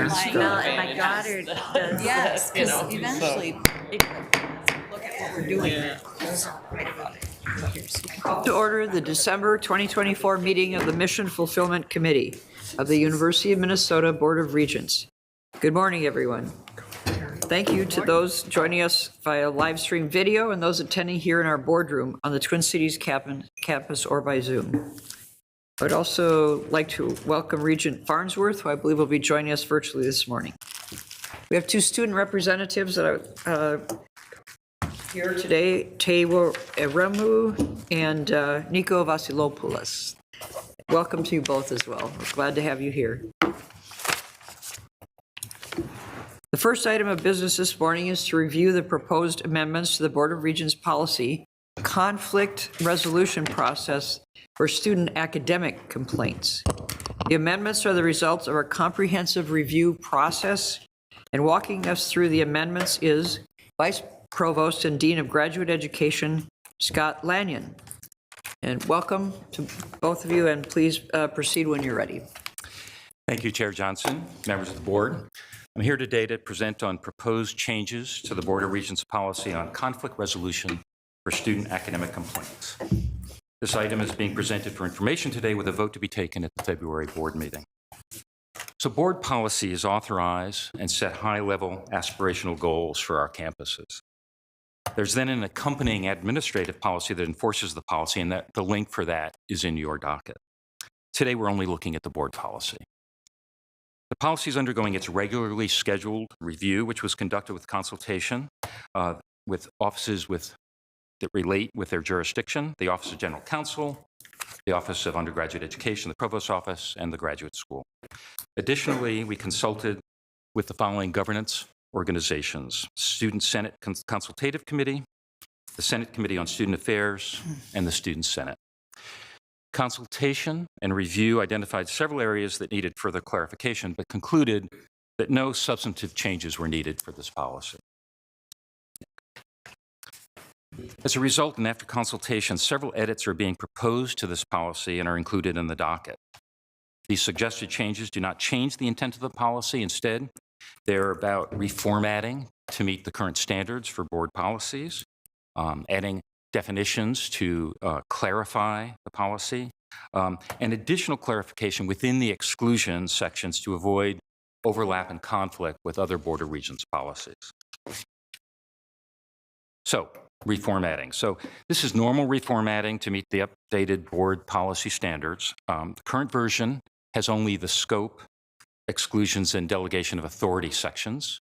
Well, and my daughter does. Yes, You because know, eventually, look at what we're doing. To order the December 2024 meeting of the Mission Fulfillment Committee of the University of Minnesota Board of Regents. Good morning, everyone. Thank you to those joining us via live stream video and those attending here in our boardroom on the Twin Cities campus or by Zoom. I would also like to welcome Regent Farnsworth, who I believe will be joining us virtually this morning. We have two student representatives that are here today, Tewo Eremu and Nico Vasilopoulos. Welcome to you both as well. We're glad to have you here. The first item of business this morning is to review the proposed amendments to the Board of Regents policy conflict resolution process for student academic complaints. The amendments are the results of our comprehensive review process, and walking us through the amendments is Vice Provost and Dean of Graduate Education, Scott Lanyon. And welcome to both of you, and please proceed when you're ready. Thank you, Chair Johnson, members of the board. I'm here today to present on proposed changes to the Board of Regents policy on conflict resolution for student academic complaints. This item is being presented for information today with a vote to be taken at the February board meeting. So board policies authorize and set high-level aspirational goals for our campuses. There's then an accompanying administrative policy that enforces the policy, and the link for that is in your docket. Today, we're only looking at the board policy. The policy is undergoing its regularly scheduled review, which was conducted with consultation with offices that relate with their jurisdiction, the Office of General Counsel, the Office of Undergraduate Education, the Provost's Office, and the Graduate School. Additionally, we consulted with the following governance organizations: Student Senate Consultative Committee, the Senate Committee on Student Affairs, and the Student Senate. Consultation and review identified several areas that needed further clarification, but concluded that no substantive changes were needed for this policy. As a result, and after consultation, several edits are being proposed to this policy and are included in the docket. These suggested changes do not change the intent of the policy. Instead, they're about reformatting to meet the current standards for board policies, adding definitions to clarify the policy, and additional clarification within the exclusion sections to avoid overlap and conflict with other Board of Regents policies. So, reformatting. So this is normal reformatting to meet the updated board policy standards. The current version has only the scope, exclusions, and delegation of authority sections.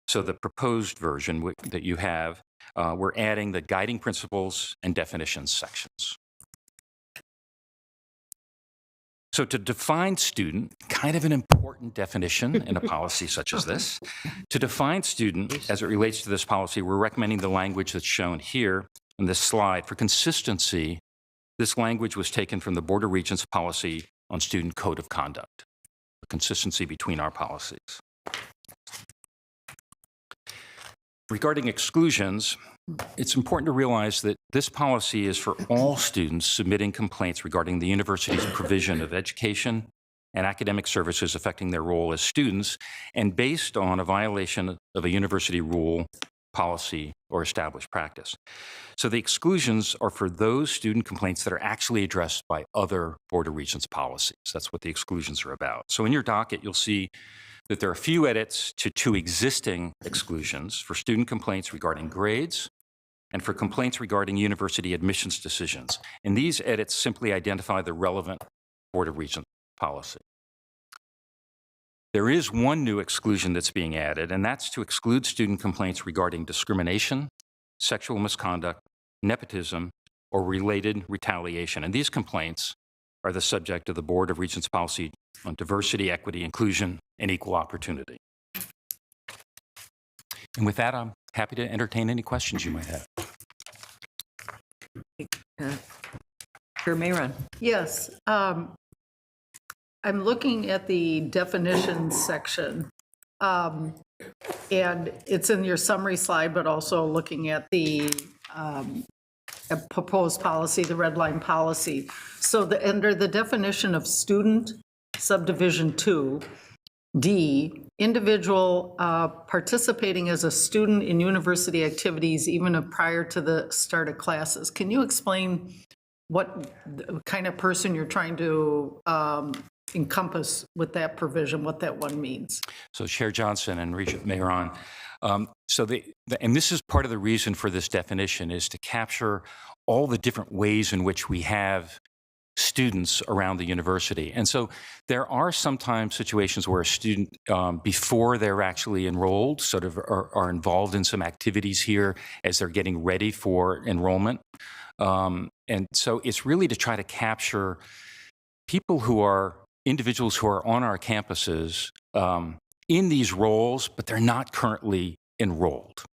So the proposed version that you have, we're adding the guiding principles and definitions sections. So to define student, kind of an important definition in a policy such as this. To define student as it relates to this policy, we're recommending the language that's shown here in this slide. For consistency, this language was taken from the Board of Regents policy on student code of conduct, for consistency between our policies. Regarding exclusions, it's important to realize that this policy is for all students submitting complaints regarding the university's provision of education and academic services affecting their role as students, and based on a violation of a university rule, policy, or established practice. So the exclusions are for those student complaints that are actually addressed by other Board of Regents policies. That's what the exclusions are about. So in your docket, you'll see that there are a few edits to two existing exclusions for student complaints regarding grades and for complaints regarding university admissions decisions. And these edits simply identify the relevant Board of Regents policy. There is one new exclusion that's being added, and that's to exclude student complaints regarding discrimination, sexual misconduct, nepotism, or related retaliation. And these complaints are the subject of the Board of Regents policy on diversity, equity, inclusion, and equal opportunity. And with that, I'm happy to entertain any questions you might have. Chair Mayron. Yes. I'm looking at the definitions section, and it's in your summary slide, but also looking at the proposed policy, the red line policy. So under the definition of student, subdivision 2, D, individual participating as a student in university activities even prior to the start of classes. Can you explain what kind of person you're trying to encompass with that provision, what that one means? So Chair Johnson and Regent Mayeron, and this is part of the reason for this definition is to capture all the different ways in which we have students around the university. And so there are sometimes situations where a student, before they're actually enrolled, sort of are involved in some activities here as they're getting ready for enrollment. And so it's really to try to capture people who are individuals who are on our campuses in these roles, but they're not currently enrolled.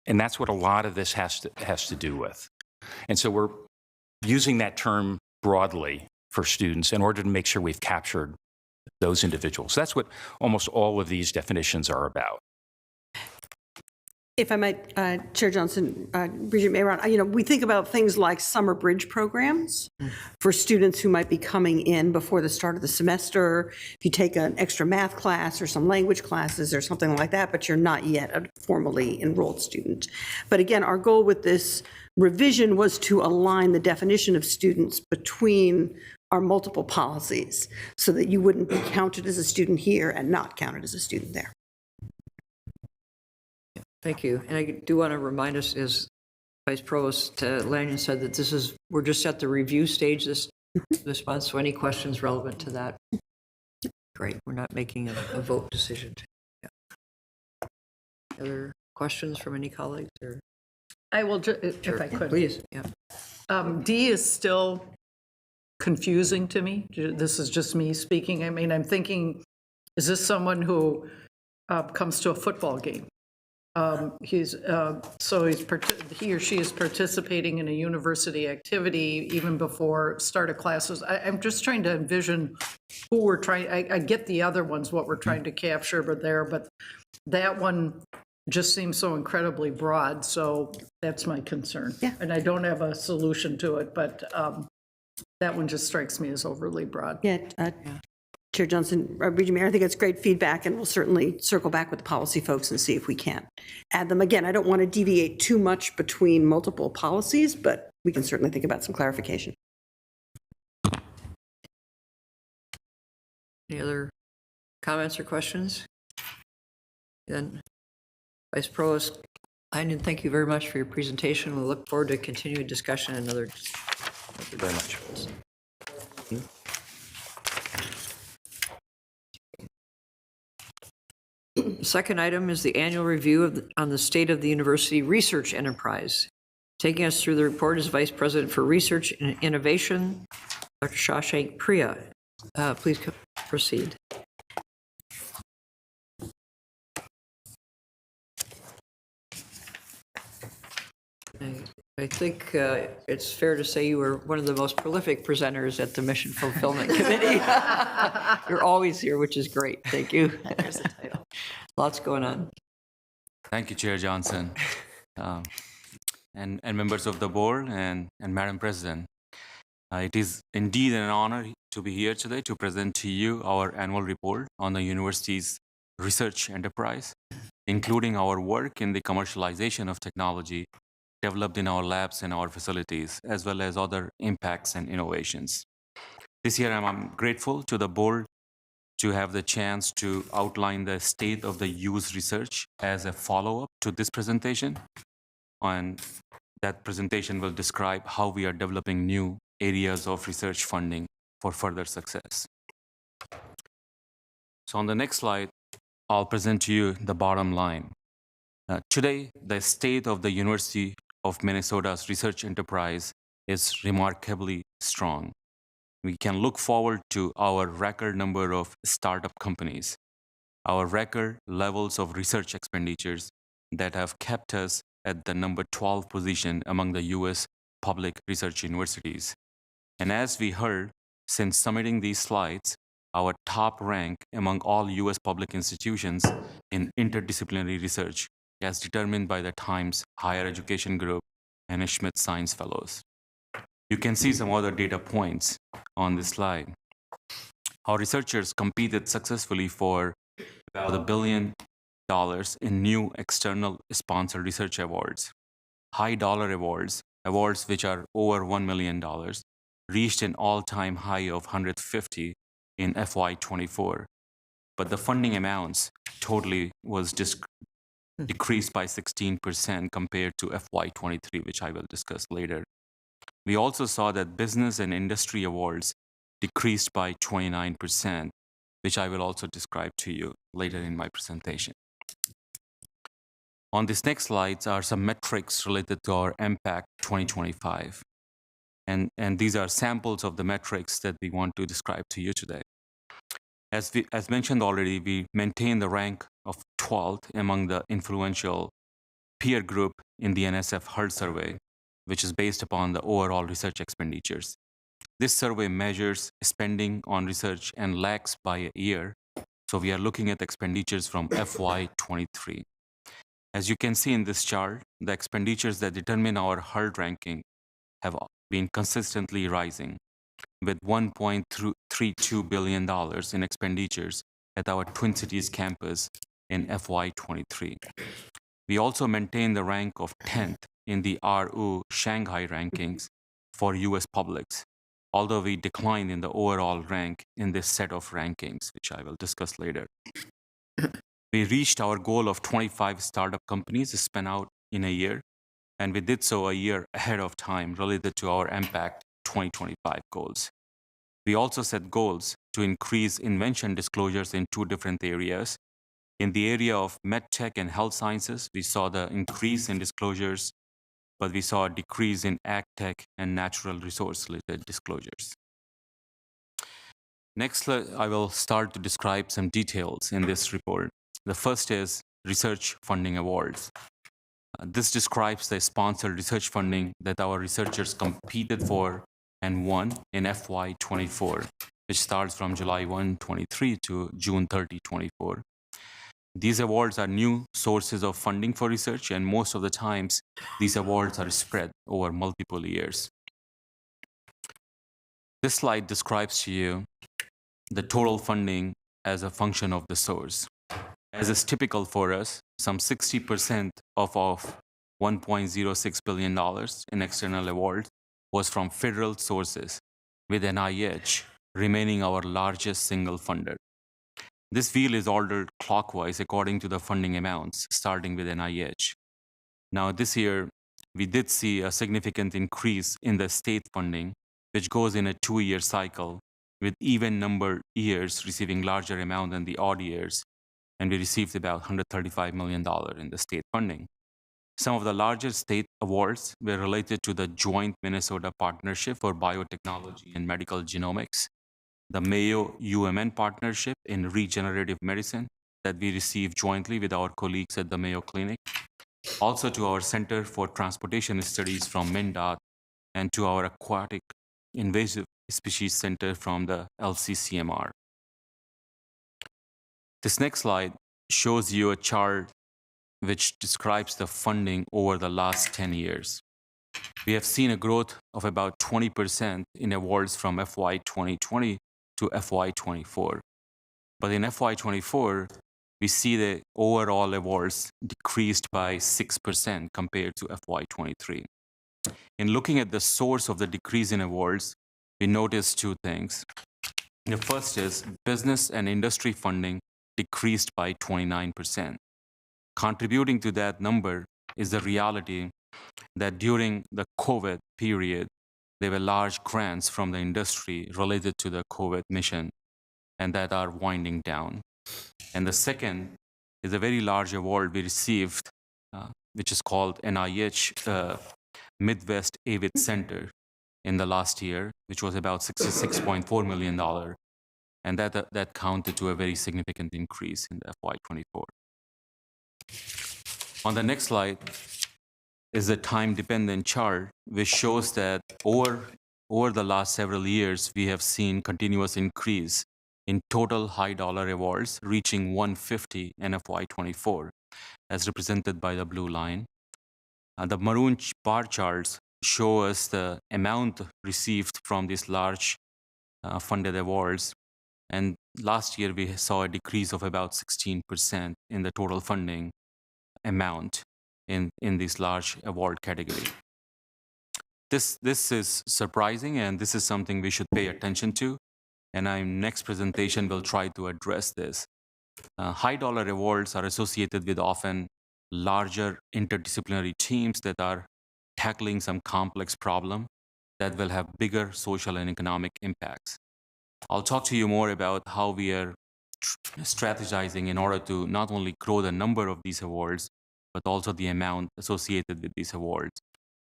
And that's what a lot of this has to do with. And so we're using that term broadly for students in order to make sure we've captured those individuals. That's what almost all of these definitions are about. If I might, Chair Johnson, Regent Mayeron, we think about things like summer bridge programs for students who might be coming in before the start of the semester. If you take an extra math class or some language classes or something like that, but you're not yet a formally enrolled student. But again, our goal with this revision was to align the definition of students between our multiple policies so that you wouldn't be counted as a student here and not counted as a student there. Thank you. And I do want to remind us, as Vice Provost Lanyon said, that we're just at the review stage this month, so any questions relevant to that? Great. We're not making a vote decision. Yeah. Other questions from any colleagues? Or? I will, if I could. Please. Yeah. D is still confusing to me. This is just me speaking. I mean, I'm thinking, is this someone who comes to a football game? He or she is participating in a university activity even before start of classes. I'm just trying to envision who we're trying, I get the other ones, what we're trying to capture, but that one just seems so incredibly broad, so that's my concern. Yeah. And I don't have a solution to it, but that one just strikes me as overly broad. Yeah, Chair Johnson, Regent Mayer, I think it's great feedback, and we'll certainly circle back with the policy folks and see if we can add them. Again, I don't want to deviate too much between multiple policies, but we can certainly think about some clarification. Any other comments or questions? Then, Vice Provost Lanyon, thank you very much for your presentation. We look forward to continued discussion and other. Thank you very much. The second item is the annual review on the state of the university research enterprise. Taking us through the report is Vice President for Research and Innovation, Dr. Shashank Priya. Please proceed. I think it's fair to say you were one of the most prolific presenters at the Mission Fulfillment Committee. You're always here, which is great. Thank you. There's the title. Lots going on. Thank you, Chair Johnson, and members of the board and Madam President. It is indeed an honor to be here today to present to you our annual report on the university's research enterprise, including our work in the commercialization of technology developed in our labs and our facilities, as well as other impacts and innovations. This year, I'm grateful to the board to have the chance to outline the state of the U's research as a follow-up to this presentation. And that presentation will describe how we are developing new areas of research funding for further success. So on the next slide, I'll present to you the bottom line. Today, the state of the University of Minnesota's research enterprise is remarkably strong. We can look forward to our record number of startup companies, our record levels of research expenditures that have kept us at the number 12 position among the US public research universities. And as we heard, since submitting these slides, our top rank among all US public institutions in interdisciplinary research as determined by the Times Higher Education Group and Schmidt Science Fellows. You can see some other data points on this slide. Our researchers competed successfully for about $1 billion in new external sponsored research awards. High dollar awards, awards which are over $1 million, reached an all-time high of 150 in FY24. But the funding amounts totally was decreased by 16% compared to FY23, which I will discuss later. We also saw that business and industry awards decreased by 29%, which I will also describe to you later in my presentation. On this next slides are some metrics related to our MPACT 2025. And these are samples of the metrics that we want to describe to you today. As mentioned already, we maintain the rank of 12th among the influential peer group in the NSF HERD survey, which is based upon the overall research expenditures. This survey measures spending on research and lags by a year. So we are looking at expenditures from FY23. As you can see in this chart, the expenditures that determine our HERD ranking have been consistently rising, with $1.32 billion in expenditures at our Twin Cities campus in FY23. We also maintain the rank of 10th in the RU Shanghai rankings for US publics, although we declined in the overall rank in this set of rankings, which I will discuss later. We reached our goal of 25 startup companies spun out in a year, and we did so a year ahead of time related to our MPACT 2025 goals. We also set goals to increase invention disclosures in two different areas. In the area of medtech and health sciences, we saw the increase in disclosures, but we saw a decrease in agtech and natural resource-related disclosures. Next, I will start to describe some details in this report. The first is research funding awards. This describes the sponsored research funding that our researchers competed for and won in FY24, which starts from July 1, 23 to June 30, 24. These awards are new sources of funding for research, and most of the times, these awards are spread over multiple years. This slide describes to you the total funding as a function of the source. As is typical for us, some 60% of $1.06 billion in external awards was from federal sources, with NIH remaining our largest single funder. This wheel is ordered clockwise according to the funding amounts, starting with NIH. Now, this year, we did see a significant increase in the state funding, which goes in a 2-year cycle, with even-numbered years receiving larger amount than the odd years, and we received about $135 million in the state funding. Some of the largest state awards were related to the Joint Minnesota Partnership for Biotechnology and Medical Genomics, the Mayo-UMN Partnership in Regenerative Medicine that we received jointly with our colleagues at the Mayo Clinic, also to our Center for Transportation Studies from MnDOT, and to our Aquatic Invasive Species Center from the LCCMR. This next slide shows you a chart which describes the funding over the last 10 years. We have seen a growth of about 20% in awards from FY 2020 to FY 24. But in FY 24, we see the overall awards decreased by 6% compared to FY 23. In looking at the source of the decrease in awards, we noticed two things. The first is business and industry funding decreased by 29%. Contributing to that number is the reality that during the COVID period, there were large grants from the industry related to the COVID mission, and that are winding down. And the second is a very large award we received, which is called NIH Midwest AVID Center in the last year, which was about $66.4 million. And that counted to a very significant increase in the FY24. On the next slide is the time-dependent chart, which shows that over the last several years, we have seen continuous increase in total high-dollar awards, reaching 150 in FY24, as represented by the blue line. The maroon bar charts show us the amount received from these large funded awards And last year, we saw a decrease of about 16% in the total funding amount in this large award category. This is surprising, and this is something we should pay attention to. And our next presentation will try to address this. High dollar awards are associated with often larger interdisciplinary teams that are tackling some complex problem that will have bigger social and economic impacts. I'll talk to you more about how we are strategizing in order to not only grow the number of these awards, but also the amount associated with these awards.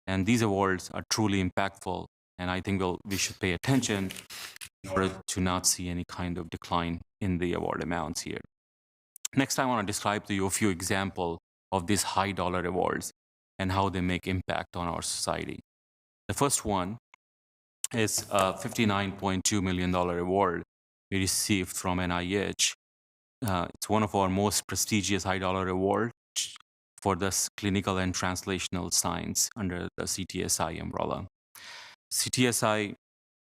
And these awards are truly impactful, and I think we should pay attention in order to not see any kind of decline in the award amounts here. Next, I want to describe to you a few examples of these high dollar awards and how they make impact on our society. The first one is a $59.2 million award we received from NIH. It's one of our most prestigious high dollar awards for this clinical and translational science under the CTSI umbrella. CTSI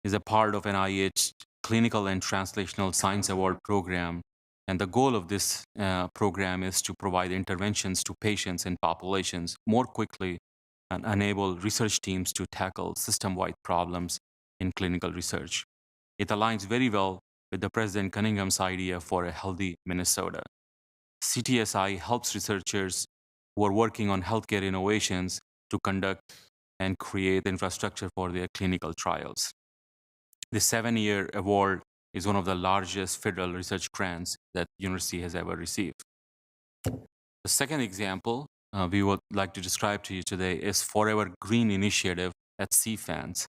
is a part of NIH Clinical and Translational Science Award program, and the goal of this program is to provide interventions to patients and populations more quickly and enable research teams to tackle system-wide problems in clinical research. It aligns very well with the President Cunningham's idea for a healthy Minnesota. CTSI helps researchers who are working on healthcare innovations to conduct and create infrastructure for their clinical trials. The 7-year award is one of the largest federal research grants that the university has ever received. The second example we would like to describe to you today is Forever Green Initiative at CFANS.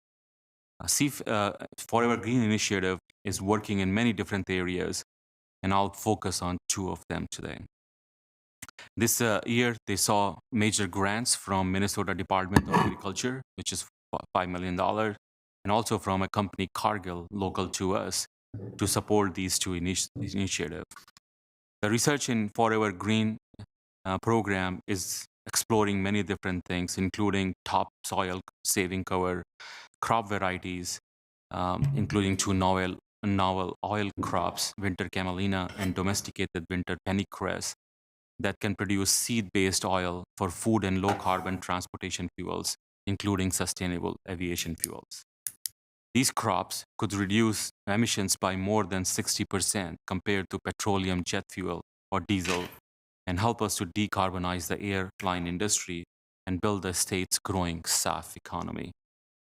Forever Green Initiative is working in many different areas, and I'll focus on 2 of them today. This year, they saw major grants from Minnesota Department of Agriculture, which is $5 million, and also from a company, Cargill, local to us, to support these 2 initiatives. The research in Forever Green program is exploring many different things, including topsoil saving cover, crop varieties, including 2 novel oil crops, winter camelina and domesticated winter pennycress, that can produce seed-based oil for food and low-carbon transportation fuels, including sustainable aviation fuels. These crops could reduce emissions by more than 60% compared to petroleum jet fuel or diesel, and help us to decarbonize the airline industry and build the state's growing SAF economy.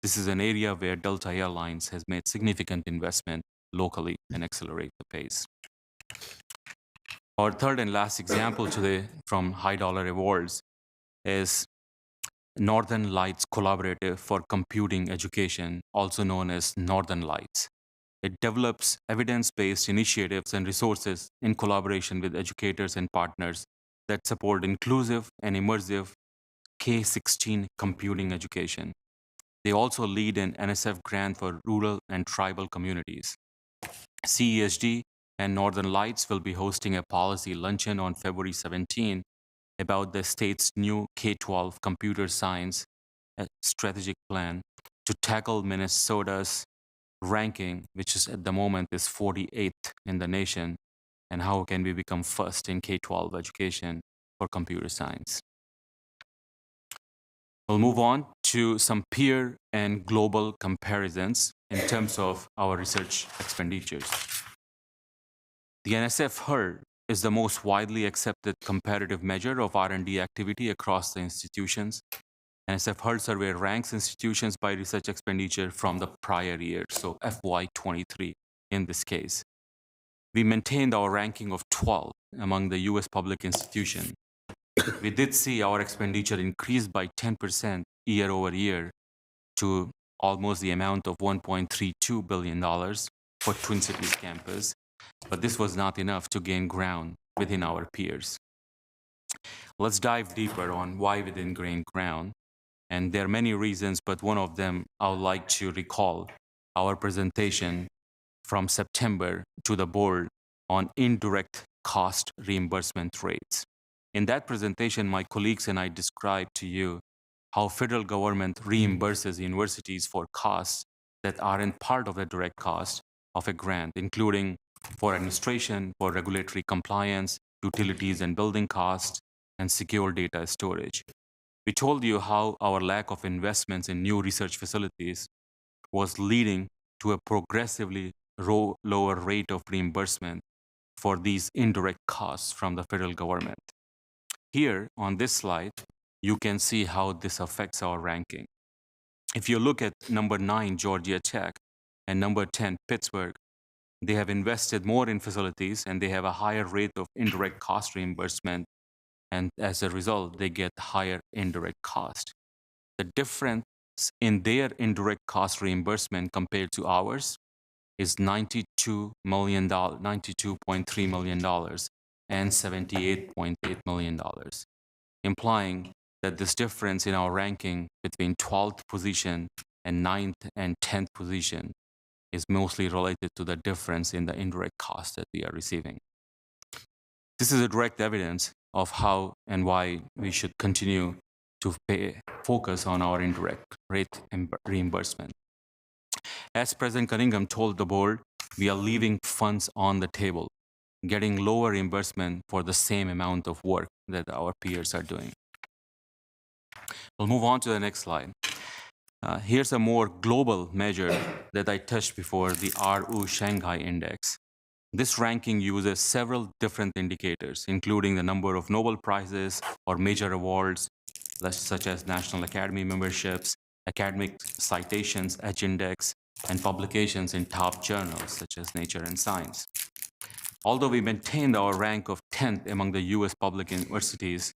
This is an area where Delta Airlines has made significant investment locally and accelerate the pace. Our third and last example today from high dollar awards is Northern Lights Collaborative for Computing Education, also known as Northern Lights. It develops evidence-based initiatives and resources in collaboration with educators and partners that support inclusive and immersive K-16 computing education. They also lead an NSF grant for rural and tribal communities. CESD and Northern Lights will be hosting a policy luncheon on February 17 about the state's new K-12 computer science strategic plan to tackle Minnesota's ranking, which is at the moment is 48th in the nation, and how can we become first in K-12 education for computer science. We'll move on to some peer and global comparisons in terms of our research expenditures. The NSF HER is the most widely accepted comparative measure of R&D activity across the institutions. NSF HER survey ranks institutions by research expenditure from the prior year, so FY23 in this case. We maintained our ranking of 12 among the US public institutions. We did see our expenditure increase by 10% year over year to almost the amount of $1.32 billion for Twin Cities campus, but this was not enough to gain ground within our peers. Let's dive deeper on why we didn't gain ground. And there are many reasons, but one of them I would like to recall our presentation from September to the board on indirect cost reimbursement rates. In that presentation, my colleagues and I described to you how federal government reimburses universities for costs that aren't part of the direct cost of a grant, including for administration, for regulatory compliance, utilities and building costs, and secure data storage. We told you how our lack of investments in new research facilities was leading to a progressively lower rate of reimbursement for these indirect costs from the federal government. Here on this slide, you can see how this affects our ranking. If you look at number 9, Georgia Tech, and number 10, Pittsburgh, they have invested more in facilities and they have a higher rate of indirect cost reimbursement. And as a result, they get higher indirect cost. The difference in their indirect cost reimbursement compared to ours is $92 million, $92.3 million, and $78.8 million, implying that this difference in our ranking between 12th position and 9th and 10th position is mostly related to the difference in the indirect cost that we are receiving. This is a direct evidence of how and why we should continue to focus on our indirect rate reimbursement. As President Cunningham told the board, we are leaving funds on the table, getting lower reimbursement for the same amount of work that our peers are doing. We'll move on to the next slide. Here's a more global measure that I touched before, the RU Shanghai Index. This ranking uses several different indicators, including the number of Nobel Prizes or major awards, such as National Academy memberships, academic citations, Edge Index, and publications in top journals, such as Nature and Science. Although we maintained our rank of 10th among the US public universities,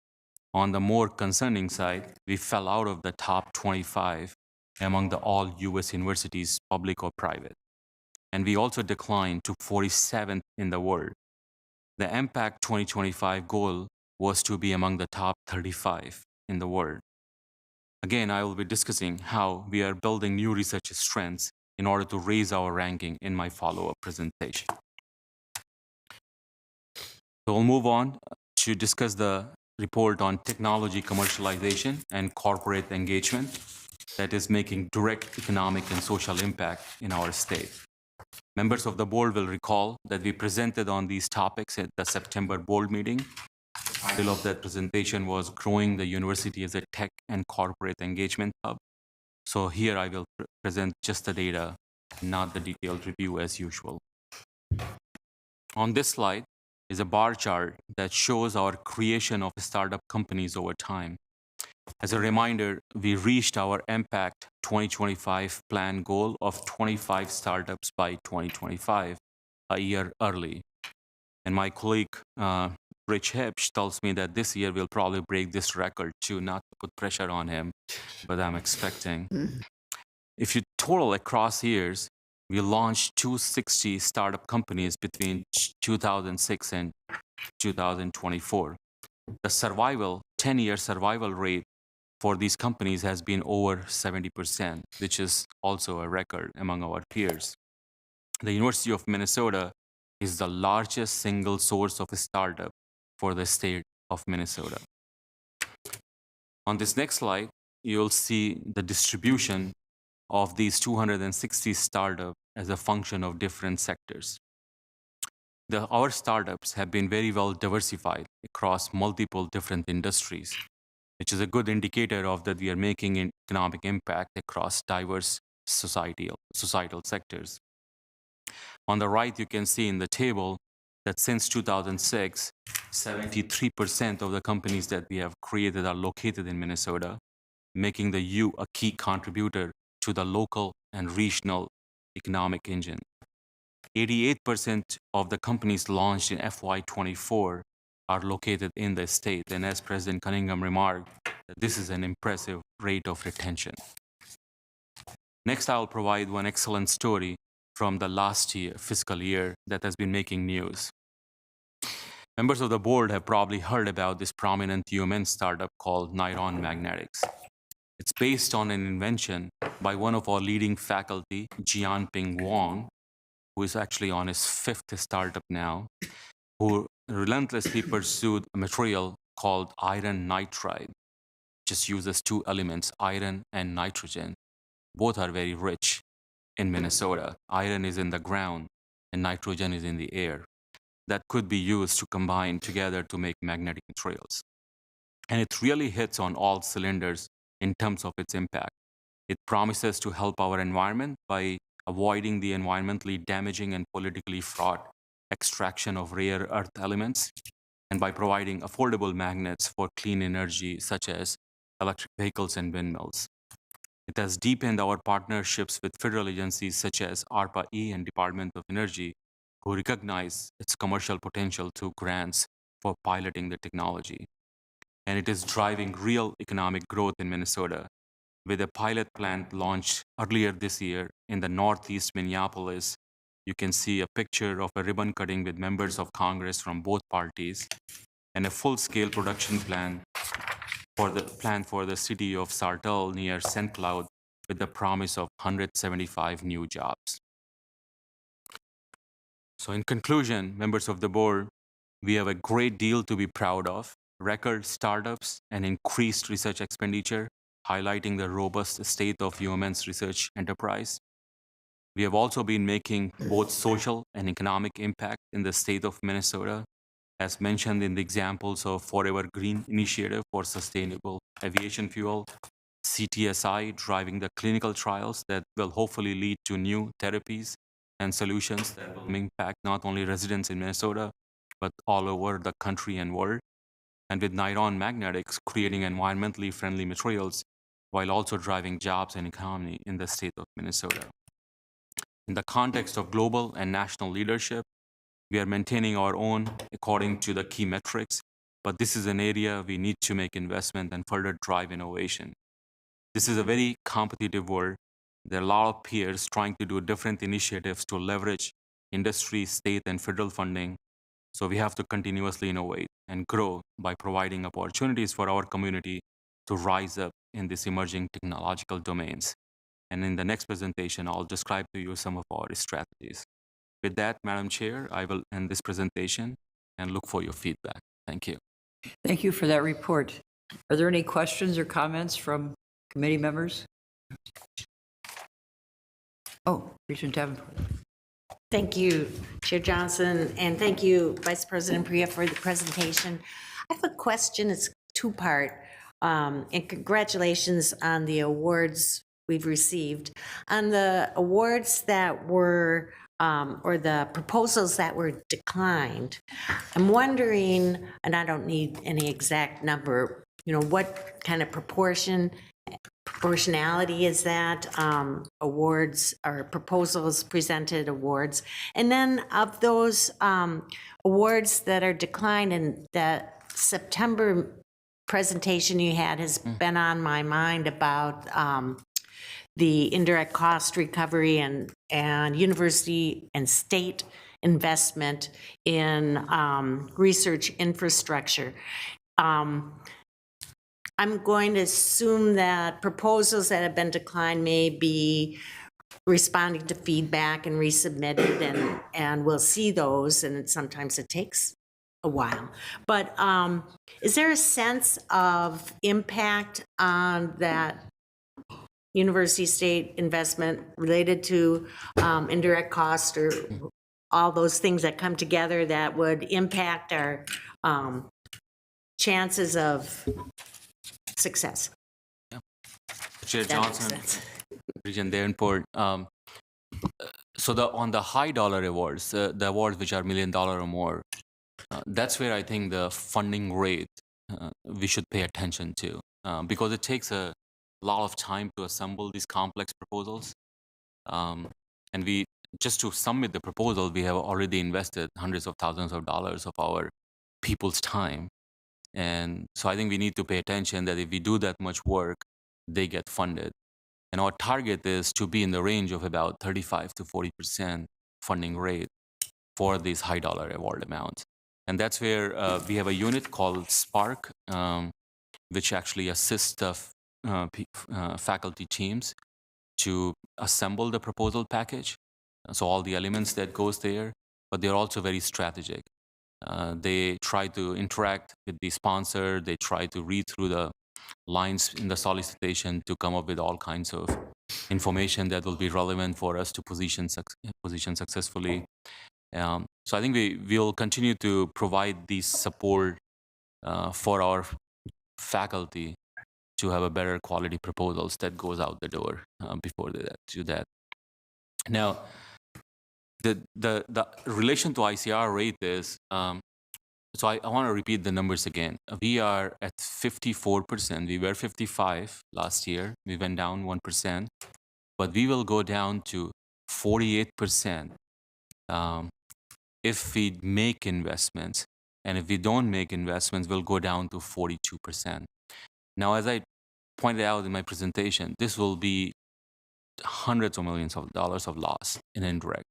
on the more concerning side, we fell out of the top 25 among the all US universities, public or private. And we also declined to 47th in the world. The MPAC 2025 goal was to be among the top 35 in the world. Again, I will be discussing how we are building new research strengths in order to raise our ranking in my follow-up presentation. So we'll move on to discuss the report on technology commercialization and corporate engagement that is making direct economic and social impact in our state. Members of the board will recall that we presented on these topics at the September board meeting. The title of that presentation was Growing the University as a Tech and Corporate Engagement Hub. So here I will present just the data, not the detailed review as usual. On this slide is a bar chart that shows our creation of startup companies over time. As a reminder, we reached our Impact 2025 plan goal of 25 startups by 2025, a year early. And my colleague, Rich Hipsch, tells me that this year we'll probably break this record too, not to put pressure on him, but I'm expecting. If you total across years, we launched 260 startup companies between 2006 and 2024. The 10-year survival rate for these companies has been over 70%, which is also a record among our peers. The University of Minnesota is the largest single source of a startup for the state of Minnesota. On this next slide, you'll see the distribution of these 260 startups as a function of different sectors. Our startups have been very well diversified across multiple different industries, which is a good indicator of that we are making an economic impact across diverse societal sectors. On the right, you can see in the table that since 2006, 73% of the companies that we have created are located in Minnesota, making the U a key contributor to the local and regional economic engine. 88% of the companies launched in FY24 are located in the state, and as President Cunningham remarked, this is an impressive rate of retention. Next, I'll provide one excellent story from the last fiscal year that has been making news. Members of the board have probably heard about this prominent UMN startup called Niron Magnetics. It's based on an invention by one of our leading faculty, Jianping Wang, who is actually on his 5th startup now, who relentlessly pursued a material called iron nitride. Just uses 2 elements, iron and nitrogen. Both are very rich in Minnesota. Iron is in the ground and nitrogen is in the air that could be used to combine together to make magnetic materials. And it really hits on all cylinders in terms of its impact. It promises to help our environment by avoiding the environmentally damaging and politically fraught extraction of rare earth elements, and by providing affordable magnets for clean energy such as electric vehicles and windmills. It has deepened our partnerships with federal agencies such as ARPA-E and Department of Energy, who recognize its commercial potential through grants for piloting the technology. And it is driving real economic growth in Minnesota, with a pilot plant launched earlier this year in the Northeast Minneapolis. You can see a picture of a ribbon cutting with members of Congress from both parties, and a full-scale production plan for the city of Sartell near St. Cloud, with the promise of 175 new jobs. So in conclusion, members of the board, we have a great deal to be proud of: record startups and increased research expenditure, highlighting the robust state of UMN's research enterprise. We have also been making both social and economic impact in the state of Minnesota, as mentioned in the examples of Forever Green Initiative for Sustainable Aviation Fuel, CTSI driving the clinical trials that will hopefully lead to new therapies and solutions that will impact not only residents in Minnesota, but all over the country and world. And with Niron Magnetics creating environmentally friendly materials while also driving jobs and economy in the state of Minnesota. In the context of global and national leadership, we are maintaining our own according to the key metrics, but this is an area we need to make investment and further drive innovation. This is a very competitive world. There are a lot of peers trying to do different initiatives to leverage industry, state, and federal funding. So we have to continuously innovate and grow by providing opportunities for our community to rise up in these emerging technological domains. And in the next presentation, I'll describe to you some of our strategies. With that, Madam Chair, I will end this presentation and look for your feedback. Thank you. Thank you for that report. Are there any questions or comments from committee members? Oh, Regent Davenport. Thank you, Chair Johnson, and thank you, Vice President Priya, for the presentation. I have a question. It's two-part, and congratulations on the awards we've received. On the awards that were, or the proposals that were declined, I'm wondering, and I don't need any exact number, what kind of proportionality is that, awards or proposals presented awards? And then of those awards that are declined, and that September presentation you had has been on my mind about the indirect cost recovery and university and state investment in research infrastructure. I'm going to assume that proposals that have been declined may be responding to feedback and resubmitted, and we'll see those, and sometimes it takes a while. But is there a sense of impact on that university state investment related to indirect cost or all those things that come together that would impact our chances of success? Chair That makes Johnson, sense. Regent Davenport. So on the high dollar awards, the awards which are $1 million or more, that's where I think the funding rate we should pay attention to, because it takes a lot of time to assemble these complex proposals. And we, just to submit the proposal, we have already invested hundreds of thousands of dollars of our people's time. And so I think we need to pay attention that if we do that much work, they get funded. And our target is to be in the range of about 35 to 40% funding rate for these high dollar award amounts. And that's where we have a unit called Spark, which actually assists faculty teams to assemble the proposal package. So all the elements that goes there, but they're also very strategic. They try to interact with the sponsor. They try to read through the lines in the solicitation to come up with all kinds of information that will be relevant for us to position successfully. So I think we will continue to provide this support for our faculty to have a better quality proposals that goes out the door before they do that. Now, the relation to ICR rate is, so I want to repeat the numbers again. We are at 54%. We were 55 last year. We went down 1%, but we will go down to 48% if we make investments. And if we don't make investments, we'll go down to 42%. Now, as I pointed out in my presentation, this will be hundreds of millions of dollars of loss in indirect,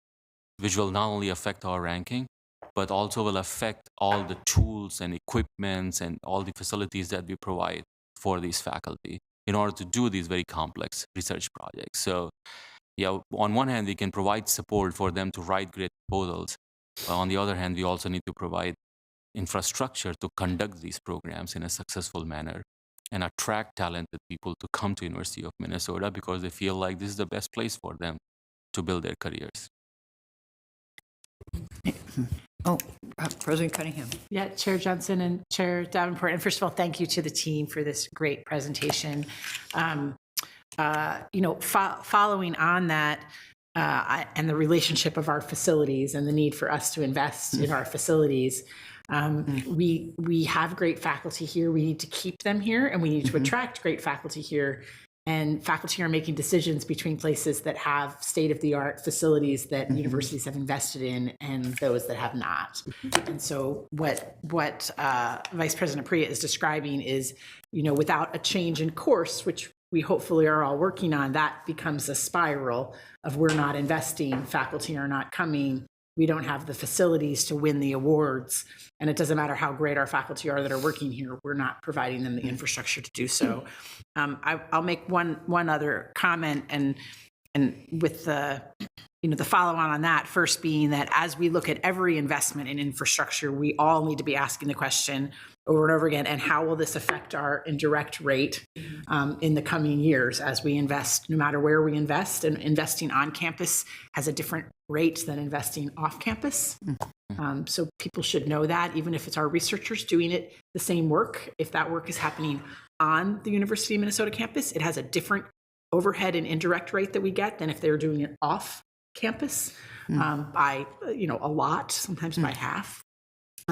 which will not only affect our ranking, but also will affect all the tools and equipments and all the facilities that we provide for these faculty in order to do these very complex research projects. So yeah, on one hand, we can provide support for them to write great proposals. But on the other hand, we also need to provide infrastructure to conduct these programs in a successful manner and attract talented people to come to University of Minnesota because they feel like this is the best place for them to build their careers. Oh, President Cunningham. Yeah, Chair Johnson and Chair Davenport. And first of all, thank you to the team for this great presentation. Following on that and the relationship of our facilities and the need for us to invest in our facilities, we have great faculty here. We need to keep them here, and we need to attract great faculty here. And faculty are making decisions between places that have state-of-the-art facilities that universities have invested in and those that have not. And so what Vice President Priya is describing is, without a change in course, which we hopefully are all working on, that becomes a spiral of we're not investing, faculty are not coming, we don't have the facilities to win the awards, and it doesn't matter how great our faculty are that are working here, we're not providing them the infrastructure to do so. I'll make one other comment, and with the follow-on on that, first being that as we look at every investment in infrastructure, we all need to be asking the question over and over again, and how will this affect our indirect rate in the coming years as we invest, no matter where we invest, and investing on campus has a different rate than investing off campus. So people should know that, even if it's our researchers doing it, the same work, if that work is happening on the University of Minnesota campus, it has a different overhead and indirect rate that we get than if they're doing it off campus by, a lot, sometimes by half.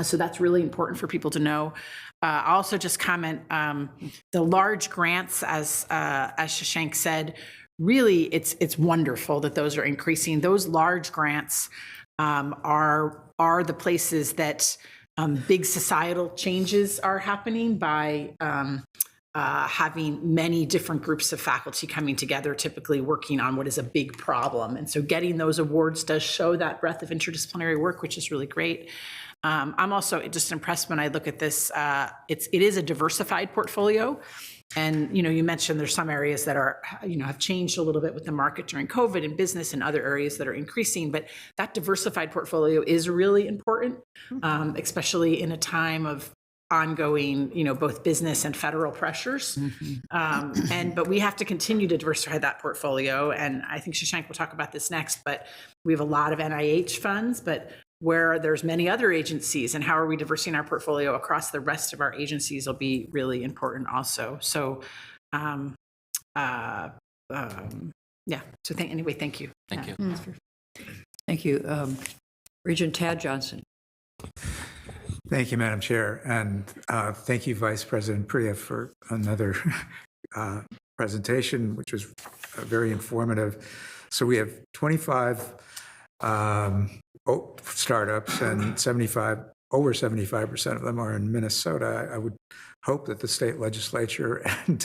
So that's really important for people to know. I'll also just comment, the large grants, as Shashank said, really it's wonderful that those are increasing. Those large grants are the places that big societal changes are happening by having many different groups of faculty coming together, typically working on what is a big problem. And so getting those awards does show that breadth of interdisciplinary work, which is really great. I'm also just impressed when I look at this. It is a diversified portfolio. And, you mentioned there's some areas that are, have changed a little bit with the market during COVID and business, and other areas that are increasing. But that diversified portfolio is really important, especially in a time of ongoing, both business and federal pressures. But we have to continue to diversify that portfolio. And I think Shashank will talk about this next, but we have a lot of NIH funds, but where there's many other agencies, and how are we diversifying our portfolio across the rest of our agencies will be really important also. So, yeah. So anyway, thank you. Thank you. Thank you. Regent Tad Johnson. Thank you, Madam Chair, and thank you, Vice President Priya, for another presentation, which was very informative. So we have 25 startups, and over 75% of them are in Minnesota. I would hope that the state legislature and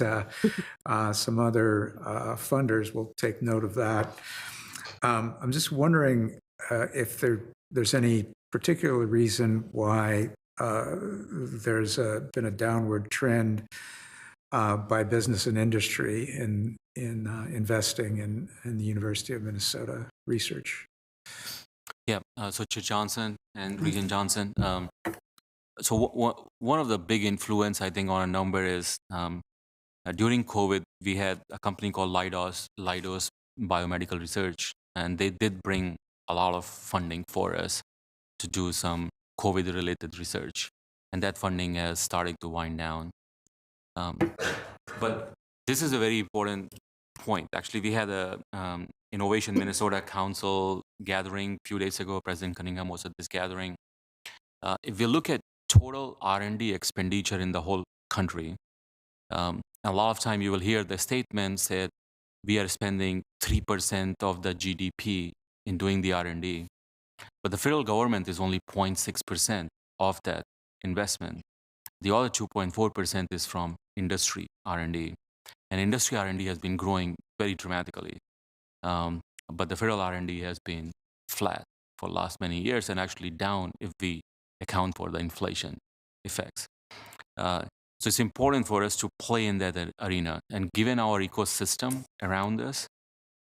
some other funders will take note of that. I'm just wondering if there's any particular reason why there's been a downward trend by business and industry in investing in the University of Minnesota research. Yeah, so Chair Johnson and Regent Johnson. So one of the big influence, I think, on a number is During COVID, we had a company called Leidos Biomedical Research, and they did bring a lot of funding for us to do some COVID-related research, and that funding has started to wind down. But this is a very important point. Actually, we had a Innovation Minnesota Council gathering a few days ago. President Cunningham was at this gathering. If we look at total R&D expenditure in the whole country, a lot of time you will hear the statements that we are spending 3% of the GDP in doing the R&D, but the federal government is only 0.6% of that investment. The other 2.4% is from industry R&D, and industry R&D has been growing very dramatically, but the federal R&D has been flat for the last many years, and actually down if we account for the inflation effects. So it's important for us to play in that arena. And given our ecosystem around us,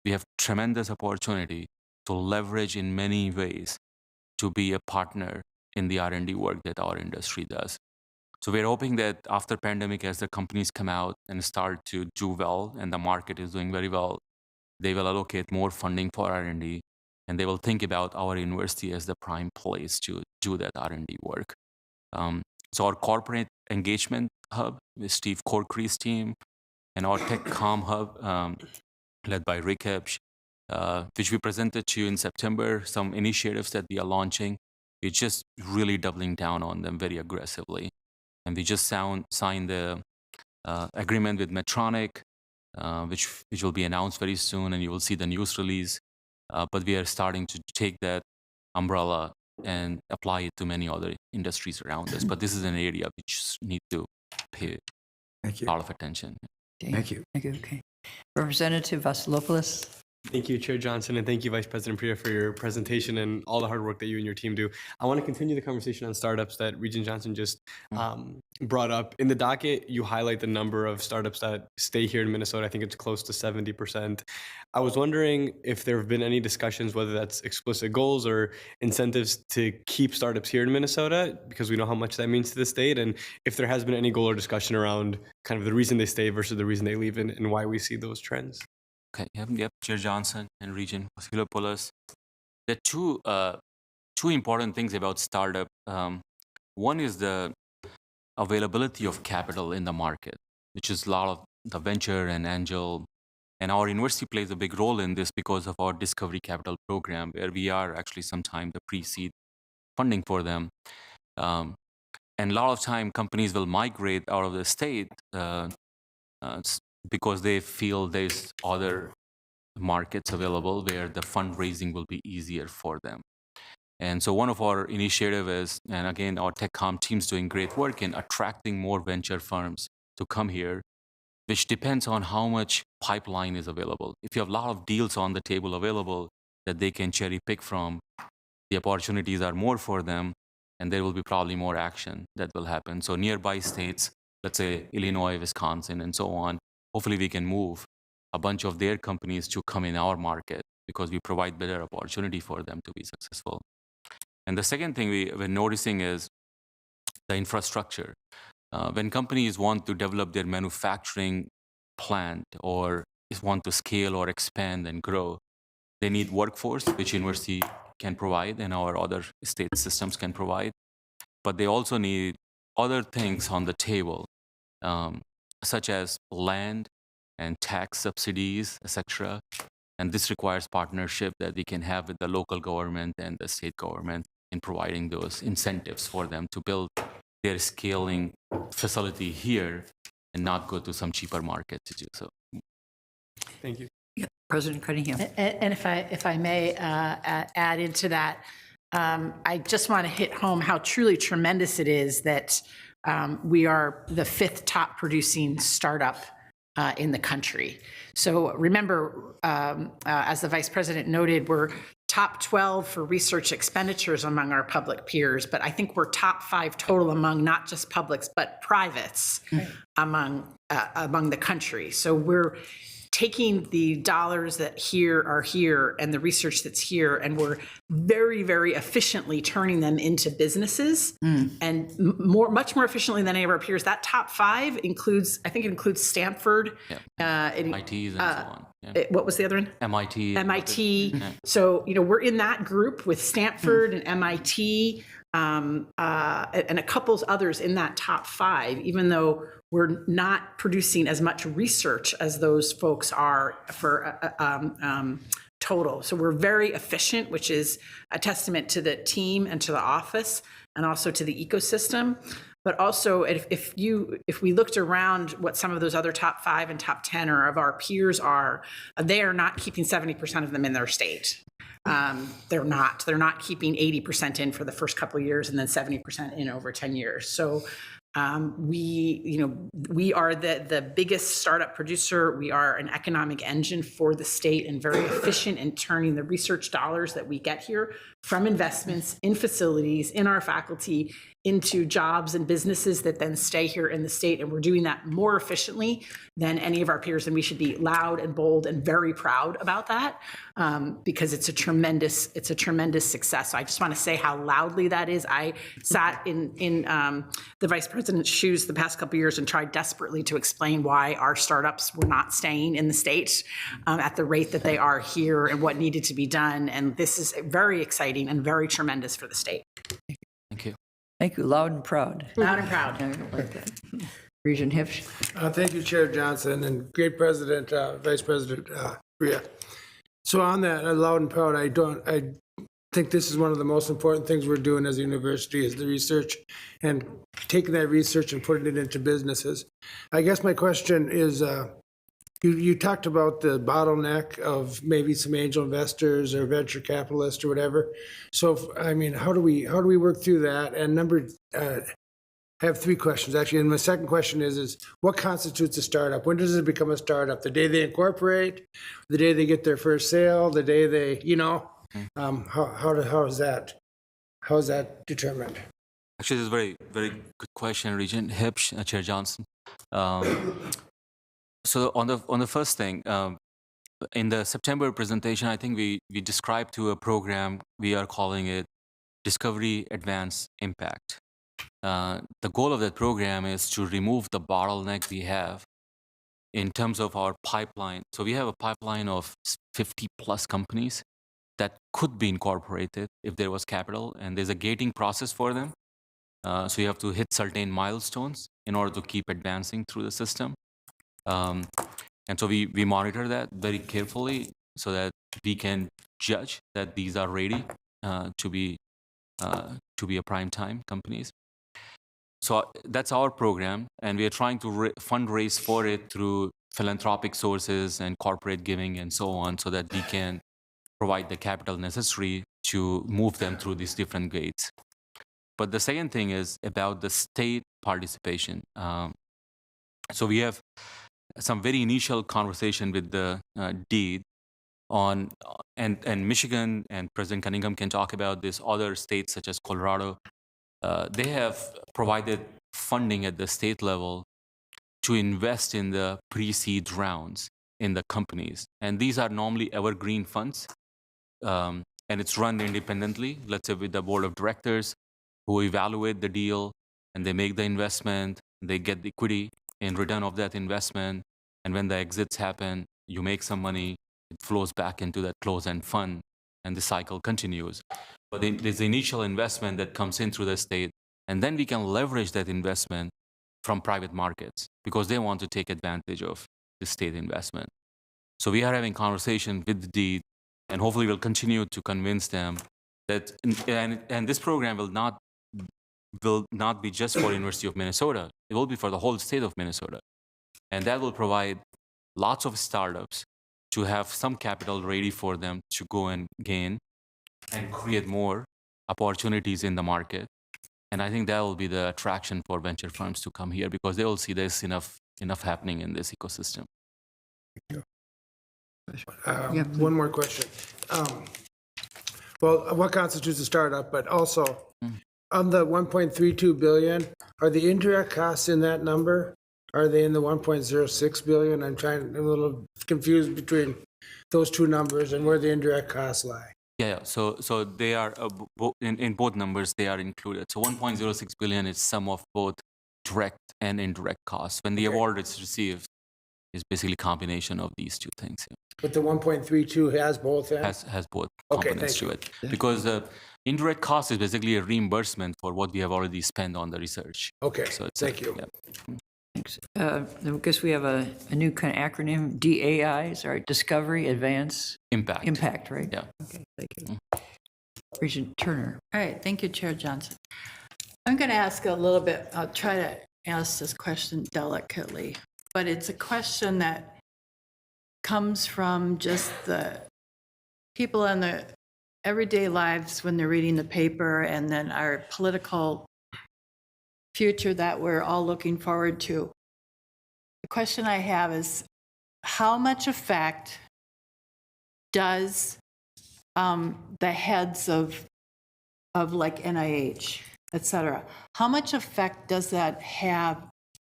we have tremendous opportunity to leverage in many ways to be a partner in the R&D work that our industry does. So we're hoping that after pandemic, as the companies come out and start to do well, and the market is doing very well, they will allocate more funding for R&D, and they will think about our university as the prime place to do that R&D work. So our corporate engagement hub with Steve Corkery's team, and our Tech Com hub led by Rick Hebsch, which we presented to you in September, some initiatives that we are launching. We're just really doubling down on them very aggressively. And we just signed the agreement with Medtronic, which will be announced very soon, and you will see the news release. But we are starting to take that umbrella and apply it to many other industries around us. But this is an area which need to pay a lot of attention. Thank you. Okay. Representative Vasilopoulos. Thank you, Chair Johnson, and thank you, Vice President Priya, for your presentation and all the hard work that you and your team do. I want to continue the conversation on startups that Regent Johnson just brought up. In the docket, you highlight the number of startups that stay here in Minnesota. I think it's close to 70%. I was wondering if there have been any discussions, whether that's explicit goals or incentives to keep startups here in Minnesota, because we know how much that means to the state, and if there has been any goal or discussion around kind of the reason they stay versus the reason they leave and why we see those trends. Okay, yep, Chair Johnson and Regent Vasilopoulos. There are two important things about startup. One is the availability of capital in the market, which is a lot of the venture and angel. And our university plays a big role in this because of our Discovery Capital program, where we are actually sometimes the pre-seed funding for them. And a lot of time, companies will migrate out of the state because they feel there's other markets available where the fundraising will be easier for them. And so one of our initiatives is, and again, our TechCom team's doing great work in attracting more venture firms to come here, which depends on how much pipeline is available. If you have a lot of deals on the table available that they can cherry pick from, the opportunities are more for them, and there will be probably more action that will happen. So nearby states, let's say Illinois, Wisconsin, and so on, hopefully we can move a bunch of their companies to come in our market because we provide better opportunity for them to be successful. And the second thing we're noticing is the infrastructure. When companies want to develop their manufacturing plant or want to scale or expand and grow, they need workforce, which university can provide and our other state systems can provide. But they also need other things on the table, such as land and tax subsidies, etc. And this requires partnership that we can have with the local government and the state government in providing those incentives for them to build their scaling facility here and not go to some cheaper market to do so. Thank you. President Cunningham. And if I may add into that, I just want to hit home how truly tremendous it is that we are the 5th top producing startup in the country. So remember, as the Vice President noted, we're top 12 for research expenditures among our public peers, but I think we're top 5 total among not just publics, but privates among the country. So we're taking the dollars that are here and the research that's here, and we're very, very efficiently turning them into businesses, and much more efficiently than any of our peers. That top 5 includes, I think it includes Stanford. MITs and so on. Yeah. What was the other one? MIT. So, we're in that group with Stanford and MIT, and a couple others in that top 5, even though we're not producing as much research as those folks are for total. So we're very efficient, which is a testament to the team and to the office and also to the ecosystem. But also, if we looked around what some of those other top 5 and top 10 or of our peers are, they are not keeping 70% of them in their state. They're not keeping 80% in for the first couple of years and then 70% in over 10 years. So we are the biggest startup producer. We are an economic engine for the state and very efficient in turning the research dollars that we get here from investments in facilities, in our faculty, into jobs and businesses that then stay here in the state. And we're doing that more efficiently than any of our peers. And we should be loud and bold and very proud about that, because it's a tremendous success. So I just want to say how loudly that is. I sat in the vice president's shoes the past couple of years and tried desperately to explain why our startups were not staying in the state at the rate that they are here and what needed to be done. And this is very exciting and very tremendous for the state. Thank you. Thank you. Loud and proud. Loud and proud. I like that. Regent Hipsch. Thank you, Chair Johnson, and great President, Vice President Bria. So on that, loud and proud, I think this is one of the most important things we're doing as a university is the research and taking that research and putting it into businesses. I guess my question is, you talked about the bottleneck of maybe some angel investors or venture capitalists or whatever. So, how do we work through that? And I have 3 questions actually. And my second question is what constitutes a startup? When does it become a startup? The day they incorporate, the day they get their first sale, the day they, how is that determined? Actually, this is a very, very good question, Regent Hipsch, Chair Johnson. So on the first thing, in the September presentation, I think we described to a program, we are calling it Discovery Advance Impact. The goal of that program is to remove the bottleneck we have in terms of our pipeline. So we have a pipeline of 50 plus companies that could be incorporated if there was capital, and there's a gating process for them. So you have to hit certain milestones in order to keep advancing through the system. And so we monitor that very carefully so that we can judge that these are ready to be a prime time companies. So that's our program, and we are trying to fundraise for it through philanthropic sources and corporate giving and so on, so that we can provide the capital necessary to move them through these different gates. But the second thing is about the state participation. So we have some very initial conversation with the deed on, and Michigan and President Cunningham can talk about this, other states such as Colorado. They have provided funding at the state level to invest in the pre-seed rounds in the companies. And these are normally evergreen funds, and it's run independently, let's say with the board of directors who evaluate the deal, and they make the investment, they get the equity in return of that investment. And when the exits happen, you make some money, it flows back into that closed-end fund, and the cycle continues. But there's the initial investment that comes in through the state, and then we can leverage that investment from private markets because they want to take advantage of the state investment. So we are having conversation with the deed, and hopefully we'll continue to convince them that, and this program will not be just for University of Minnesota. It will be for the whole state of Minnesota. And that will provide lots of startups to have some capital ready for them to go and gain and create more opportunities in the market. And I think that will be the attraction for venture firms to come here because they will see there's enough happening in this ecosystem. One more question. Well, what constitutes a startup, but also on the 1.32 billion, are the indirect costs in that number Are they in the 1.06 billion? I'm a little confused between those two numbers and where the indirect costs lie. Yeah. So they are in both numbers they are included. So 1.06 billion is sum of both direct and indirect costs. When the award is received, it's basically a combination of these two things. Yeah. But the 1.32 has both then? Has both Okay, components thank to it, because the indirect cost is basically a reimbursement for what we have already spent on the research. Okay, So it's thank you. Yeah. Thanks. I guess we have a new kind of acronym, DAIs, all right, Discovery, Advance, Impact. right? Yeah. Okay, thank you. Regent Turner. All right, thank you, Chair Johnson. I'm going to ask a little bit, I'll try to ask this question delicately, but it's a question that comes from just the people in the everyday lives when they're reading the paper, and then our political future that we're all looking forward to. The question I have is, how much effect does the heads of like NIH, et cetera, how much effect does that have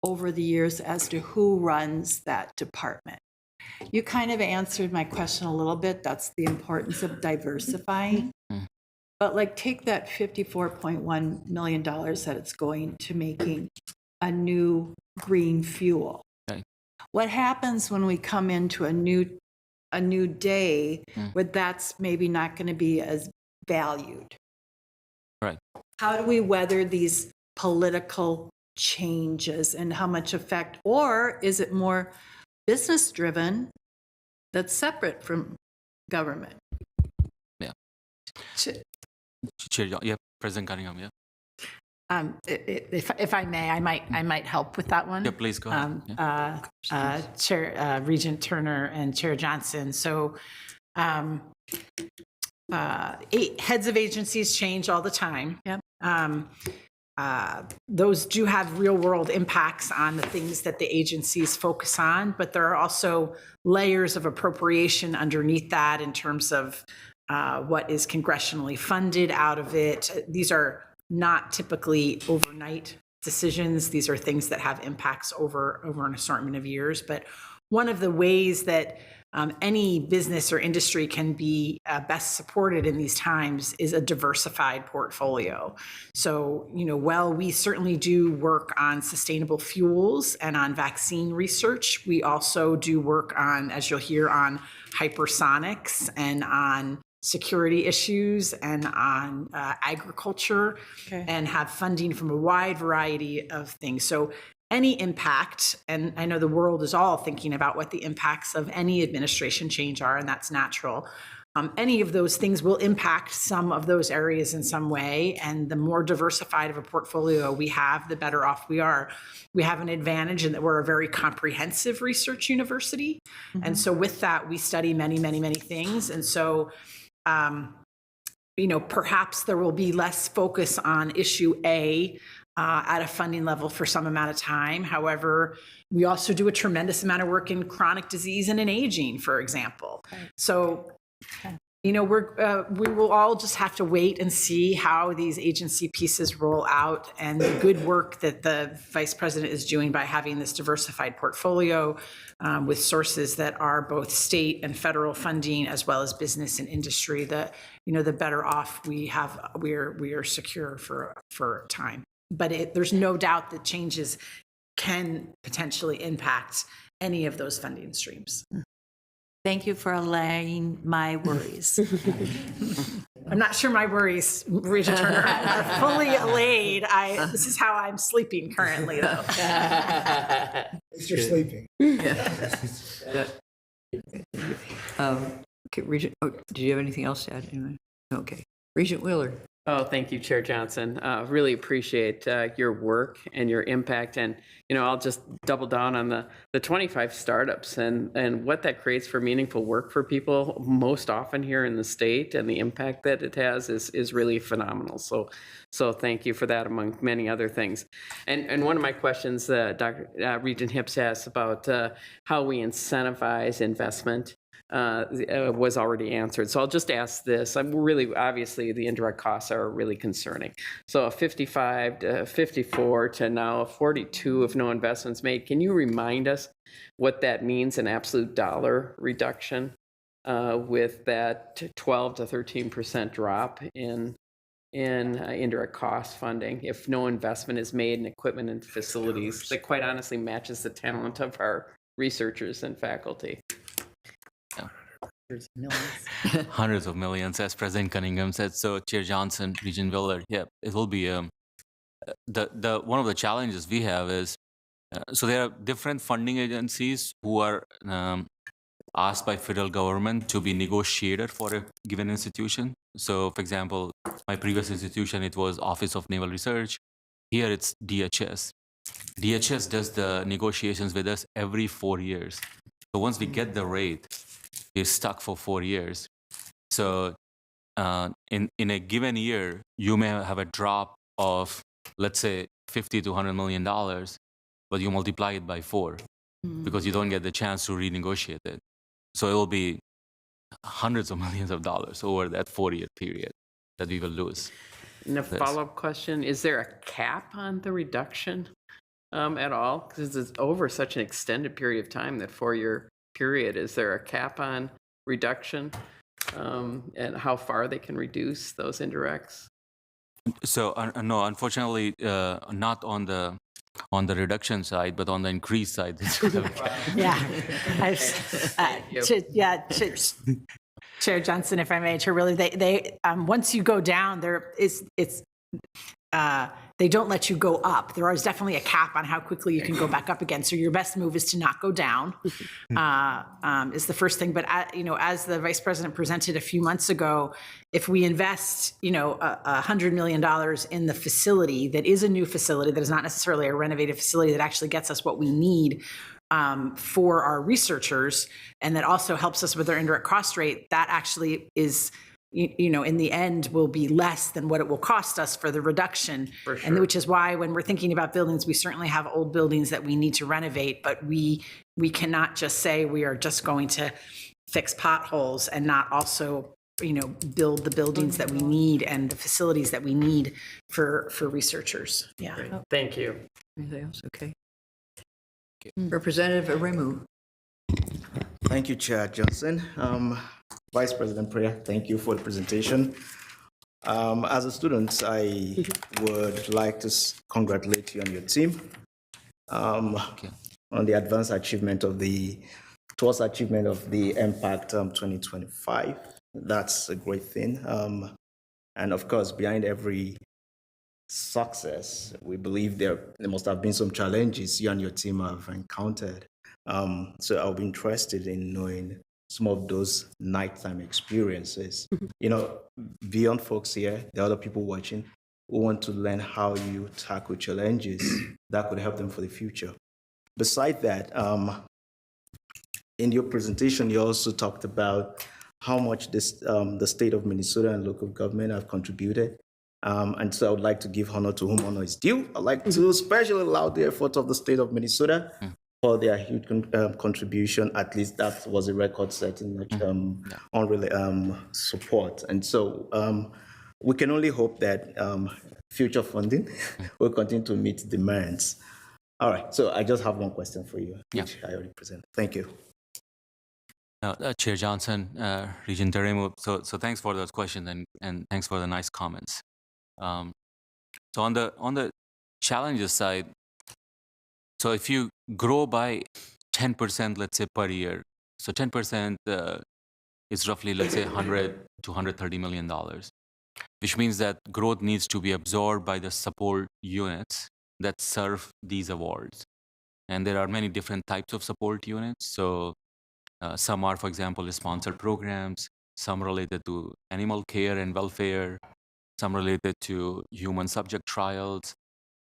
over the years as to who runs that department? You kind of answered my question a little bit. That's the importance of diversifying. But like, take that $54.1 million that it's going to making a new green fuel. Right. What happens when we come into a new day where that's maybe not going to be as valued? Right. How do we weather these political changes, and how much effect, or is it more business driven that's separate from government? Yeah. Chair, yeah, President Cunningham, yeah. If I may, I might help with that one. Yeah, please go ahead. Chair Regent Turner and Chair Johnson. So heads of agencies change all the time. Yep. Those do have real world impacts on the things that the agencies focus on, but there are also layers of appropriation underneath that in terms of what is congressionally funded out of it. These are not typically overnight decisions. These are things that have impacts over an assortment of years. But one of the ways that any business or industry can be best supported in these times is a diversified portfolio. So, while we certainly do work on sustainable fuels and on vaccine research, we also do work on, as you'll hear, on hypersonics and on security issues and on agriculture, and have funding from a wide variety of things. So any impact, and I know the world is all thinking about what the impacts of any administration change are, and that's natural. Any of those things will impact some of those areas in some way, and the more diversified of a portfolio we have, the better off we are. We have an advantage in that we're a very comprehensive research university, and so with that, we study many, many, many things, and so perhaps there will be less focus on issue A at a funding level for some amount of time. However, we also do a tremendous amount of work in chronic disease and in aging, for example. So, we will all just have to wait and see how these agency pieces roll out, and the good work that the Vice President is doing by having this diversified portfolio with sources that are both state and federal funding, as well as business and industry. The better off we are secure for time. But there's no doubt that changes can potentially impact any of those funding streams. Thank you for allaying my worries. I'm not sure my worries, Regent Turner, are fully allayed. This is how I'm sleeping currently, though. At least you're sleeping. Okay, Regent, do you have anything else to add? Anyway? Okay. Regent Wheeler. Oh, thank you, Chair Johnson. Really appreciate your work and your impact. And, I'll just double down on the 25 startups and what that creates for meaningful work for people most often here in the state, and the impact that it has is really phenomenal. So thank you for that, among many other things. And one of my questions, Regent Hips asked about how we incentivize investment. was already answered. So I'll just ask this. I'm really, obviously, the indirect costs are really concerning. So a 55 to 54 to now a 42 if no investments made. Can you remind us what that means in absolute dollar reduction with that 12 to 13% drop in indirect cost funding if no investment is made in equipment and facilities that quite honestly matches the talent of our researchers and faculty? Hundreds of millions, as President Cunningham said. So, Chair Johnson, Regent Willard, yeah, it will be the one of the challenges we have is so there are different funding agencies who are asked by federal government to be negotiator for a given institution. So, for example, my previous institution, it was Office of Naval Research. Here it's DHS. DHS does the negotiations with us every 4 years. So once we get the rate, we're stuck for 4 years. So in a given year, you may have a drop of, let's say, $50 to $100 million, but you multiply it by 4 because you don't get the chance to renegotiate it. So it will be hundreds of millions of dollars over that 4-year period that we will lose. And a follow-up question, is there a cap on the reduction at all? Because it's over such an extended period of time, that 4-year period. Is there a cap on reduction and how far they can reduce those indirects? So no, unfortunately, not on the reduction side, but on the increase side. Yeah. Chair Johnson, if I may, Chair Really, they once you go down, they don't let you go up. There is definitely a cap on how quickly you can go back up again. So your best move is to not go down, is the first thing. But as the Vice President presented a few months ago, if we invest, $100 million in the facility that is a new facility, that is not necessarily a renovated facility, that actually gets us what we need for our researchers, and that also helps us with our indirect cost rate, that actually is, in the end will be less than what it will cost us for the reduction. For sure. And which is why when we're thinking about buildings, we certainly have old buildings that we need to renovate, but we cannot just say we are just going to fix potholes and not also, build the buildings that we need and the facilities that we need for researchers. Yeah. Great. Thank you. Anything else? Okay. Representative Aremu. Thank you, Chair Johnson. Vice President Priya, thank you for the presentation. As a student, I would like to congratulate you and your team on the advanced achievement towards achievement of the Impact 2025. That's a great thing. And of course, behind every success, we believe there must have been some challenges you and your team have encountered. So I'll be interested in knowing some of those nighttime experiences. Beyond folks here, there are other people watching who want to learn how you tackle challenges that could help them for the future. Besides that, in your presentation, you also talked about how much the state of Minnesota and local government have contributed. And so I would like to give honor to whom honor is due. I'd like to especially laud the efforts of the state of Minnesota for their huge contribution. At least that was a record-setting support. And so we can only hope that future funding will continue to meet demands. All right, so I just have one question for you, which I already presented. Thank you. Chair Johnson, Regent Aremu, so thanks for those questions and thanks for the nice comments. So on the challenges side, so if you grow by 10%, let's say per year, so 10% is roughly, let's say, $100 to $130 million, which means that growth needs to be absorbed by the support units that serve these awards. And there are many different types of support units. So some are, for example, sponsored programs, some related to animal care and welfare, some related to human subject trials,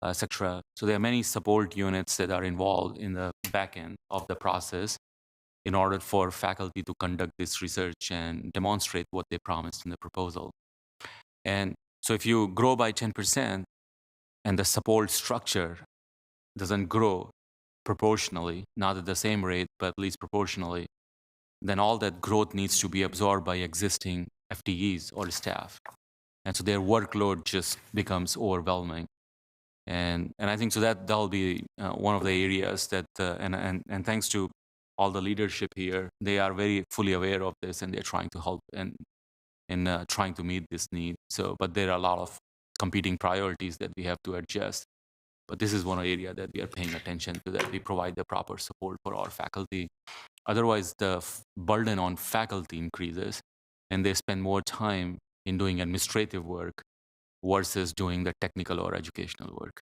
etc. So there are many support units that are involved in the back end of the process in order for faculty to conduct this research and demonstrate what they promised in the proposal. And so if you grow by 10% and the support structure doesn't grow proportionally, not at the same rate, but at least proportionally, then all that growth needs to be absorbed by existing FTEs or staff. And so their workload just becomes overwhelming. And I think so that'll be one of the areas that, and thanks to all the leadership here, they are very fully aware of this and they're trying to help and trying to meet this need. So, but there are a lot of competing priorities that we have to adjust. But this is one area that we are paying attention to, that we provide the proper support for our faculty. Otherwise, the burden on faculty increases and they spend more time in doing administrative work versus doing the technical or educational work.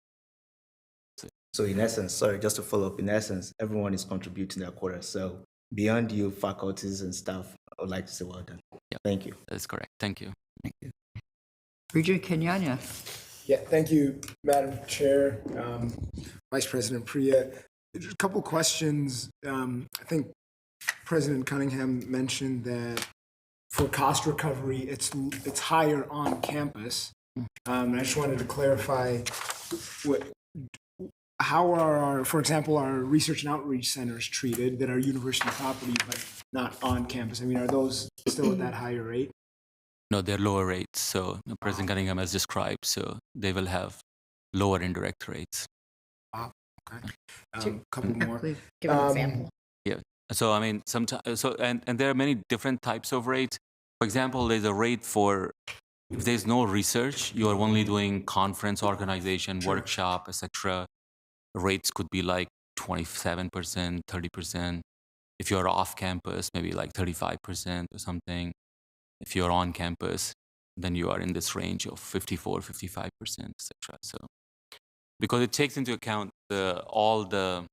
So in essence, sorry, just to follow up, in essence, everyone is contributing their quota. So beyond you, faculties and staff, I would like to say well done. Yeah, thank you. That is correct. Thank you. Thank you. Regent Kenyanya. Yeah, thank you, Madam Chair, Vice President Priya. A couple questions. I think President Cunningham mentioned that for cost recovery, it's higher on campus. And I just wanted to clarify how are for example, our research and outreach centers treated that are university property but not on campus? I mean, are those still at that higher rate? No, they're lower rates. So President Cunningham has described, so they will have lower indirect rates. Wow. Okay. Couple more. Give an example. Yeah. So I mean, sometimes. So and there are many different types of rates. For example, there's a rate for if there's no research, you are only doing conference organization, workshop, etc. Rates could be like 27%, 30%. If you're off campus, maybe like 35% or something. If you're on campus, then you are in this range of 54, 55%, etc. So, because it takes into account all the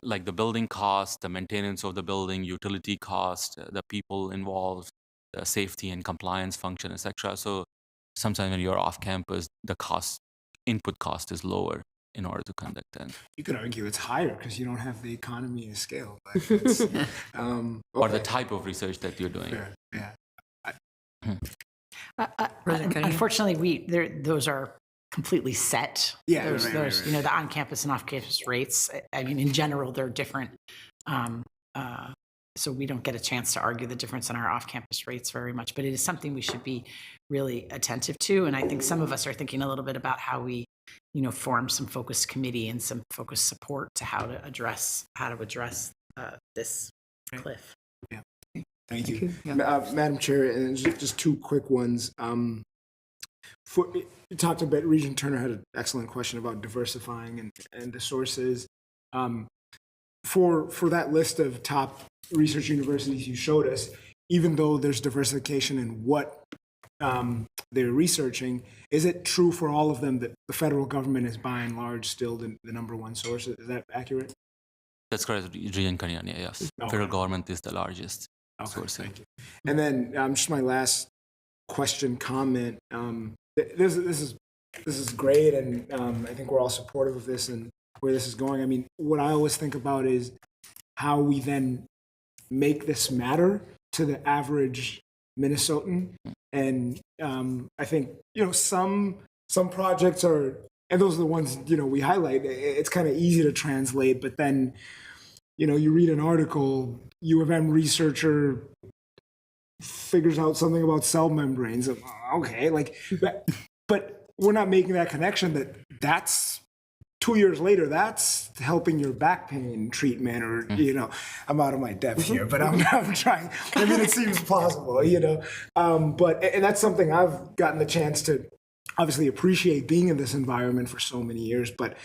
like the building cost, the maintenance of the building, utility cost, the people involved, the safety and compliance function, etc. So, sometimes when you're off campus, the input cost is lower in order to conduct that. You could argue it's higher because you don't have the economy of scale. But it's, okay. Or the type of research that you're doing. Fair. Yeah. Unfortunately, those are completely set. Yeah, There's you know, the on-campus and off-campus rates. I mean, in general, they're different. So we don't get a chance to argue the difference in our off-campus rates very much, but it is something we should be really attentive to. And I think some of us are thinking a little bit about how we, you know, form some focus committee and some focus support to how to address this cliff. Yeah. Thank you. Madam Chair, and just two quick ones. You talked about, Regent Turner had an excellent question about diversifying and the sources. For that list of top research universities you showed us, even though there's diversification in what they're researching, is it true for all of them that the federal government is by and large still the number one source? Is that accurate? That's correct, Regent Kanyanya, yes. Okay. Federal government is the largest source. Thank you. And then just my last question, comment. This is great, and I think we're all supportive of this and where this is going. I mean, what I always think about is how we then make this matter to the average Minnesotan. And I think, you know, some projects are, and those are the ones, you know, we highlight. It's kind of easy to translate, but then, you know, you read an article, U of M researcher figures out something about cell membranes. Okay, like, but we're not making that connection that's 2 years later, that's helping your back pain treatment, or, you know, I'm out of my depth here, but I'm trying. I mean, it seems plausible, you know, and that's something I've gotten the chance to obviously appreciate being in this environment for so many years. But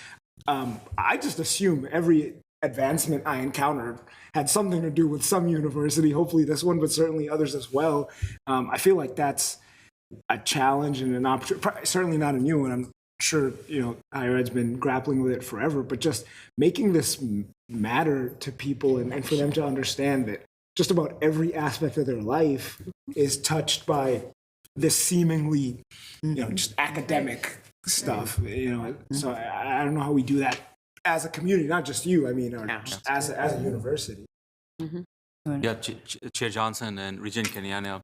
I just assume every advancement I encountered had something to do with some university, hopefully this one, but certainly others as well. I feel like that's a challenge and an opportunity, certainly not a new one. I'm sure, you know, higher ed's been grappling with it forever, but just making this matter to people and for them to understand that just about every aspect of their life is touched by this seemingly, you know, just academic stuff, you know. So I don't know how we do that as a community, not just you, I mean, or just as a university. Yeah, Chair Johnson and Regent Kenyanya.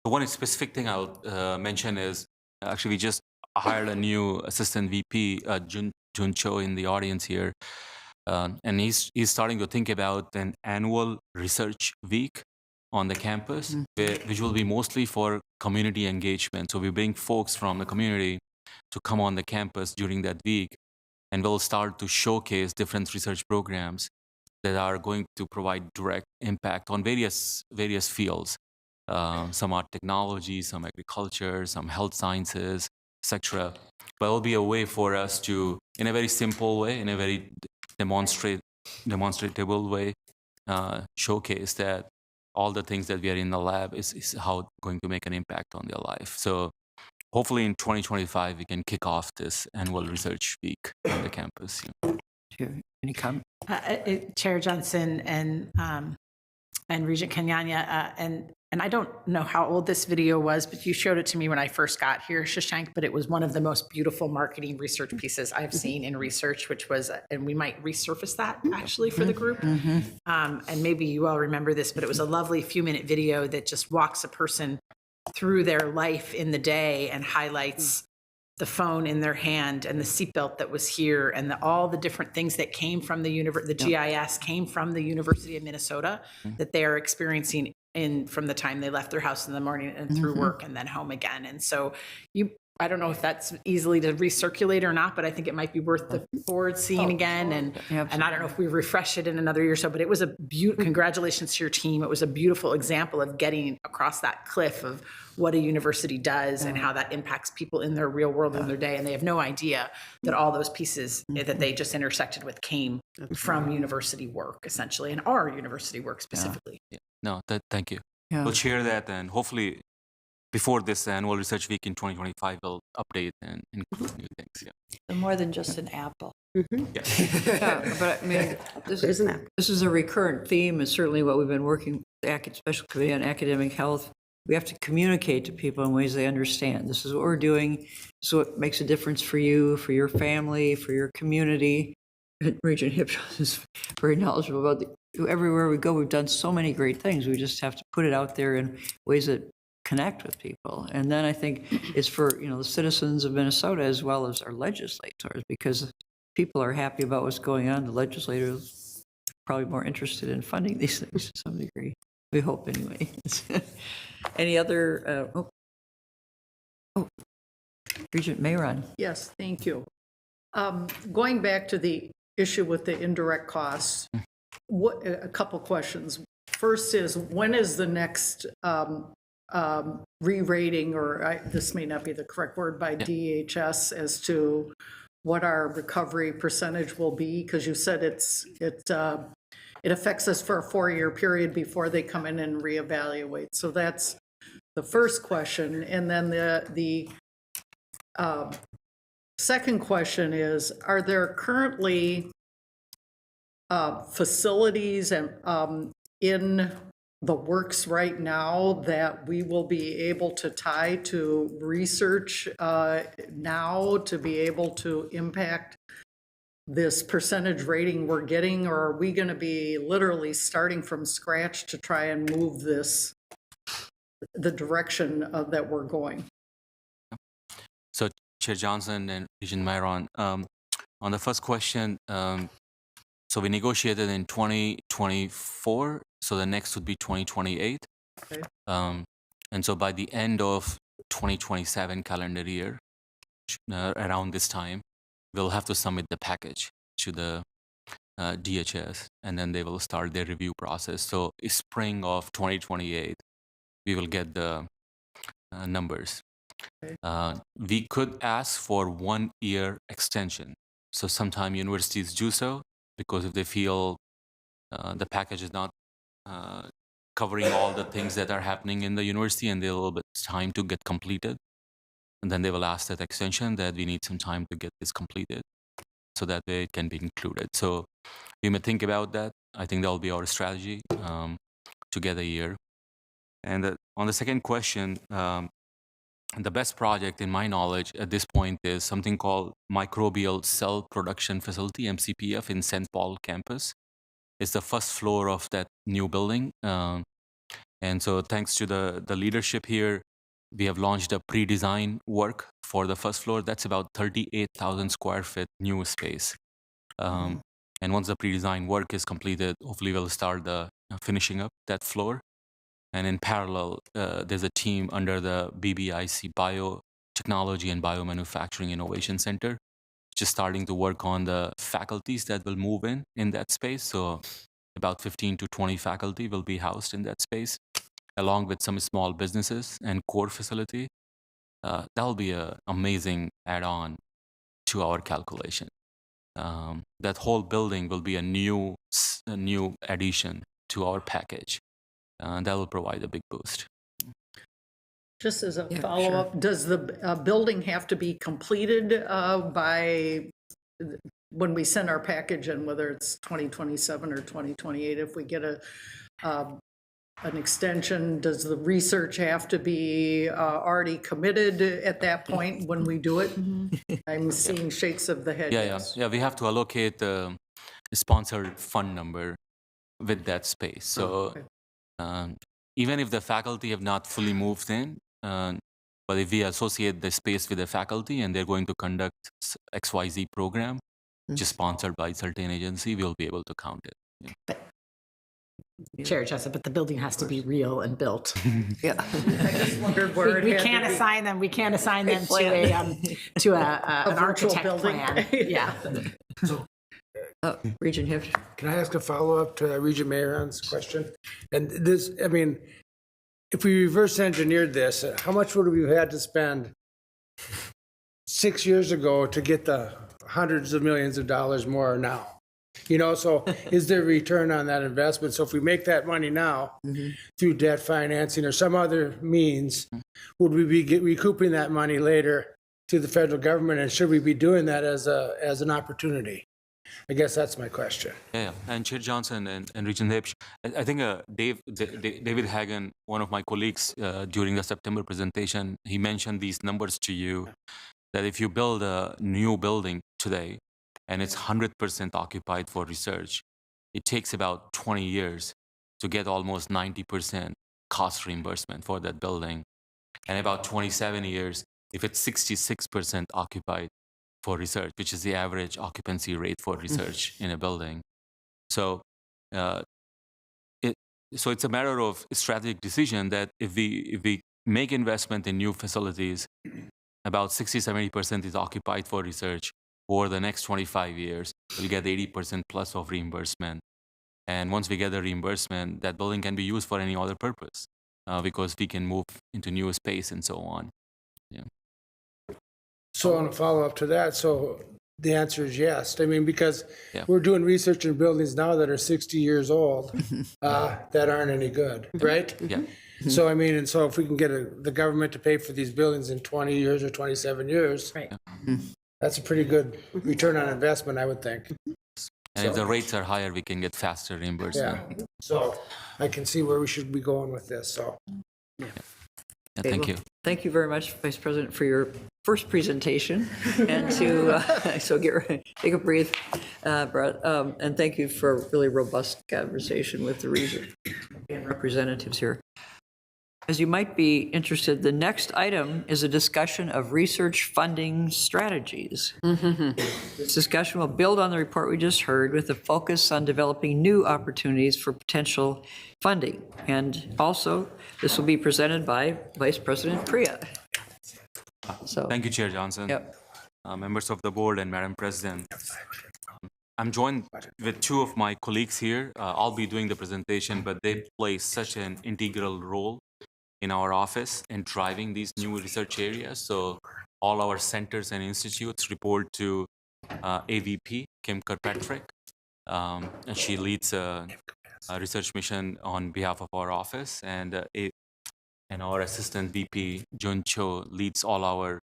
The one specific thing I'll mention is actually we just hired a new assistant VP, Jun Cho, in the audience here. And he's starting to think about an annual research week on the campus, which will be mostly for community engagement. So we bring folks from the community to come on the campus during that week, and we'll start to showcase different research programs that are going to provide direct impact on various fields. Some are technology, some agriculture, some health sciences, etc. But it'll be a way for us to, in a very simple way, in a very demonstratable way, showcase that all the things that we are in the lab is how going to make an impact on their life. So hopefully in 2025, we can kick off this annual research week on the campus. Any comment? Chair Johnson and Regent Kenyanya, and I don't know how old this video was, but you showed it to me when I first got here, Shashank, but it was one of the most beautiful marketing research pieces I've seen in research, which was, and we might resurface that actually for the group. And maybe you all remember this, but it was a lovely few-minute video that just walks a person through their life in the day and highlights the phone in their hand and the seatbelt that was here and all the different things that came from the GIS came from the University of Minnesota that they are experiencing from the time they left their house in the morning and through work and then home again. And so I don't know if that's easily to recirculate or not, but I think it might be worth the board seeing again. And I don't know if we refresh it in another year or so, but it was congratulations to your team. It was a beautiful example of getting across that cliff of what a university does and how that impacts people in their real world in their day. And they have no idea that all those pieces that they just intersected with came from university work, essentially, and our university work specifically. No, thank you. Yeah. We'll share that, and hopefully before this annual research week in 2025, we'll update and include new things. So more than just an apple. Yeah, but I mean, this is a recurrent theme, and certainly what we've been working, the Special Committee on Academic Health. We have to communicate to people in ways they understand. This is what we're doing. So it makes a difference for you, for your family, for your community. Regent Hipshot is very knowledgeable about everywhere we go. We've done so many great things. We just have to put it out there in ways that connect with people. And then I think it's for the citizens of Minnesota as well as our legislators, because people are happy about what's going on. The legislators are probably more interested in funding these things to some degree. We hope anyway. Any other? Regent Mayron. Yes, thank you. Going back to the issue with the indirect costs, a couple questions. First is, when is the next re-rating, or this may not be the correct word, by DHS as to what our recovery percentage will be? Because you said it affects us for a 4-year period before they come in and reevaluate. So that's the first question. And then the second question is, are there currently facilities and in the works right now that we will be able to tie to research now to be able to impact this percentage rating we're getting, or are we going to be literally starting from scratch to try and move the direction that we're going? So Chair Johnson and Regent Myron, on the first question, so we negotiated in 2024, so the next would be 2028. Okay. And so by the end of 2027 calendar year, around this time, we'll have to submit the package to the DHS, and then they will start their review process. So spring of 2028, we will get the numbers. Okay. We could ask for 1-year extension. So sometime universities do so, because if they feel the package is not covering all the things that are happening in the university and they're a little bit time to get completed, and then they will ask that extension, that we need some time to get this completed so that way it can be included. So we may think about that. I think that will be our strategy to get a year. And on the second question, the best project in my knowledge at this point is something called Microbial Cell Production Facility, MCPF, in St. Paul campus. It's the first floor of that new building. And so thanks to the leadership here, we have launched a pre-design work for the first floor. That's about 38,000 square feet new space. And once the pre-design work is completed, hopefully we'll start the finishing up that floor. And in parallel, there's a team under the BBIC Biotechnology and Biomanufacturing Innovation Center, just starting to work on the faculties that will move in that space. So about 15 to 20 faculty will be housed in that space, along with some small businesses and core facility. That'll be an amazing add-on to our calculation. That whole building will be a new addition to our package. That will provide a big boost. Just as a follow-up, does the building have to be completed by when we send our package in, whether it's 2027 or 2028? If we get an extension, does the research have to be already committed at that point when we do it? I'm seeing shakes of the head. Yeah. We have to allocate the sponsored fund number with that space. So even if the faculty have not fully moved in, but if we associate the space with the faculty and they're going to conduct XYZ program, which is sponsored by a certain agency, we'll be able to count it. Chair Jessup, but the building has to be real and built. Yeah. We can't assign them. We can't assign them to an architect plan. Yeah. Regent Hiff. Can I ask a follow-up to Regent Mayron's question? And this, I mean, if we reverse engineered this, how much would we have had to spend 6 years ago to get the hundreds of millions of dollars more now? You know, so is there a return on that investment? So if we make that money now through debt financing or some other means, would we be recouping that money later to the federal government? And should we be doing that as an opportunity? I guess that's my question. Yeah. And Chair Johnson and Regent Hipsch, I think David Hagan, one of my colleagues during the September presentation, he mentioned these numbers to you, that if you build a new building today and it's 100% occupied for research, it takes about 20 years to get almost 90% cost reimbursement for that building, and about 27 years if it's 66% occupied for research, which is the average occupancy rate for research in a building. So it's a matter of strategic decision that if we make investment in new facilities, about 60-70% is occupied for research. Over the next 25 years, we'll get 80% plus of reimbursement. And once we get the reimbursement, that building can be used for any other purpose because we can move into new space and so on. Yeah. So on a follow-up to that, so the answer is yes. I mean, because we're doing research in buildings now that are 60 years old that aren't any good, right? Yeah. So, I mean, and so if we can get the government to pay for these buildings in 20 years or 27 years, Right. that's a pretty good return on investment, I would think. And if the rates are higher, we can get faster reimbursement. Yeah. So I can see where we should be going with this, so. Yeah, thank you. Thank you very much, Vice President, for your first presentation, and to take a breathe, Brett, and thank you for a really robust conversation with the region and representatives here. As you might be interested, the next item is a discussion of research funding strategies. This discussion will build on the report we just heard with a focus on developing new opportunities for potential funding. And also, this will be presented by Vice President Priya. So, Thank you, Chair Johnson. Yep. Members of the board and Madam President. I'm joined with two of my colleagues here. I'll be doing the presentation, but they play such an integral role in our office in driving these new research areas. So all our centers and institutes report to AVP, Kim Kirkpatrick, and she leads a research mission on behalf of our office, and our assistant VP, Jun Cho, leads all our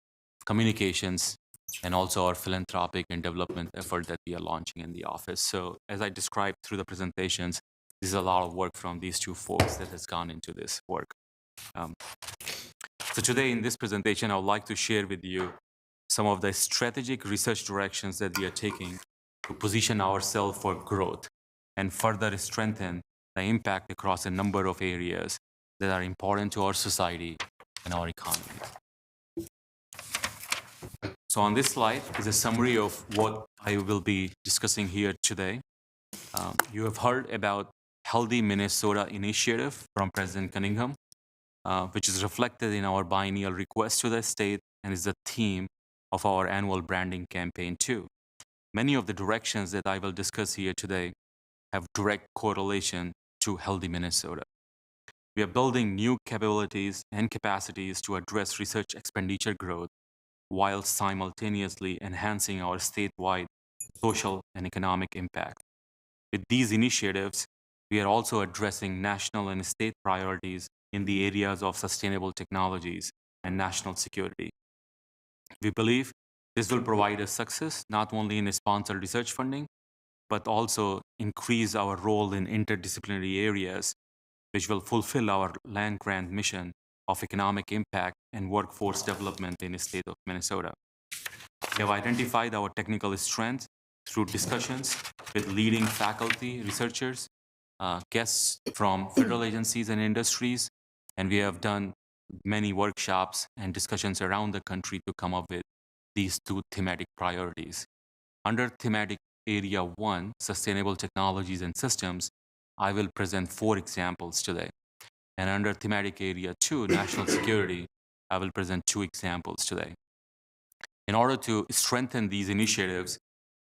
communications and also our philanthropic and development effort that we are launching in the office. So as I described through the presentations, this is a lot of work from these two folks that has gone into this work. So today in this presentation, I would like to share with you some of the strategic research directions that we are taking to position ourselves for growth and further strengthen the impact across a number of areas that are important to our society and our economy. So on this slide is a summary of what I will be discussing here today. You have heard about Healthy Minnesota initiative from President Cunningham, which is reflected in our biennial request to the state and is the theme of our annual branding campaign too. Many of the directions that I will discuss here today have direct correlation to Healthy Minnesota. We are building new capabilities and capacities to address research expenditure growth while simultaneously enhancing our statewide social and economic impact. With these initiatives, we are also addressing national and state priorities in the areas of sustainable technologies and national security. We believe this will provide us success not only in sponsored research funding, but also increase our role in interdisciplinary areas, which will fulfill our land-grant mission of economic impact and workforce development in the state of Minnesota. We have identified our technical strengths through discussions with leading faculty, researchers, guests from federal agencies and industries, and we have done many workshops and discussions around the country to come up with these two thematic priorities. Under thematic area 1, sustainable technologies and systems, I will present 4 examples today. And under thematic area 2, national security, I will present 2 examples today. In order to strengthen these initiatives,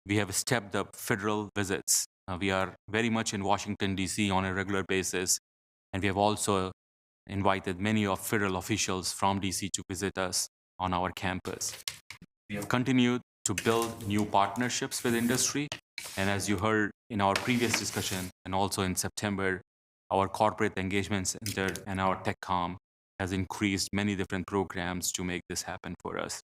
we have stepped up federal visits. We are very much in Washington, D.C. on a regular basis, and we have also invited many of federal officials from D.C. to visit us on our campus. We have continued to build new partnerships with industry, and as you heard in our previous discussion and also in September, our corporate engagement center and our TechCom has increased many different programs to make this happen for us.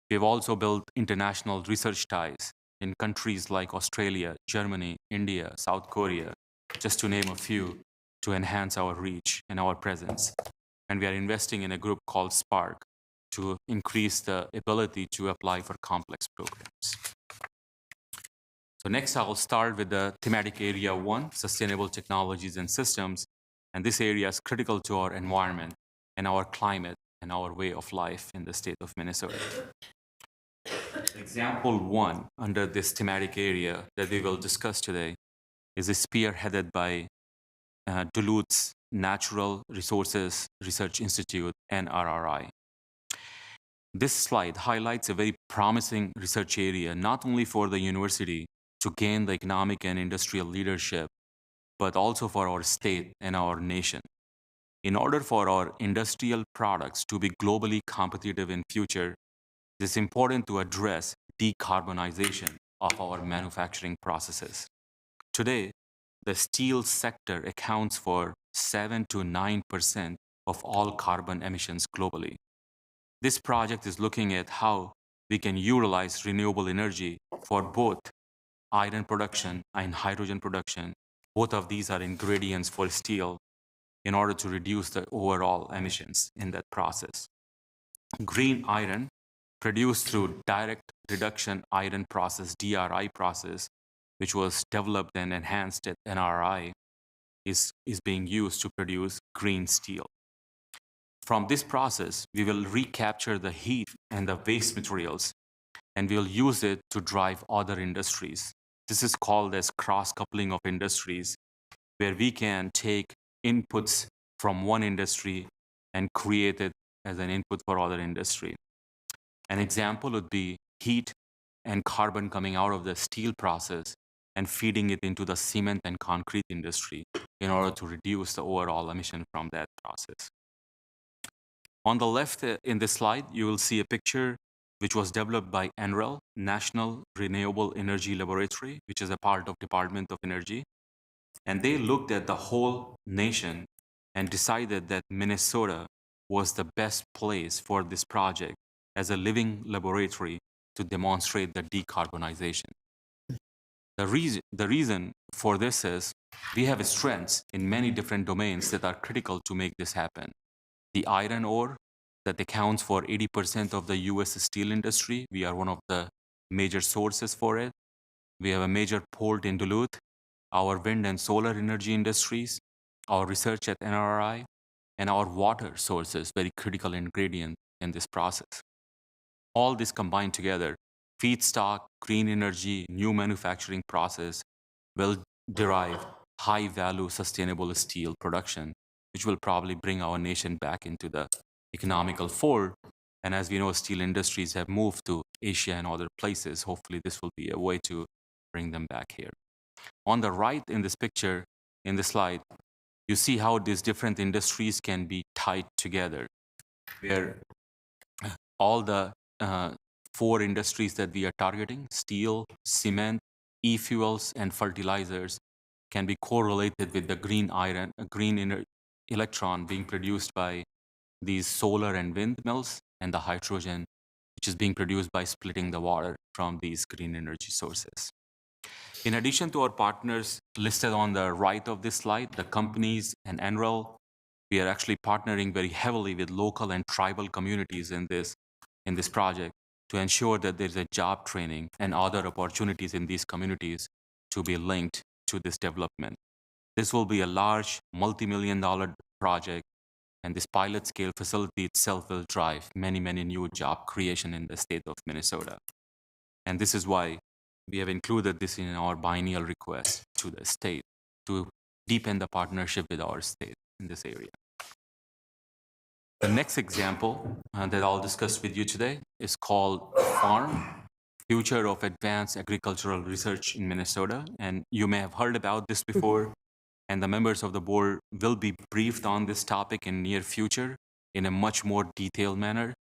We have also built international research ties in countries like Australia, Germany, India, South Korea, just to name a few, to enhance our reach and our presence. And we are investing in a group called Spark to increase the ability to apply for complex programs. So next, I will start with the thematic area 1, sustainable technologies and systems. And this area is critical to our environment and our climate and our way of life in the state of Minnesota. Example 1 under this thematic area that we will discuss today is spearheaded by Duluth's Natural Resources Research Institute, NRRI. This slide highlights a very promising research area, not only for the university to gain the economic and industrial leadership, but also for our state and our nation. In order for our industrial products to be globally competitive in future, it is important to address decarbonization of our manufacturing processes. Today, the steel sector accounts for 7 to 9% of all carbon emissions globally. This project is looking at how we can utilize renewable energy for both iron production and hydrogen production. Both of these are ingredients for steel in order to reduce the overall emissions in that process. Green iron produced through direct reduction iron process, DRI process, which was developed and enhanced at NRI, is being used to produce green steel. From this process, we will recapture the heat and the waste materials, and we'll use it to drive other industries. This is called as cross-coupling of industries, where we can take inputs from one industry and create it as an input for other industry. An example would be heat and carbon coming out of the steel process and feeding it into the cement and concrete industry in order to reduce the overall emission from that process. On the left in this slide, you will see a picture which was developed by NREL, National Renewable Energy Laboratory, which is a part of Department of Energy. And they looked at the whole nation and decided that Minnesota was the best place for this project as a living laboratory to demonstrate the decarbonization. The reason for this is we have strengths in many different domains that are critical to make this happen. The iron ore that accounts for 80% of the US steel industry, we are one of the major sources for it. We have a major port in Duluth, our wind and solar energy industries, our research at NRI, and our water sources, very critical ingredient in this process. All this combined together, feedstock, green energy, new manufacturing process will derive high-value sustainable steel production, which will probably bring our nation back into the economical fold. And as we know, steel industries have moved to Asia and other places. Hopefully, this will be a way to bring them back here. On the right in this picture, in the slide, you see how these different industries can be tied together, where all the 4 industries that we are targeting, steel, cement, e-fuels, and fertilizers, can be correlated with the green iron, electron being produced by these solar and wind mills, and the hydrogen, which is being produced by splitting the water from these green energy sources. In addition to our partners listed on the right of this slide, the companies and Enroll, we are actually partnering very heavily with local and tribal communities in this project to ensure that there's a job training and other opportunities in these communities to be linked to this development. This will be a large multi-million-dollar project, and this pilot scale facility itself will drive many, many new job creation in the state of Minnesota. And this is why we have included this in our biennial request to the state to deepen the partnership with our state in this area. The next example that I'll discuss with you today is called FARM, Future of Advanced Agricultural Research in Minnesota. And you may have heard about this before, and the members of the board will be briefed on this topic in near future in a much more detailed manner.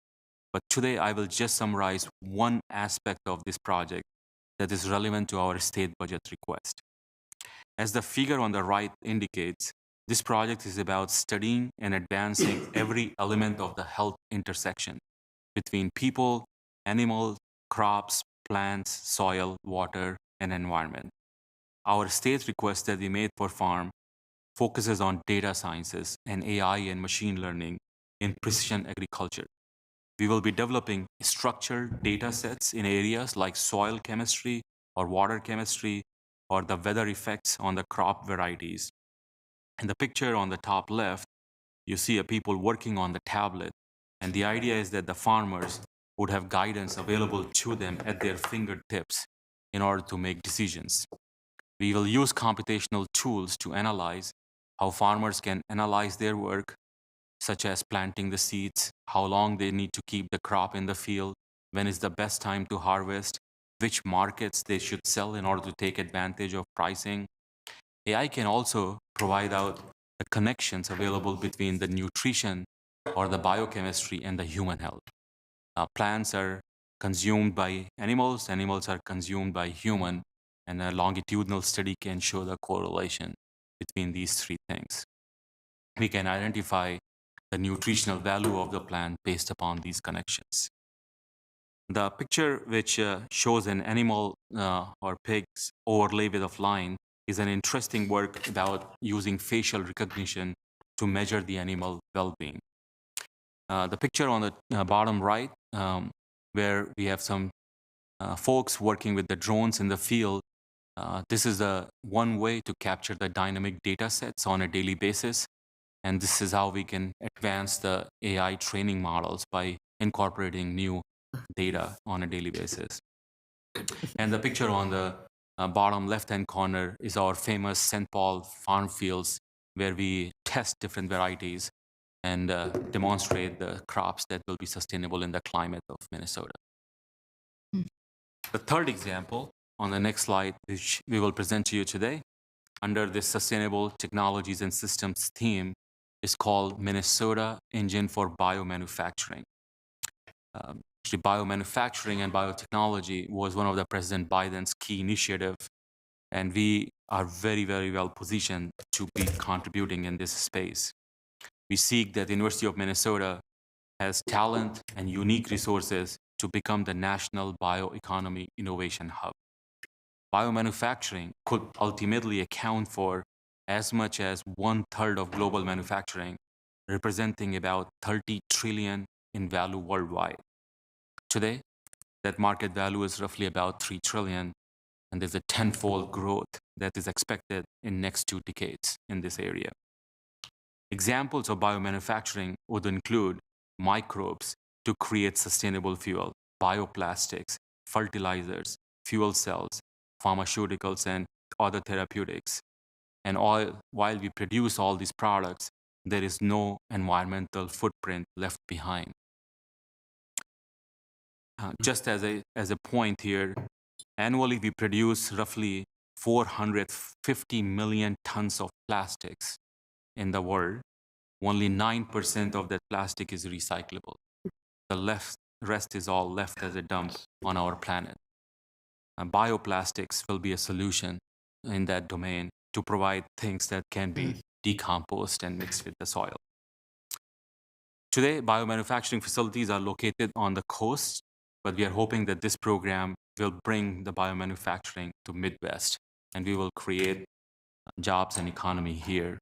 But today I will just summarize one aspect of this project that is relevant to our state budget request. As the figure on the right indicates, this project is about studying and advancing every element of the health intersection between people, animals, crops, plants, soil, water, and environment. Our state request that we made for FARM focuses on data sciences and AI and machine learning in precision agriculture. We will be developing structured data sets in areas like soil chemistry or water chemistry or the weather effects on the crop varieties. In the picture on the top left, you see people working on the tablet, and the idea is that the farmers would have guidance available to them at their fingertips in order to make decisions. We will use computational tools to analyze how farmers can analyze their work, such as planting the seeds, how long they need to keep the crop in the field, when is the best time to harvest, which markets they should sell in order to take advantage of pricing. AI can also provide out the connections available between the nutrition or the biochemistry and the human health. Plants are consumed by animals, animals are consumed by human, and a longitudinal study can show the correlation between these 3 things. We can identify the nutritional value of the plant based upon these connections. The picture which shows an animal or pigs overlay with a line is an interesting work about using facial recognition to measure the animal well-being. The picture on the bottom right, where we have some folks working with the drones in the field, this is one way to capture the dynamic data sets on a daily basis. And this is how we can advance the AI training models by incorporating new data on a daily basis. And the picture on the bottom left-hand corner is our famous St. Paul farm fields, where we test different varieties and demonstrate the crops that will be sustainable in the climate of Minnesota. The third example on the next slide, which we will present to you today, under this Sustainable Technologies and Systems theme, is called Minnesota Engine for Biomanufacturing. Actually, biomanufacturing and biotechnology was one of the President Biden's key initiatives, and we are very, very well positioned to be contributing in this space. We seek that the University of Minnesota has talent and unique resources to become the national bioeconomy innovation hub. Biomanufacturing could ultimately account for as much as 1/3 of global manufacturing, representing about $30 trillion in value worldwide. Today, that market value is roughly about $3 trillion, and there's a tenfold growth that is expected in next 2 decades in this area. Examples of biomanufacturing would include microbes to create sustainable fuel. bioplastics, fertilizers, fuel cells, pharmaceuticals, and other therapeutics. And while we produce all these products, there is no environmental footprint left behind. Just as a point here, annually we produce roughly 450 million tons of plastics in the world. Only 9% of that plastic is recyclable. The rest is all left as a dump on our planet. Bioplastics will be a solution in that domain to provide things that can be decomposed and mixed with the soil. Today, biomanufacturing facilities are located on the coast, but we are hoping that this program will bring the biomanufacturing to Midwest, and we will create jobs and economy here.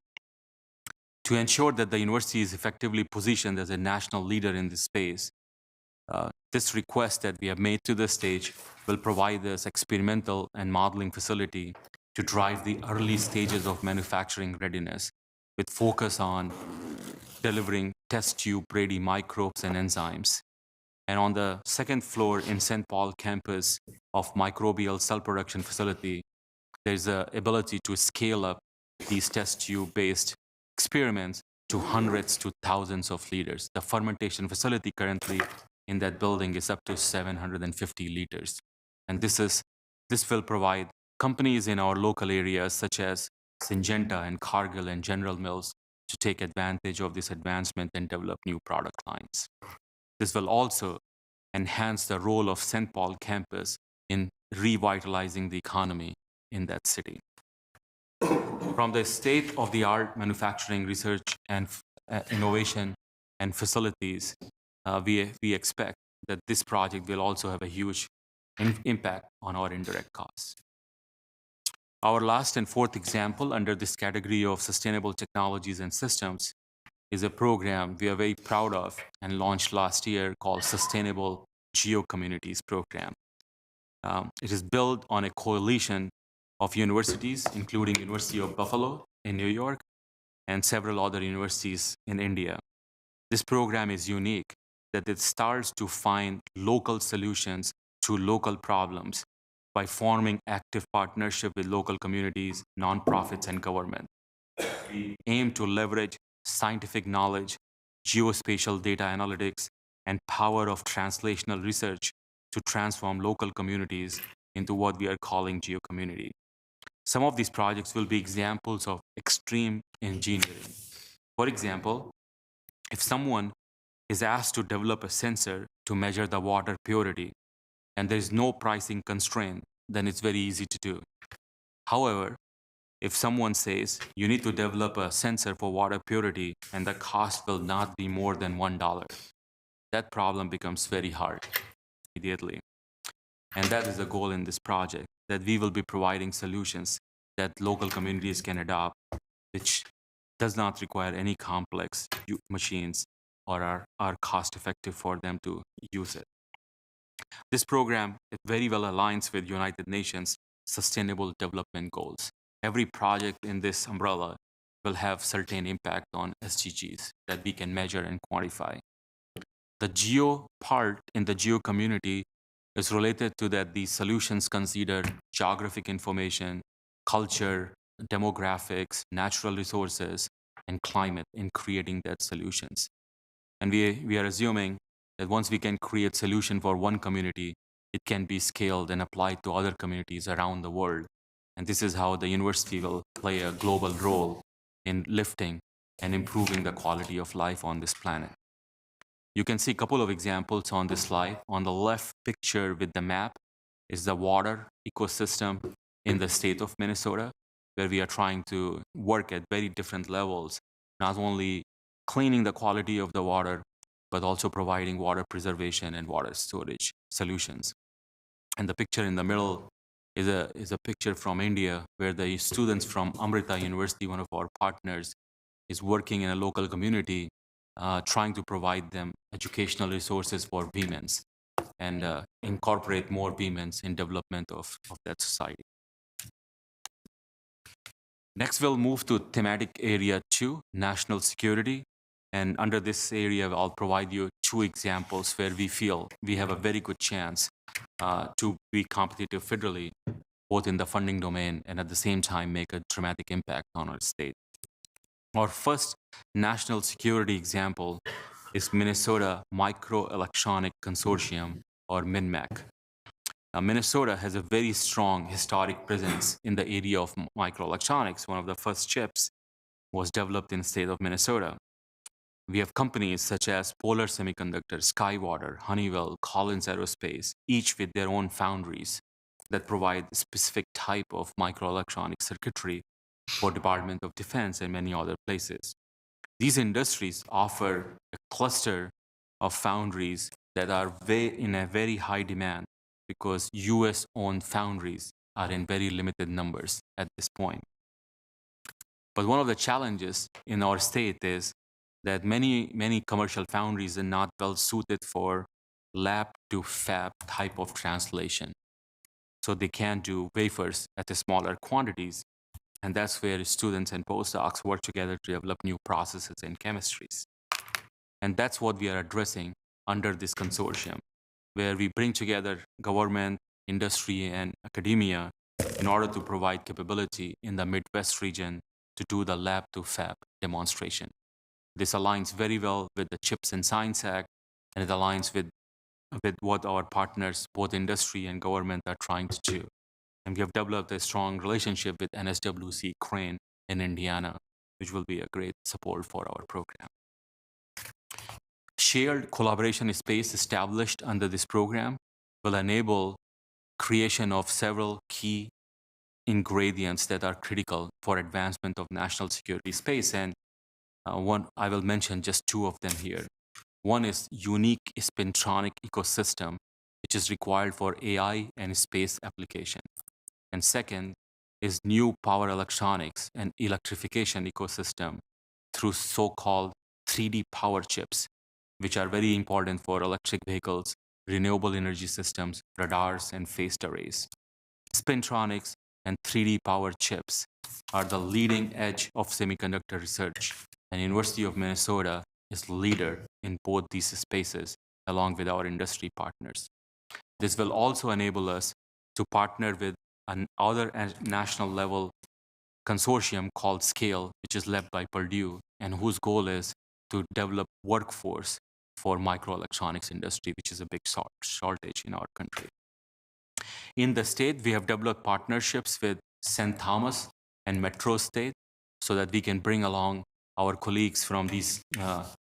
To ensure that the university is effectively positioned as a national leader in this space, this request that we have made to the stage will provide us experimental and modeling facility to drive the early stages of manufacturing readiness, with focus on delivering test tube ready microbes and enzymes. And on the second floor in St. Paul campus of microbial cell production facility, there's the ability to scale up these test tube based experiments to hundreds to thousands of liters. The fermentation facility currently in that building is up to 750 liters. And this will provide companies in our local areas such as Syngenta and Cargill and General Mills to take advantage of this advancement and develop new product lines. This will also enhance the role of St. Paul campus in revitalizing the economy in that city. From the state-of-the-art manufacturing research and innovation and facilities, we expect that this project will also have a huge impact on our indirect costs. Our last and fourth example under this category of sustainable technologies and systems is a program we are very proud of and launched last year called Sustainable Geo-Communities Program. It is built on a coalition of universities, including University of Buffalo in New York and several other universities in India. This program is unique that it starts to find local solutions to local problems by forming active partnership with local communities, nonprofits, and government. We aim to leverage scientific knowledge, geospatial data analytics, and power of translational research to transform local communities into what we are calling geo-community. Some of these projects will be examples of extreme engineering. For example, if someone is asked to develop a sensor to measure the water purity, and there is no pricing constraint, then it's very easy to do. However, if someone says you need to develop a sensor for water purity and the cost will not be more than $1, that problem becomes very hard immediately. And that is the goal in this project, that we will be providing solutions that local communities can adopt, which does not require any complex machines or are cost effective for them to use it. This program very well aligns with United Nations Sustainable Development Goals. Every project in this umbrella will have certain impact on SDGs that we can measure and quantify. The geo part in the geo community is related to that these solutions consider geographic information, culture, demographics, natural resources, and climate in creating that solutions. And we are assuming that once we can create solution for one community, it can be scaled and applied to other communities around the world. And this is how the university will play a global role in lifting and improving the quality of life on this planet. You can see a couple of examples on this slide. On the left picture with the map is the water ecosystem in the state of Minnesota, where we are trying to work at very different levels, not only cleaning the quality of the water, but also providing water preservation and water storage solutions. And the picture in the middle is a picture from India, where the students from Amrita University, one of our partners, is working in a local community, trying to provide them educational resources for women's and incorporate more women's in development of that society. Next, we'll move to thematic area 2, national security. And under this area, I'll provide you 2 examples where we feel we have a very good chance to be competitive federally, both in the funding domain and at the same time make a dramatic impact on our state. Our first national security example is Minnesota Microelectronic Consortium, or MINMAC. Now, Minnesota has a very strong historic presence in the area of microelectronics. One of the first chips was developed in the state of Minnesota. We have companies such as Polar Semiconductor, Skywater, Honeywell, Collins Aerospace, each with their own foundries that provide a specific type of microelectronic circuitry for Department of Defense and many other places. These industries offer a cluster of foundries that are in a very high demand because US-owned foundries are in very limited numbers at this point. But one of the challenges in our state is that many commercial foundries are not well suited for lab to fab type of translation. So they can't do wafers at the smaller quantities. And that's where students and postdocs work together to develop new processes and chemistries. And that's what we are addressing under this consortium, where we bring together government, industry, and academia in order to provide capability in the Midwest region to do the lab to fab demonstration. This aligns very well with the CHIPS and Science Act, and it aligns with what our partners, both industry and government, are trying to do. And we have developed a strong relationship with NSWC Crane in Indiana, which will be a great support for our program. Shared collaboration space established under this program will enable creation of several key ingredients that are critical for advancement of national security space. And I will mention just 2 of them here. One is unique spintronic ecosystem, which is required for AI and space application. And second is new power electronics and electrification ecosystem through so-called 3D power chips, which are very important for electric vehicles, renewable energy systems, radars, and phased arrays. Spintronics and 3D power chips are the leading edge of semiconductor research, and University of Minnesota is leader in both these spaces along with our industry partners. This will also enable us to partner with another national level consortium called SCALE, which is led by Purdue, and whose goal is to develop workforce for microelectronics industry, which is a big shortage in our country. In the state, we have developed partnerships with St. Thomas and Metro State so that we can bring along our colleagues from these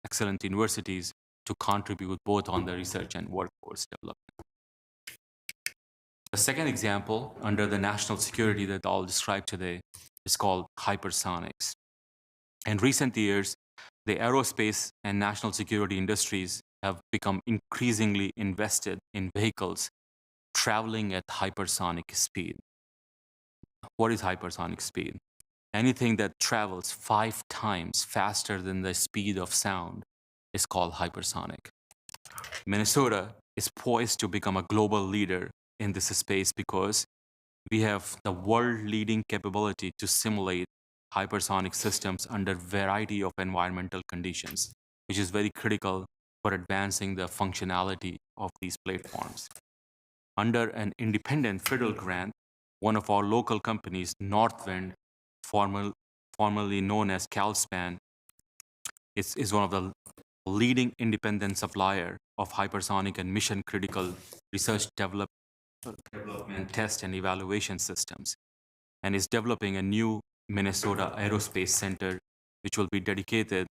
excellent universities to contribute both on the research and workforce development. The second example under the national security that I'll describe today is called hypersonics. In recent years, the aerospace and national security industries have become increasingly invested in vehicles traveling at hypersonic speed. What is hypersonic speed? Anything that travels 5 times faster than the speed of sound is called hypersonic. Minnesota is poised to become a global leader in this space because we have the world-leading capability to simulate hypersonic systems under a variety of environmental conditions, which is very critical for advancing the functionality of these platforms. Under an independent federal grant, one of our local companies, Northwind, formerly known as CalSpan, is one of the leading independent supplier of hypersonic and mission-critical research development, test, and evaluation systems, and is developing a new Minnesota Aerospace Center, which will be dedicated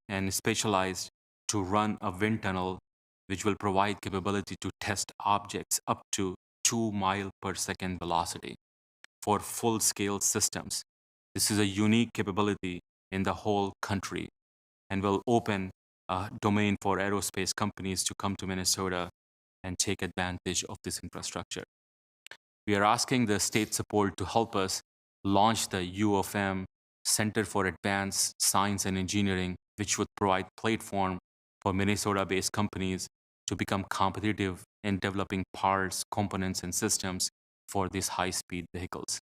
and specialized to run a wind tunnel, which will provide capability to test objects up to 2 miles per second velocity for full-scale systems. This is a unique capability in the whole country and will open a domain for aerospace companies to come to Minnesota and take advantage of this infrastructure. We are asking the state support to help us launch the U of M Center for Advanced Science and Engineering, which would provide platform for Minnesota-based companies to become competitive in developing parts, components, and systems for these high-speed vehicles.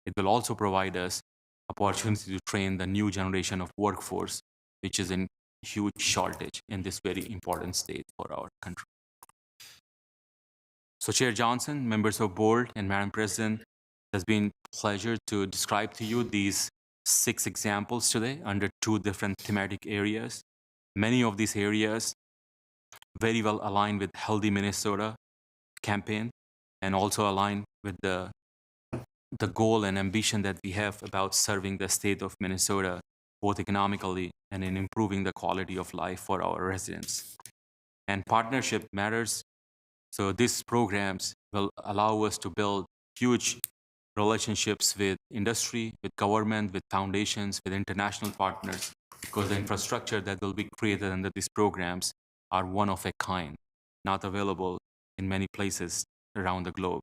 It will also provide us opportunity to train the new generation of workforce, which is in huge shortage in this very important state for our country. So Chair Johnson, members of board, and Madam President, it has been a pleasure to describe to you these 6 examples today under 2 different thematic areas. Many of these areas very well align with Healthy Minnesota campaign and also align with the goal and ambition that we have about serving the state of Minnesota, both economically and in improving the quality of life for our residents. And partnership matters. So these programs will allow us to build huge relationships with industry, with government, with foundations, with international partners, because the infrastructure that will be created under these programs are one of a kind, not available in many places around the globe.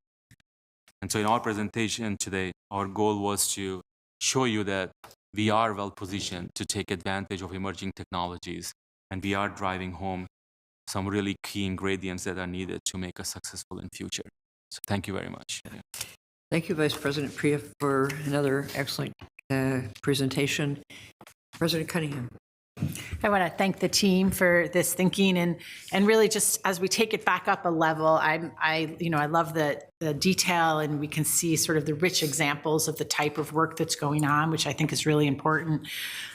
And so in our presentation today, our goal was to show you that we are well positioned to take advantage of emerging technologies, and we are driving home some really key ingredients that are needed to make us successful in future. So thank you very much. Thank you, Vice President Priya, for another excellent presentation. President Cunningham. I want to thank the team for this thinking and really just as we take it back up a level, I love the detail, and we can see sort of the rich examples of the type of work that's going on, which I think is really important.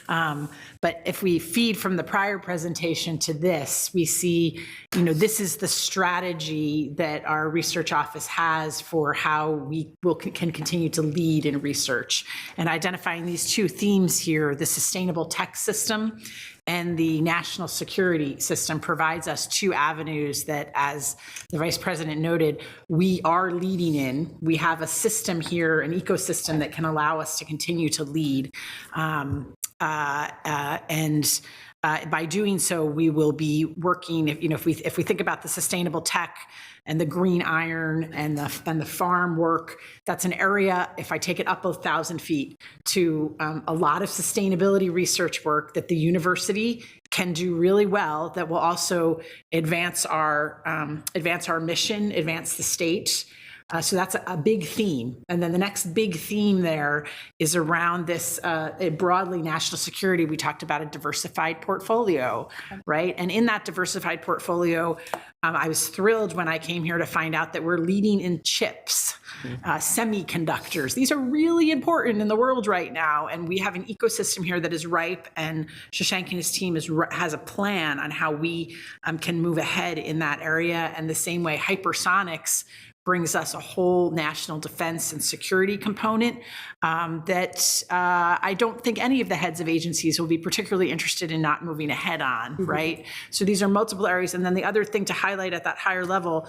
But if we feed from the prior presentation to this, we see, this is the strategy that our research office has for how we can continue to lead in research. And identifying these 2 themes here, the sustainable tech system and the national security system, provides us 2 avenues that, as the Vice President noted, we are leading in. We have a system here, an ecosystem that can allow us to continue to lead. By doing so, we will be working. If we think about the sustainable tech and the green iron and the farm work, that's an area. If I take it up 1,000 feet to a lot of sustainability research work that the university can do really well, that will also advance our mission, advance the state. So that's a big theme. And then the next big theme there is around this broadly national security. We talked about a diversified portfolio, right? And in that diversified portfolio, I was thrilled when I came here to find out that we're leading in chips, semiconductors. These are really important in the world right now. And we have an ecosystem here that is ripe, and Shashank and his team has a plan on how we can move ahead in that area. And the same way hypersonics brings us a whole national defense and security component that I don't think any of the heads of agencies will be particularly interested in not moving ahead on, right? So these are multiple areas. And then the other thing to highlight at that higher level,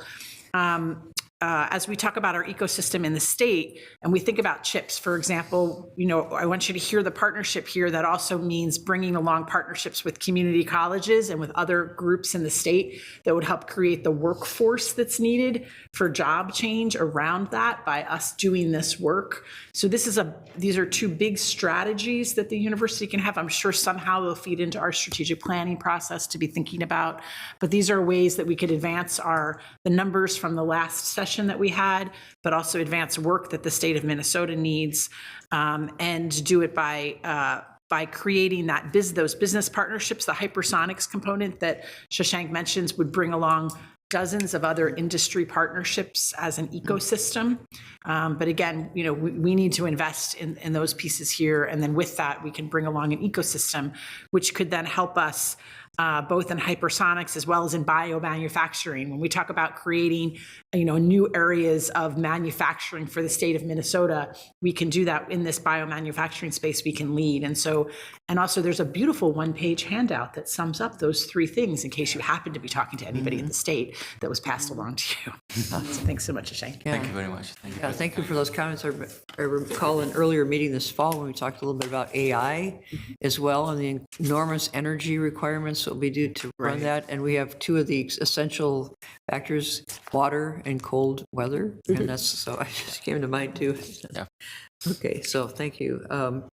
as we talk about our ecosystem in the state and we think about chips, for example, I want you to hear the partnership here. That also means bringing along partnerships with community colleges and with other groups in the state that would help create the workforce that's needed for job change around that by us doing this work. So these are 2 big strategies that the university can have. I'm sure somehow they'll feed into our strategic planning process to be thinking about, but these are ways that we could advance the numbers from the last session that we had, but also advance work that the state of Minnesota needs, and do it by creating those business partnerships. The hypersonics component that Shashank mentions would bring along dozens of other industry partnerships as an ecosystem. But again, we need to invest in those pieces here. And then with that, we can bring along an ecosystem, which could then help us both in hypersonics as well as in biomanufacturing. When we talk about creating, new areas of manufacturing for the state of Minnesota, we can do that in this biomanufacturing space. We can lead. And also there's a beautiful 1-page handout that sums up those 3 things in case you happen to be talking to anybody in the state that was passed along to you. So thanks so much, Shashank. Thank you very much. Thank you for those comments. I recall an earlier meeting this fall when we talked a little bit about AI as well, and the enormous energy requirements that will be due to run that. And we have 2 of the essential factors, water and cold weather. And so I just came to mind too. Yeah. Okay, so thank you.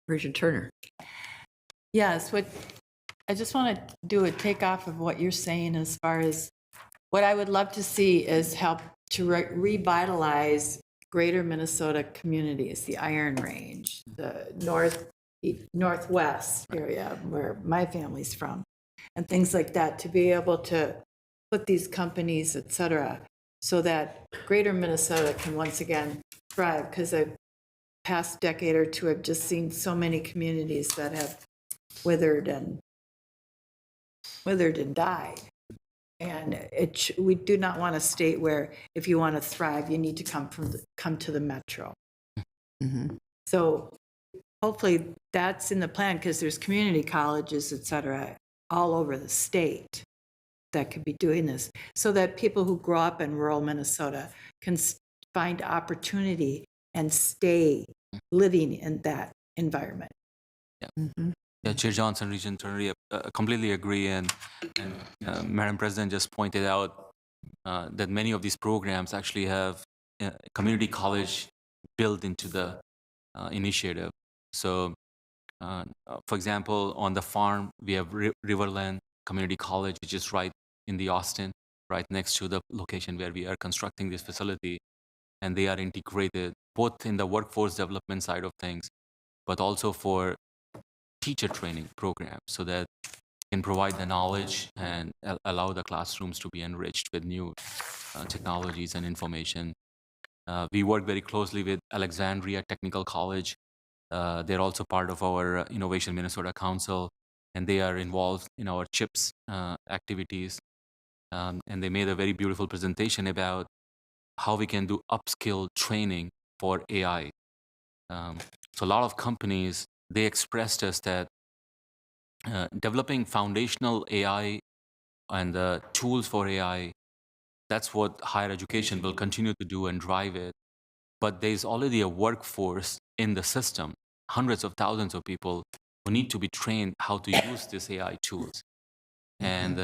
Regent Turner. Yes, I just want to do a takeoff of what you're saying as far as what I would love to see is help to revitalize greater Minnesota communities, the Iron Range, the Northwest area where my family's from, and things like that, to be able to put these companies, et cetera, so that greater Minnesota can once again thrive. Because the past decade or two, I've just seen so many communities that have withered and died. And we do not want a state where if you want to thrive, you need to come to the metro. So hopefully that's in the plan, because there's community colleges, et cetera, all over the state that could be doing this, so that people who grow up in rural Minnesota can find opportunity and stay living in that environment. Yeah, Chair Johnson, Regent Turner, completely agree. And Madam President just pointed out that many of these programs actually have community college built into the initiative. So, for example, on the farm, we have Riverland Community College, which is right in the Austin, right next to the location where we are constructing this facility. And they are integrated both in the workforce development side of things, but also for teacher training programs, so that can provide the knowledge and allow the classrooms to be enriched with new technologies and information. We work very closely with Alexandria Technical College. They're also part of our Innovation Minnesota Council, and they are involved in our CHIPS activities. And they made a very beautiful presentation about how we can do upskill training for AI. So a lot of companies, they expressed us that developing foundational AI and the tools for AI, that's what higher education will continue to do and drive it. But there's already a workforce in the system, hundreds of thousands of people who need to be trained how to use these AI tools. And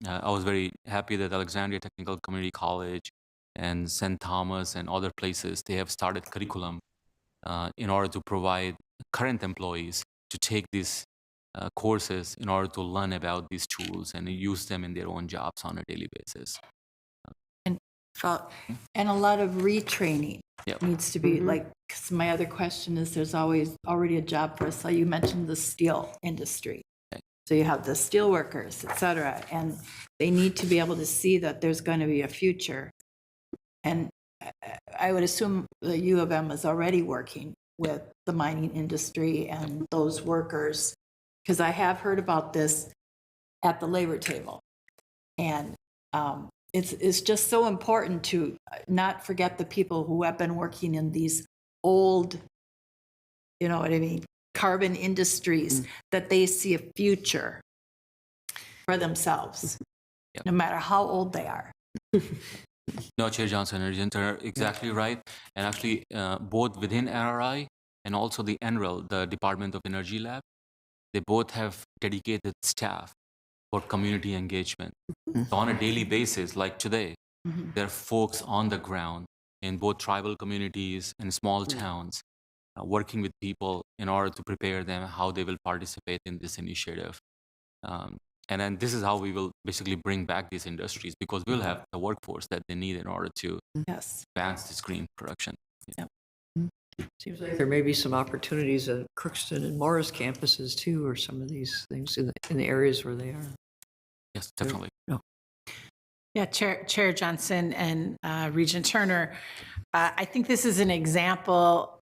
I was very happy that Alexandria Technical Community College and St. Thomas and other places, they have started curriculum in order to provide current employees to take these courses in order to learn about these tools and use them in their own jobs on a daily basis. And a lot of retraining Yep. needs to be, like, 'cause my other question is, there's always already a job for us. So you mentioned the steel industry. So you have the steel workers, et cetera, and they need to be able to see that there's going to be a future. And I would assume the U of M is already working with the mining industry and those workers, because I have heard about this at the labor table. And it's just so important to not forget the people who have been working in these old, you know what I mean, carbon industries, that they see a future for themselves, no matter how old they are. No, Chair Johnson and Regent are exactly right. And actually, both within NRI and also the NREL, the Department of Energy Lab, they both have dedicated staff for community engagement. So on a daily basis, like today, there are folks on the ground in both tribal communities and small towns working with people in order to prepare them how they will participate in this initiative. And then this is how we will basically bring back these industries, because we'll have the workforce that they need in order to advance this green production. Seems like there may be some opportunities at Crookston and Morris campuses too, or some of these things in the areas where they are. Yes, definitely. Yeah, Chair Johnson and Regent Turner, I think this is an example,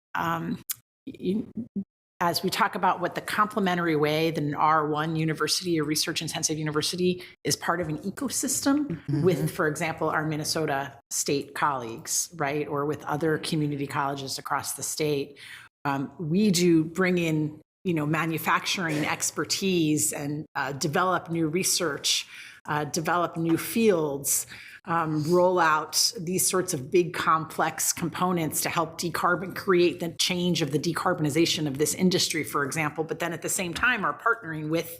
as we talk about what the complementary way that an R1 university or research intensive university is part of an ecosystem with, for example, our Minnesota state colleagues, right? Or with other community colleges across the state. We do bring in, manufacturing expertise and develop new research, develop new fields, roll out these sorts of big complex components to help create the change of the decarbonization of this industry, for example, but then at the same time are partnering with,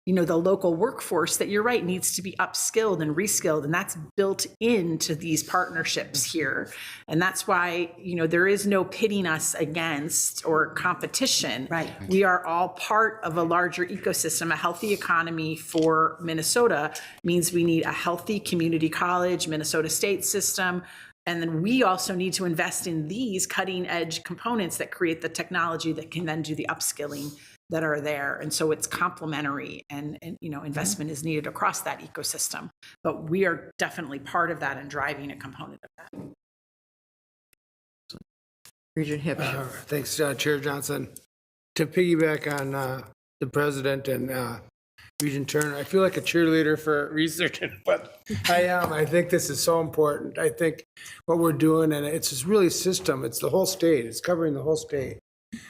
the local workforce that, you're right, needs to be upskilled and reskilled, and that's built into these partnerships here. And that's why, there is no pitting us against or competition. Right. We are all part of a larger ecosystem. A healthy economy for Minnesota means we need a healthy community college, Minnesota state system, And then we also need to invest in these cutting edge components that create the technology that can then do the upskilling that are there. And so it's complementary, and investment is needed across that ecosystem. But we are definitely part of that and driving a component of that. Regent Hips. Thanks, Chair Johnson. To piggyback on the president and Regent Turner, I feel like a cheerleader for research, but I am. I think this is so important. I think what we're doing, and it's just really system. It's the whole state. It's covering the whole state.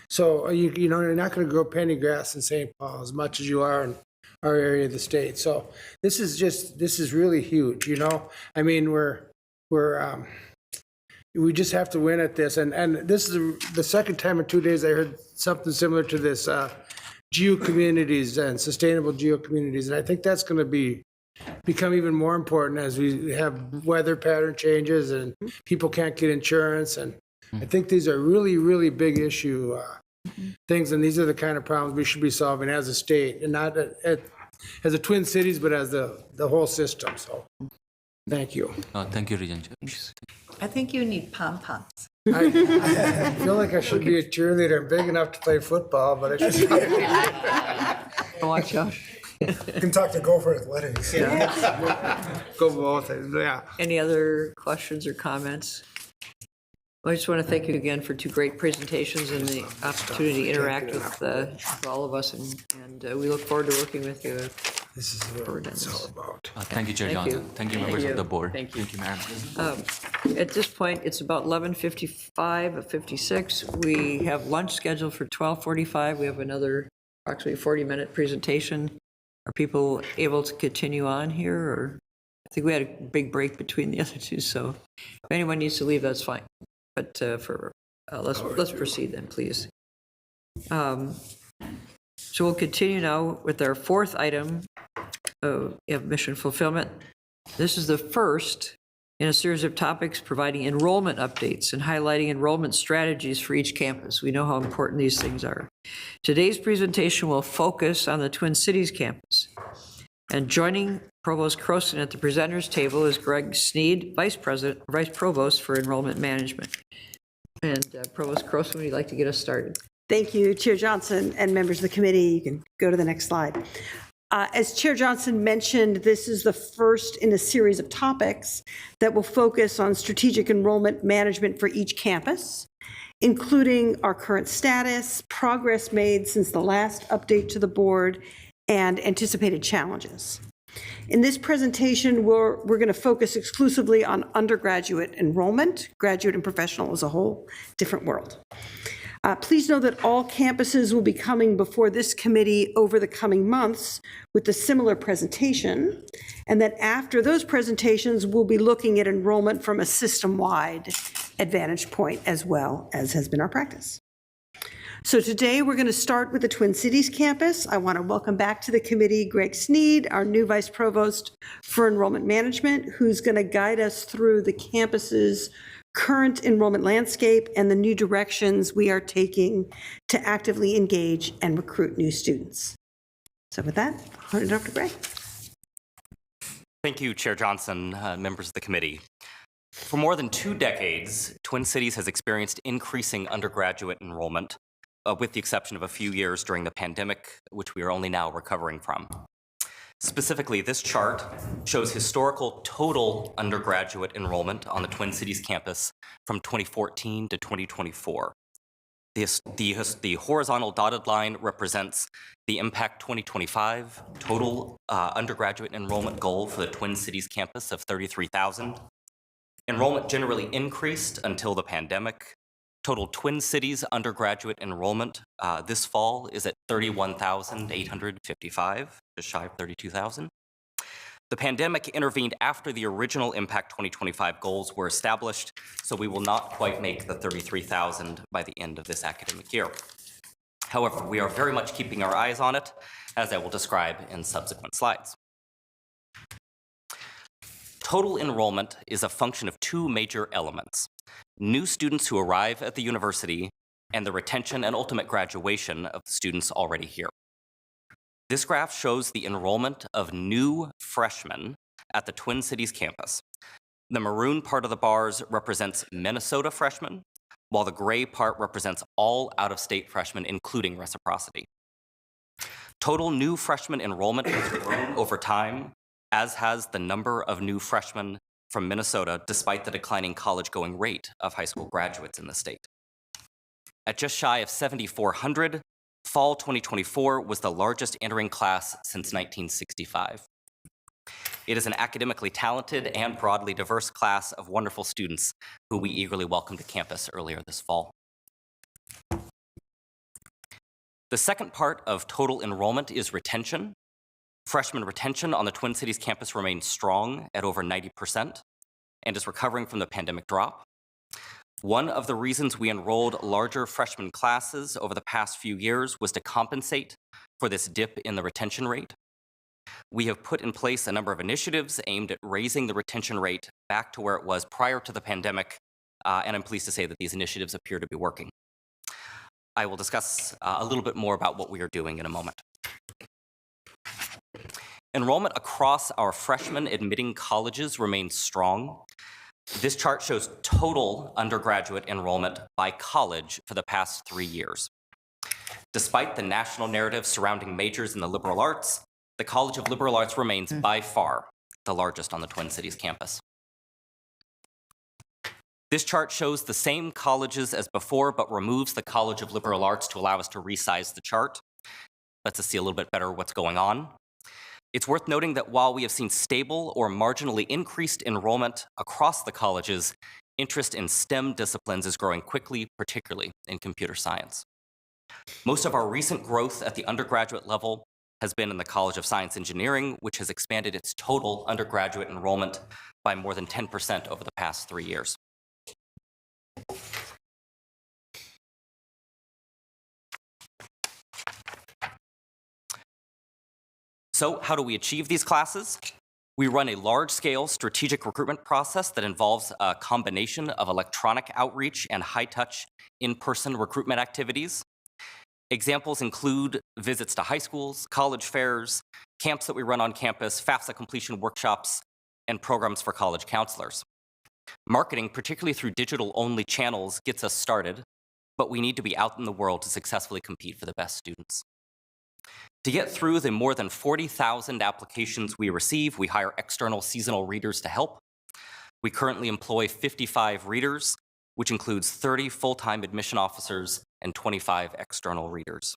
So you're not going to grow penny grass in St. Paul as much as you are in our area of the state. So this is really huge. I mean, we just have to win at this. And this is the second time in 2 days I heard something similar to this, geo-communities and sustainable geo-communities. And I think that's going to become even more important as we have weather pattern changes and people can't get insurance. And I think these are really, really big issue things. And these are the kind of problems we should be solving as a state, and not as a Twin Cities, but as the whole system. So thank you. Thank you, Regent. I think you need pom-poms. I feel like I should be a cheerleader. I'm big enough to play football, but I should Watch out. Kentucky Gopher Athletics. go both. Yeah. Any other questions or comments? I just want to thank you again for 2 great presentations and the opportunity to interact with all of us, and we look forward to working with you. This is what it's all about. Thank you, Chair Thank Johnson. you. Thank you, Thank members you. of the board. Thank you. Madam. At this point, it's about 11:55 or 56. We have lunch scheduled for 12:45. We have another approximately 40-minute presentation. Are people able to continue on here, or I think we had a big break between the other two, so if anyone needs to leave, that's fine. But let's proceed then, please. So we'll continue now with our 4th item of mission fulfillment. This is the first in a series of topics providing enrollment updates and highlighting enrollment strategies for each campus. We know how important these things are. Today's presentation will focus on the Twin Cities campus. And joining Provost Croson at the presenters table is Greg Sneed, Vice Provost for Enrollment Management. And Provost Croson, would you like to get us started? Thank you, Chair Johnson and members of the committee. You can go to the next slide. As Chair Johnson mentioned, this is the first in a series of topics that will focus on strategic enrollment management for each campus, including our current status, progress made since the last update to the board, and anticipated challenges. In this presentation, we're going to focus exclusively on undergraduate enrollment. Graduate and professional is a whole different world. Please know that all campuses will be coming before this committee over the coming months with a similar presentation, and that after those presentations, we'll be looking at enrollment from a system-wide advantage point, as well as has been our practice. So today, we're going to start with the Twin Cities campus. I want to welcome back to the committee Greg Sneed, our new Vice Provost for Enrollment Management, who's going to guide us through the campus's current enrollment landscape and the new directions we are taking to actively engage and recruit new students. So with that, I'll turn it over to Greg. Thank you, Chair Johnson, members of the committee. For more than 2 decades, Twin Cities has experienced increasing undergraduate enrollment, with the exception of a few years during the pandemic, which we are only now recovering from. Specifically, this chart shows historical total undergraduate enrollment on the Twin Cities campus from 2014 to 2024. The horizontal dotted line represents the Impact 2025 total undergraduate enrollment goal for the Twin Cities campus of 33,000. Enrollment generally increased until the pandemic. Total Twin Cities undergraduate enrollment this fall is at 31,855, just shy of 32,000. The pandemic intervened after the original Impact 2025 goals were established, so we will not quite make the 33,000 by the end of this academic year. However, we are very much keeping our eyes on it, as I will describe in subsequent slides. Total enrollment is a function of 2 major elements: new students who arrive at the university and the retention and ultimate graduation of the students already here. This graph shows the enrollment of new freshmen at the Twin Cities campus. The maroon part of the bars represents Minnesota freshmen, while the gray part represents all out-of-state freshmen, including reciprocity. Total new freshman enrollment has grown over time, as has the number of new freshmen from Minnesota, despite the declining college-going rate of high school graduates in the state. At just shy of 7,400, fall 2024 was the largest entering class since 1965. It is an academically talented and broadly diverse class of wonderful students who we eagerly welcomed to campus earlier this fall. The second part of total enrollment is retention. Freshman retention on the Twin Cities campus remains strong at over 90% and is recovering from the pandemic drop. One of the reasons we enrolled larger freshman classes over the past few years was to compensate for this dip in the retention rate. We have put in place a number of initiatives aimed at raising the retention rate back to where it was prior to the pandemic, and I'm pleased to say that these initiatives appear to be working. I will discuss a little bit more about what we are doing in a moment. Enrollment across our freshman admitting colleges remains strong. This chart shows total undergraduate enrollment by college for the past 3 years. Despite the national narrative surrounding majors in the liberal arts, the College of Liberal Arts remains by far the largest on the Twin Cities campus. This chart shows the same colleges as before, but removes the College of Liberal Arts to allow us to resize the chart. Lets us see a little bit better what's going on. It's worth noting that while we have seen stable or marginally increased enrollment across the colleges, interest in STEM disciplines is growing quickly, particularly in computer science. Most of our recent growth at the undergraduate level has been in the College of Science Engineering, which has expanded its total undergraduate enrollment by more than 10% over the past 3 years. So how do we achieve these classes? We run a large-scale strategic recruitment process that involves a combination of electronic outreach and high-touch in-person recruitment activities. Examples include visits to high schools, college fairs, camps that we run on campus, FAFSA completion workshops, and programs for college counselors. Marketing, particularly through digital-only channels, gets us started, but we need to be out in the world to successfully compete for the best students. To get through the more than 40,000 applications we receive, we hire external seasonal readers to help. We currently employ 55 readers, which includes 30 full-time admission officers and 25 external readers.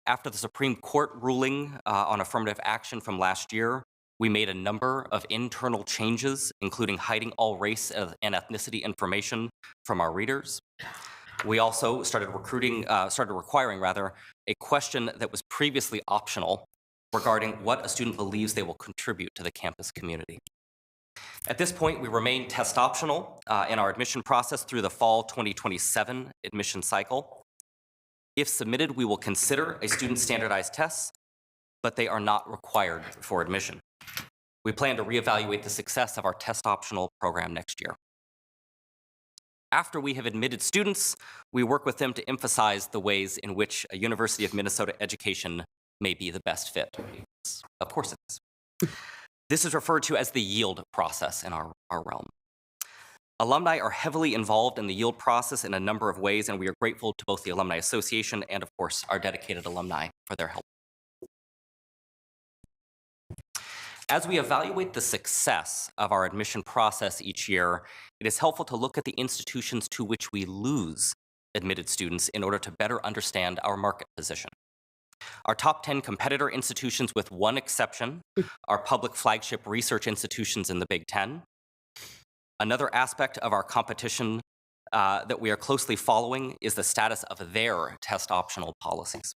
After the Supreme Court ruling on affirmative action from last year, we made a number of internal changes, including hiding all race and ethnicity information from our readers. We also started requiring a question that was previously optional regarding what a student believes they will contribute to the campus community. At this point, we remain test optional in our admission process through the fall 2027 admission cycle. If submitted, we will consider a student's standardized tests, but they are not required for admission. We plan to reevaluate the success of our test optional program next year. After we have admitted students, we work with them to emphasize the ways in which a University of Minnesota education may be the best fit. Of course it is. This is referred to as the yield process in our realm. Alumni are heavily involved in the yield process in a number of ways, and we are grateful to both the Alumni Association and, of course, our dedicated alumni for their help. As we evaluate the success of our admission process each year, it is helpful to look at the institutions to which we lose admitted students in order to better understand our market position. Our top 10 competitor institutions, with one exception, are public flagship research institutions in the Big Ten. Another aspect of our competition that we are closely following is the status of their test optional policies.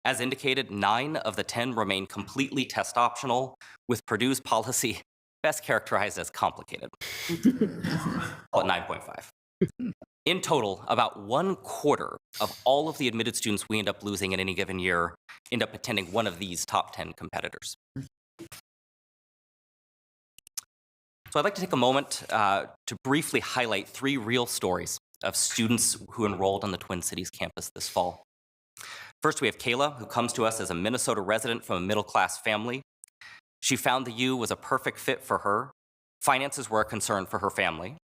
As indicated, 9 of the 10 remain completely test optional, with Purdue's policy best characterized as complicated. Call it 9.5. In total, about 1/4 of all of the admitted students we end up losing in any given year end up attending one of these top 10 competitors. So I'd like to take a moment to briefly highlight 3 real stories of students who enrolled on the Twin Cities campus this fall. First, we have Kayla, who comes to us as a Minnesota resident from a middle-class family. She found the U was a perfect fit for her Finances were a concern for her family.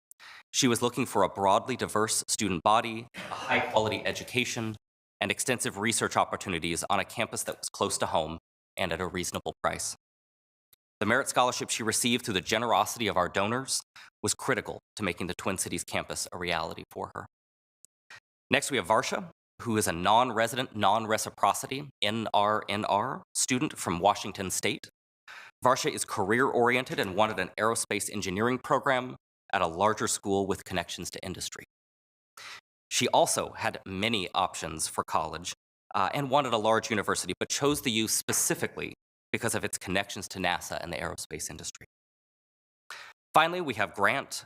She was looking for a broadly diverse student body, a high-quality education, and extensive research opportunities on a campus that was close to home and at a reasonable price. The merit scholarship she received through the generosity of our donors was critical to making the Twin Cities campus a reality for her. Next, we have Varsha, who is a non-resident, non-reciprocity NRNR student from Washington State. Varsha is career-oriented and wanted an aerospace engineering program at a larger school with connections to industry. She also had many options for college and wanted a large university, but chose the U specifically because of its connections to NASA and the aerospace industry. Finally, we have Grant.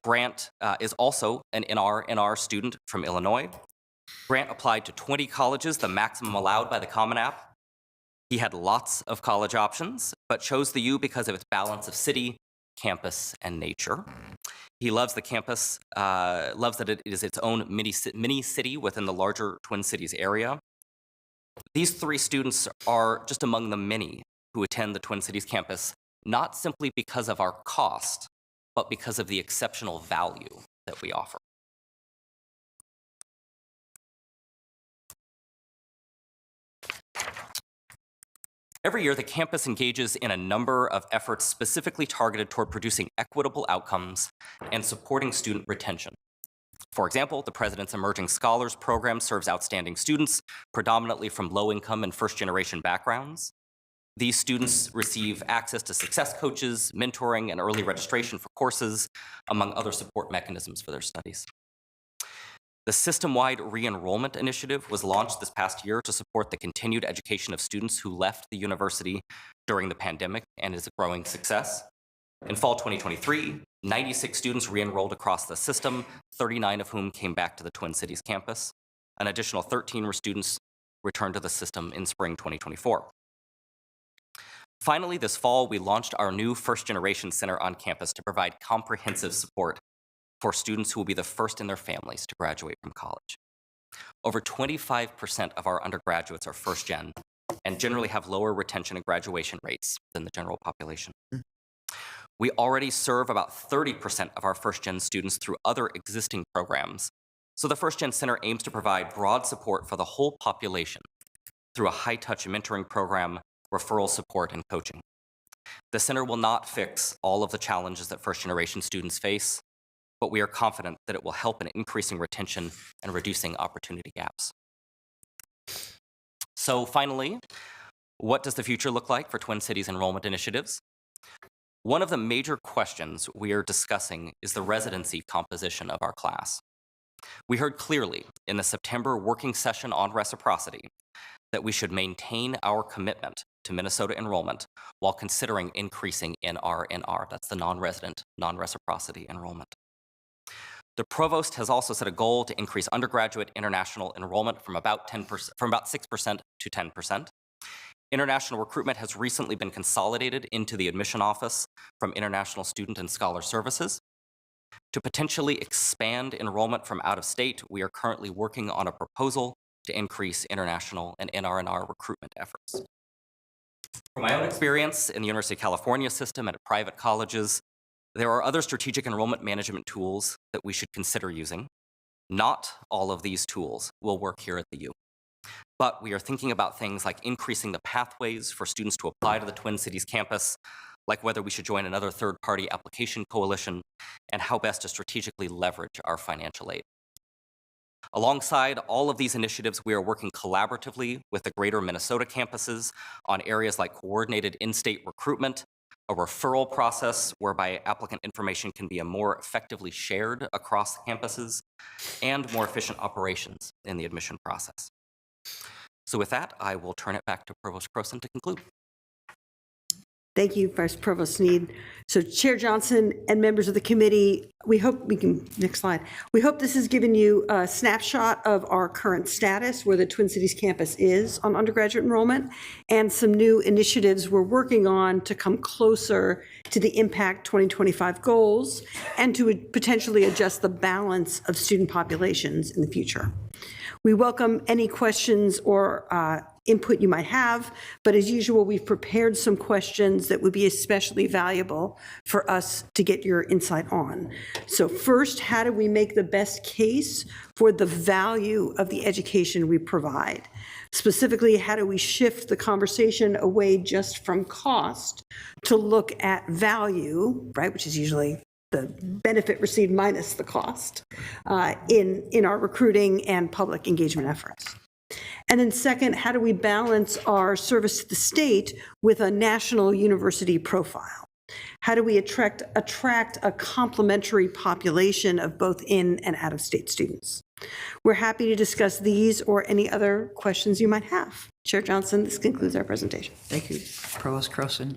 Grant is also an NR student from Illinois. Grant applied to 20 colleges, the maximum allowed by the Common App. He had lots of college options, but chose the U because of its balance of city, campus, and nature. He loves the campus, loves that it is its own mini city within the larger Twin Cities area. These 3 students are just among the many who attend the Twin Cities campus, not simply because of our cost, but because of the exceptional value that we offer. Every year, the campus engages in a number of efforts specifically targeted toward producing equitable outcomes and supporting student retention. For example, the President's Emerging Scholars Program serves outstanding students, predominantly from low-income and first-generation backgrounds. These students receive access to success coaches, mentoring, and early registration for courses, among other support mechanisms for their studies. The system-wide re-enrollment initiative was launched this past year to support the continued education of students who left the university during the pandemic and is a growing success. In fall 2023, 96 students re-enrolled across the system, 39 of whom came back to the Twin Cities campus. An additional 13 students returned to the system in spring 2024. Finally, this fall, we launched our new First Generation Center on campus to provide comprehensive support for students who will be the first in their families to graduate from college. Over 25% of our undergraduates are first gen and generally have lower retention and graduation rates than the general population. We already serve about 30% of our first gen students through other existing programs. So the First Gen Center aims to provide broad support for the whole population through a high-touch mentoring program, referral support, and coaching. The center will not fix all of the challenges that first-generation students face, but we are confident that it will help in increasing retention and reducing opportunity gaps. So finally, what does the future look like for Twin Cities enrollment initiatives? One of the major questions we are discussing is the residency composition of our class. We heard clearly in the September working session on reciprocity that we should maintain our commitment to Minnesota enrollment while considering increasing NR, that's the non-resident, non-reciprocity enrollment. The provost has also set a goal to increase undergraduate international enrollment from about 6% to 10%. International recruitment has recently been consolidated into the admission office from International Student and Scholar Services. To potentially expand enrollment from out of state, we are currently working on a proposal to increase international and NR recruitment efforts. From my own experience in the University of California system and at private colleges, there are other strategic enrollment management tools that we should consider using. Not all of these tools will work here at the U. But we are thinking about things like increasing the pathways for students to apply to the Twin Cities campus, like whether we should join another third-party application coalition, and how best to strategically leverage our financial aid. Alongside all of these initiatives, we are working collaboratively with the greater Minnesota campuses on areas like coordinated in-state recruitment, a referral process whereby applicant information can be more effectively shared across campuses, and more efficient operations in the admission process. So with that, I will turn it back to Provost Croson to conclude. Thank you, Vice Provost Sneed. So Chair Johnson and members of the committee, we hope we can, next slide. We hope this has given you a snapshot of our current status, where the Twin Cities campus is on undergraduate enrollment, and some new initiatives we're working on to come closer to the Impact 2025 goals and to potentially adjust the balance of student populations in the future. We welcome any questions or input you might have. But as usual, we've prepared some questions that would be especially valuable for us to get your insight on. So first, how do we make the best case for the value of the education we provide? Specifically, how do we shift the conversation away just from cost to look at value, right, which is usually the benefit received minus the cost in our recruiting and public engagement efforts. And then second, how do we balance our service to the state with a national university profile? How do we attract a complementary population of both in and out-of-state students? We're happy to discuss these or any other questions you might have. Chair Johnson, this concludes our presentation. Thank you, Provost Croson.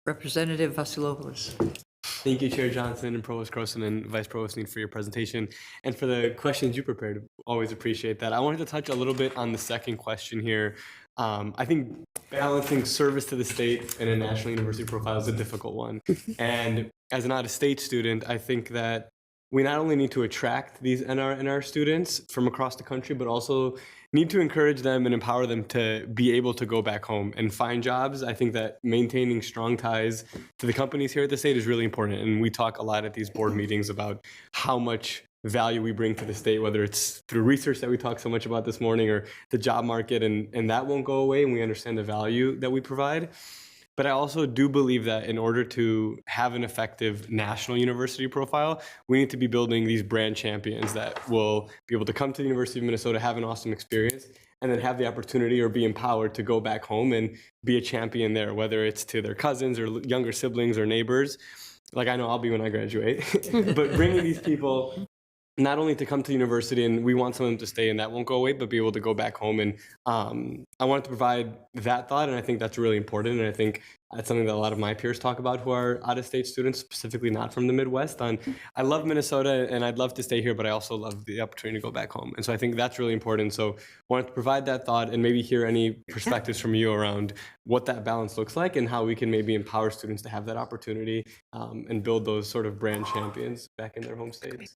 Representative Vasilopoulos. Thank you, Chair Johnson and Provost Croson and Vice Provost Need for your presentation and for the questions you prepared. Always appreciate that. I wanted to touch a little bit on the second question here. I think balancing service to the state and a national university profile is a difficult one. And as an out-of-state student, I think that we not only need to attract these NR students from across the country, but also need to encourage them and empower them to be able to go back home and find jobs. I think that maintaining strong ties to the companies here at the state is really important. And we talk a lot at these board meetings about how much value we bring to the state, whether it's through research that we talked so much about this morning or the job market, and that won't go away, and we understand the value that we provide. But I also do believe that in order to have an effective national university profile, we need to be building these brand champions that will be able to come to the University of Minnesota, have an awesome experience, and then have the opportunity or be empowered to go back home and be a champion there, whether it's to their cousins or younger siblings or neighbors. Like I know I'll be when I graduate. But bringing these people not only to come to university, and we want some of them to stay, and that won't go away, but be able to go back home. And I wanted to provide that thought, and I think that's really important. And I think that's something that a lot of my peers talk about who are out-of-state students, specifically not from the Midwest. I love Minnesota, and I'd love to stay here, but I also love the opportunity to go back home. And so I think that's really important. So I wanted to provide that thought and maybe hear any perspectives from you around what that balance looks like and how we can maybe empower students to have that opportunity and build those sort of brand champions back in their home states.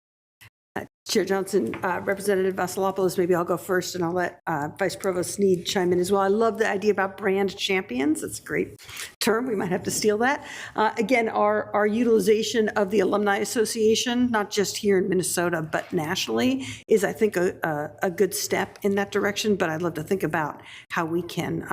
Chair Johnson, Representative Vasilopoulos, maybe I'll go first and I'll let Vice Provost Sneed chime in as well. I love the idea about brand champions. It's a great term. We might have to steal that. Again, our utilization of the Alumni Association, not just here in Minnesota, but nationally, is, I think, a good step in that direction. But I'd love to think about how we can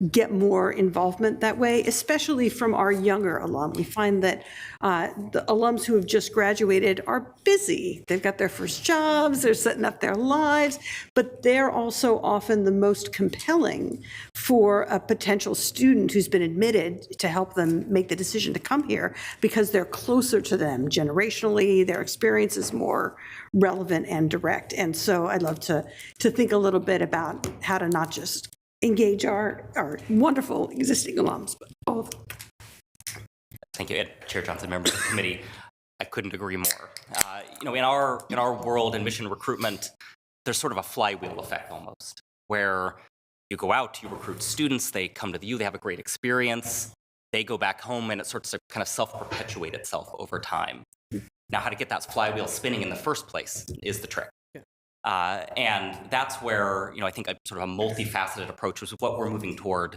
get more involvement that way, especially from our younger alum. We find that the alums who have just graduated are busy. They've got their first jobs, they're setting up their lives, but they're also often the most compelling for a potential student who's been admitted to help them make the decision to come here because they're closer to them generationally, their experience is more relevant and direct. And so I'd love to think a little bit about how to not just engage our wonderful existing alums, but all of them. Thank you, Chair Johnson, members of the committee. I couldn't agree more. In our world in mission recruitment, there's sort of a flywheel effect almost, where you go out, you recruit students, they come to you, they have a great experience, they go back home, and it starts to kind of self-perpetuate itself over time. Now, how to get that flywheel spinning in the first place is the trick. And that's where, I think a sort of a multifaceted approach is what we're moving toward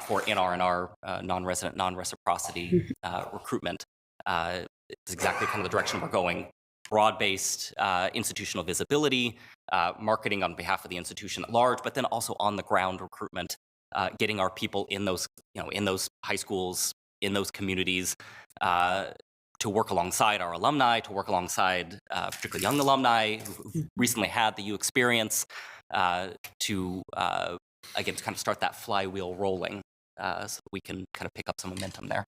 for NR&R, non-resident, non-reciprocity recruitment. Is exactly kind of the direction we're going. Broad-based institutional visibility, marketing on behalf of the institution at large, but then also on-the-ground recruitment, getting our people in those, in those high schools, in those communities, to work alongside our alumni, to work alongside particularly young alumni who recently had the U experience, to again to kind of start that flywheel rolling, so that we can kind of pick up some momentum there.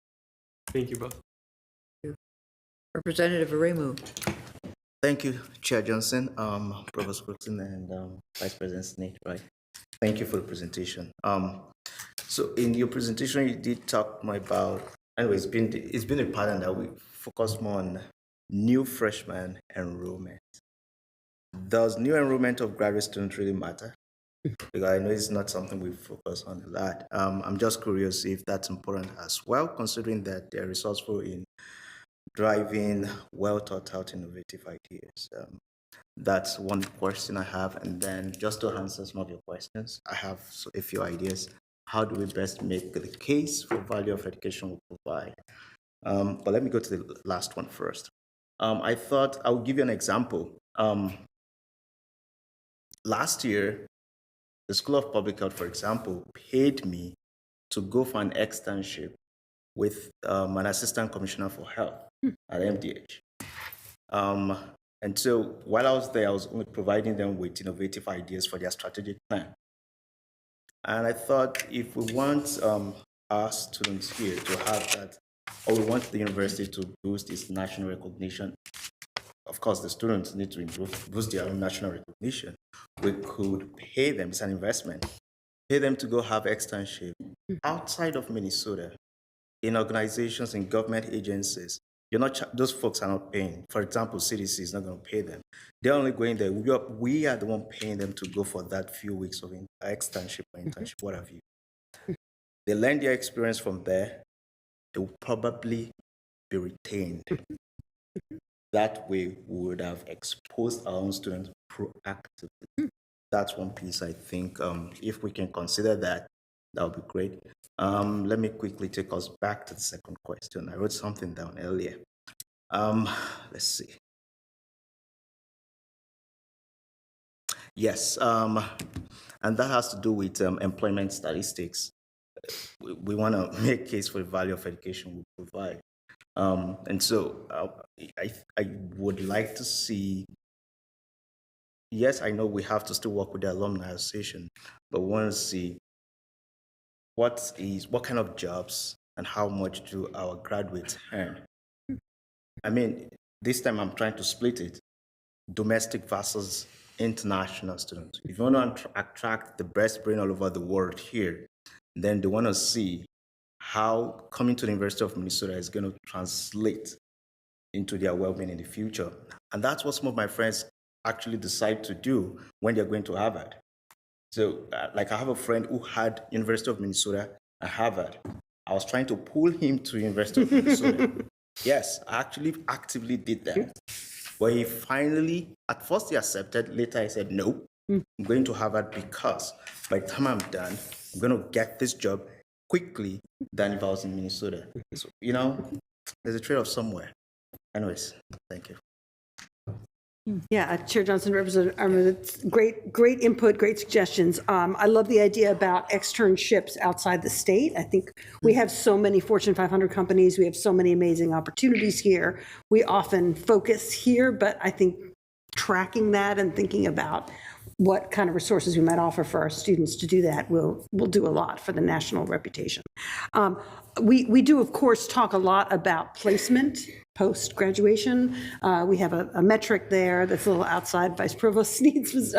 Thank you both. Representative Aremu. Thank you, Chair Johnson, Provost Croson, and Vice President Sneed. Right. Thank you for the presentation. So in your presentation, you did talk more about. Anyway, it's been a pattern that we focus more on new freshman enrollment. Does new enrollment of graduate students really matter? Because I know it's not something we focus on a lot. I'm just curious if that's important as well, considering that they're resourceful in driving well thought out innovative ideas. That's one question I have. And then just to answer some of your questions, I have a few ideas. How do we best make the case for value of education we provide? But let me go to the last one first. I thought I'll give you an example. Last year, the School of Public Health, for example, paid me to go for an externship with an assistant commissioner for health at MDH. And so while I was there, I was only providing them with innovative ideas for their strategic plan. And I thought if we want our students here to have that, or we want the university to boost its national recognition, of course, the students need to boost their own national recognition. We could pay them, it's an investment, pay them to go have externship outside of Minnesota in organizations and government agencies. You're not, those folks are not paying. For example, CDC is not going to pay them. They're only going there. We are the one paying them to go for that few weeks of externship or internship, what have you. They learn their experience from there. They will probably be retained. That way, we would have exposed our own students proactively. That's one piece I think, if we can consider that, that would be great. Let me quickly take us back to the second question. I wrote something down earlier. Let's see. Yes, and that has to do with employment statistics. We want to make case for the value of education we provide. And so I would like to see, yes, I know we have to still work with the Alumni Association, but we want to see what kind of jobs and how much do our graduates earn. I mean, this time I'm trying to split it, domestic versus international students. If you want to attract the best brain all over the world here, then they want to see how coming to the University of Minnesota is going to translate into their well-being in the future. And that's what some of my friends actually decide to do when they're going to Harvard. So, like I have a friend who had University of Minnesota and Harvard. I was trying to pull him to University of Minnesota. Yes, I actually actively did that. But he finally, at first he accepted, later I said, no, I'm going to Harvard because by the time I'm done, I'm going to get this job quickly than if I was in Minnesota. So, you know, there's a trade-off somewhere. Anyways, thank you. Yeah, Chair Johnson, Representative Armand, great input, great suggestions. I love the idea about externships outside the state. I think we have so many Fortune 500 companies. We have so many amazing opportunities here. We often focus here, but I think tracking that and thinking about what kind of resources we might offer for our students to do that will do a lot for the national reputation. We do, of course, talk a lot about placement post-graduation. We have a metric there that's a little outside Vice Provost Sneed's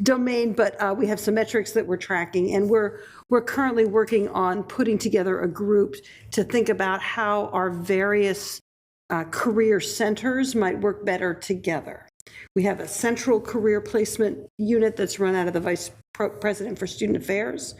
domain, but we have some metrics that we're tracking, and we're currently working on putting together a group to think about how our various career centers might work better together. We have a central career placement unit that's run out of the Vice President for Student Affairs.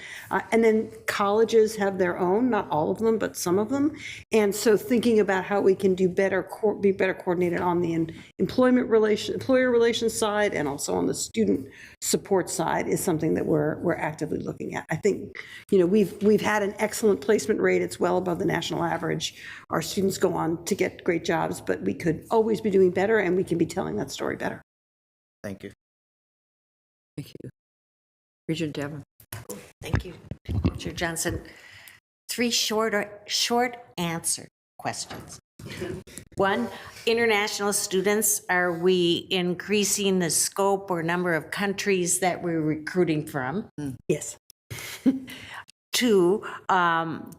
And then colleges have their own, not all of them, but some of them. And so thinking about how we can do better, be better coordinated on the employer relations side and also on the student support side is something that we're actively looking at. I think, you know, we've had an excellent placement rate. It's well above the national average. Our students go on to get great jobs, but we could always be doing better, and we can be telling that story better. Thank you. Thank you. Regent Devon. Thank you, Chair Johnson. 3 short answer questions. 1, international students, are we increasing the scope or number of countries that we're recruiting from? Yes. 2,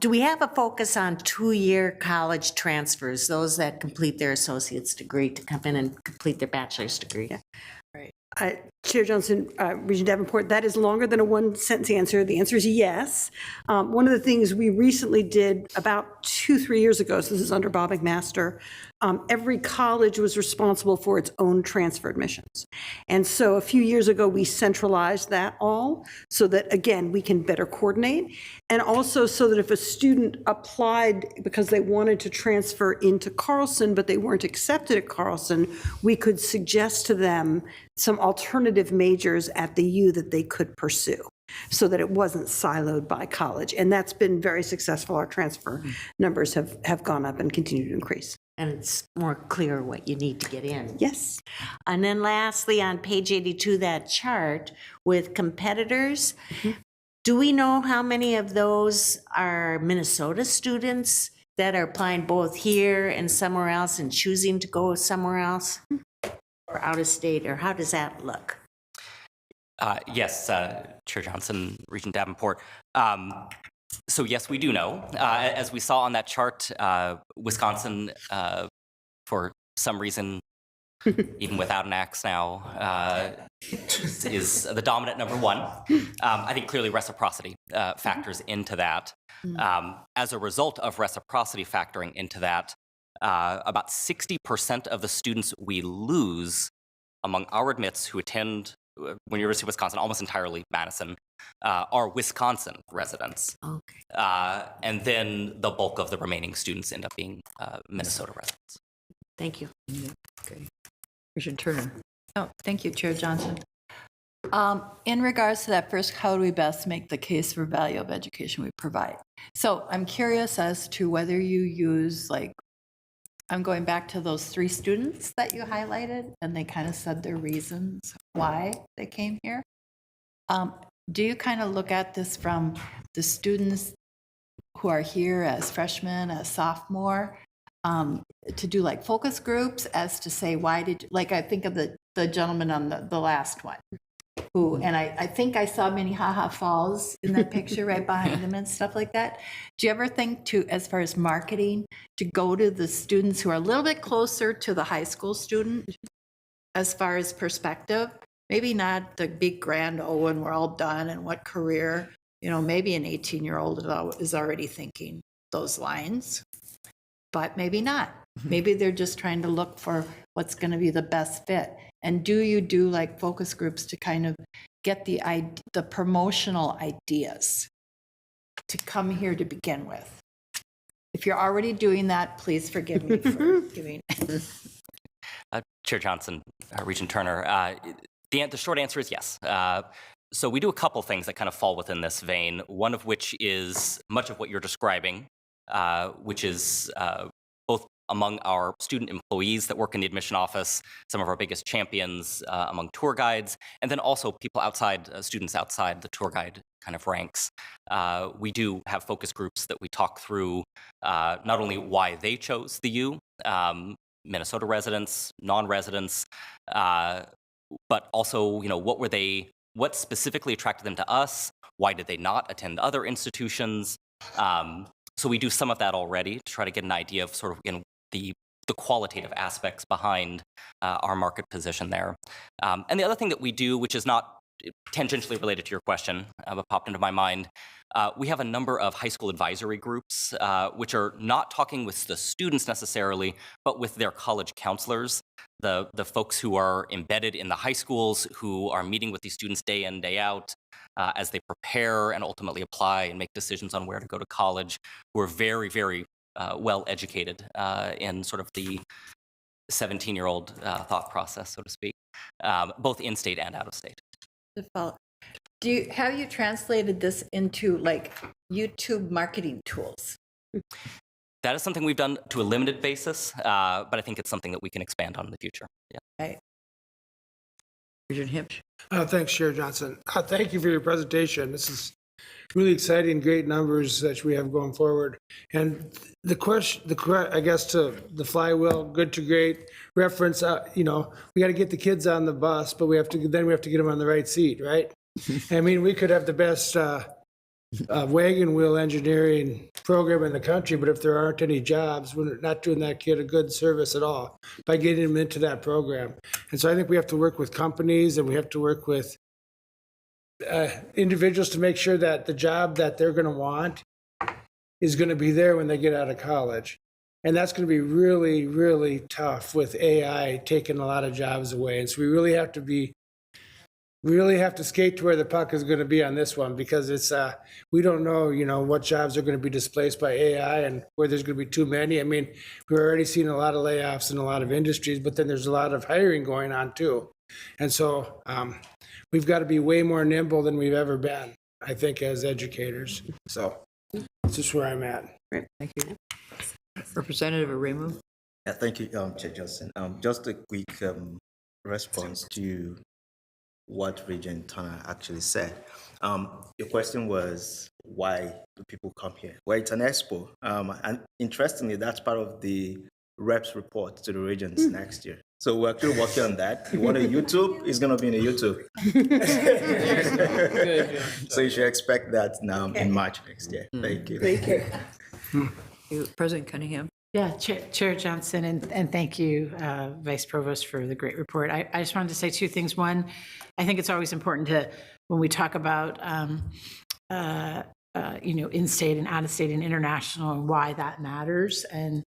do we have a focus on 2-year college transfers, those that complete their associate's degree to come in and complete their bachelor's degree? Right. Chair Johnson, Regent Davenport, that is longer than a one-sentence answer. The answer is yes. One of the things we recently did about 2-3 years ago, so this is under Bob McMaster, every college was responsible for its own transfer admissions. And so a few years ago, we centralized that all so that, again, we can better coordinate. And also so that if a student applied because they wanted to transfer into Carlson, but they weren't accepted at Carlson, we could suggest to them some alternative majors at the U that they could pursue so that it wasn't siloed by college. And that's been very successful. Our transfer numbers have gone up and continue to increase. And it's more clear what you need to get in. Yes. And then lastly, on page 82, that chart with competitors, do we know how many of those are Minnesota students that are applying both here and somewhere else and choosing to go somewhere else or out of state, or how does that look? Yes, Chair Johnson, Regent Davenport. So yes, we do know. As we saw on that chart, Wisconsin, for some reason, even without an axe now, is the dominant number one. I think clearly reciprocity factors into that. As a result of reciprocity factoring into that, about 60% of the students we lose among our admits who attend University of Wisconsin, almost entirely Madison, are Wisconsin residents. Okay. And then the bulk of the remaining students end up being Minnesota residents. Thank you. Okay. Regent Turner. Oh, thank you, Chair Johnson. In regards to that first, how do we best make the case for value of education we provide? So I'm curious as to whether you use, like, I'm going back to those 3 students that you highlighted, and they kind of said their reasons why they came here. Do you kind of look at this from the students who are here as freshmen, as sophomore, to do like focus groups as to say, why did, like I think of the gentleman on the last one, who, and I think I saw Minnehaha Falls in that picture right behind him and stuff like that. Do you ever think to, as far as marketing, to go to the students who are a little bit closer to the high school student as far as perspective? Maybe not the big grand, oh, when we're all done and what career, you know, maybe an 18-year-old is already thinking those lines, but maybe not. Maybe they're just trying to look for what's going to be the best fit. And do you do like focus groups to kind of get the promotional ideas to come here to begin with? If you're already doing that, please forgive me for giving. Chair Johnson, Regent Turner, the short answer is yes. So we do a couple things that kind of fall within this vein, one of which is much of what you're describing, which is both among our student employees that work in the admission office, some of our biggest champions among tour guides, and then also people outside, students outside the tour guide kind of ranks. We do have focus groups that we talk through not only why they chose the U, Minnesota residents, non-residents, but also, you know, what specifically attracted them to us? Why did they not attend other institutions? So we do some of that already to try to get an idea of sort of, you know, the qualitative aspects behind our market position there. And the other thing that we do, which is not tangentially related to your question, but popped into my mind, we have a number of high school advisory groups, which are not talking with the students necessarily, but with their college counselors, the folks who are embedded in the high schools, who are meeting with these students day in, day out, as they prepare and ultimately apply and make decisions on where to go to college, who are very, very well educated in sort of the 17-year-old thought process, so to speak, both in state and out of state. Have you translated this into like YouTube marketing tools? That is something we've done to a limited basis, but I think it's something that we can expand on in the future. Yeah. Right. Regent Hipsch. Thanks, Chair Johnson. Thank you for your presentation. This is really exciting, great numbers that we have going forward. And the question, I guess, to the flywheel, good to great reference, you know, we got to get the kids on the bus, but we have to get them on the right seat, right? I mean, we could have the best wagon wheel engineering program in the country, but if there aren't any jobs, we're not doing that kid a good service at all by getting him into that program. And so I think we have to work with companies and we have to work with individuals to make sure that the job that they're going to want is going to be there when they get out of college. And that's going to be really, really tough with AI taking a lot of jobs away. And so we really have to skate to where the puck is going to be on this one, because it's we don't know, what jobs are going to be displaced by AI and where there's going to be too many. I mean, we're already seeing a lot of layoffs in a lot of industries, but then there's a lot of hiring going on too. And so we've got to be way more nimble than we've ever been, I think, as educators. So that's just where I'm at. Great, thank you. Representative Aremu. Yeah, thank you, Chair Johnson. Just a quick response to what Regent Turner actually said. Your question was, why do people come here? Well, it's an expo. And interestingly, that's part of the reps report to the Regents next year. So we're actually working on that. You want a YouTube? It's going to be in a YouTube. So you should expect that now in March next year. Thank you. Thank you. President Cunningham. Yeah, Chair Johnson, and thank you, Vice Provost, for the great report. I just wanted to say two things. One, I think it's always important to, when we talk about, in-state and out-of-state and international and why that matters. And,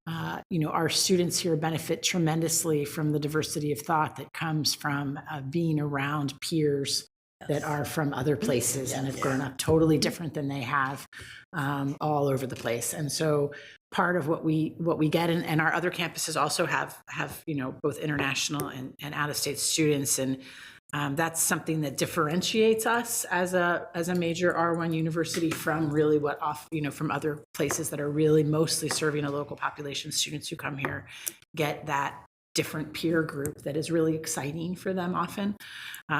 our students here benefit tremendously from the diversity of thought that comes from being around peers that are from other places and have grown up totally different than they have all over the place. And so part of what we get, and our other campuses also have both international and out-of-state students, and that's something that differentiates us as a major R1 university from really from other places that are really mostly serving a local population. Students who come here get that different peer group that is really exciting for them often.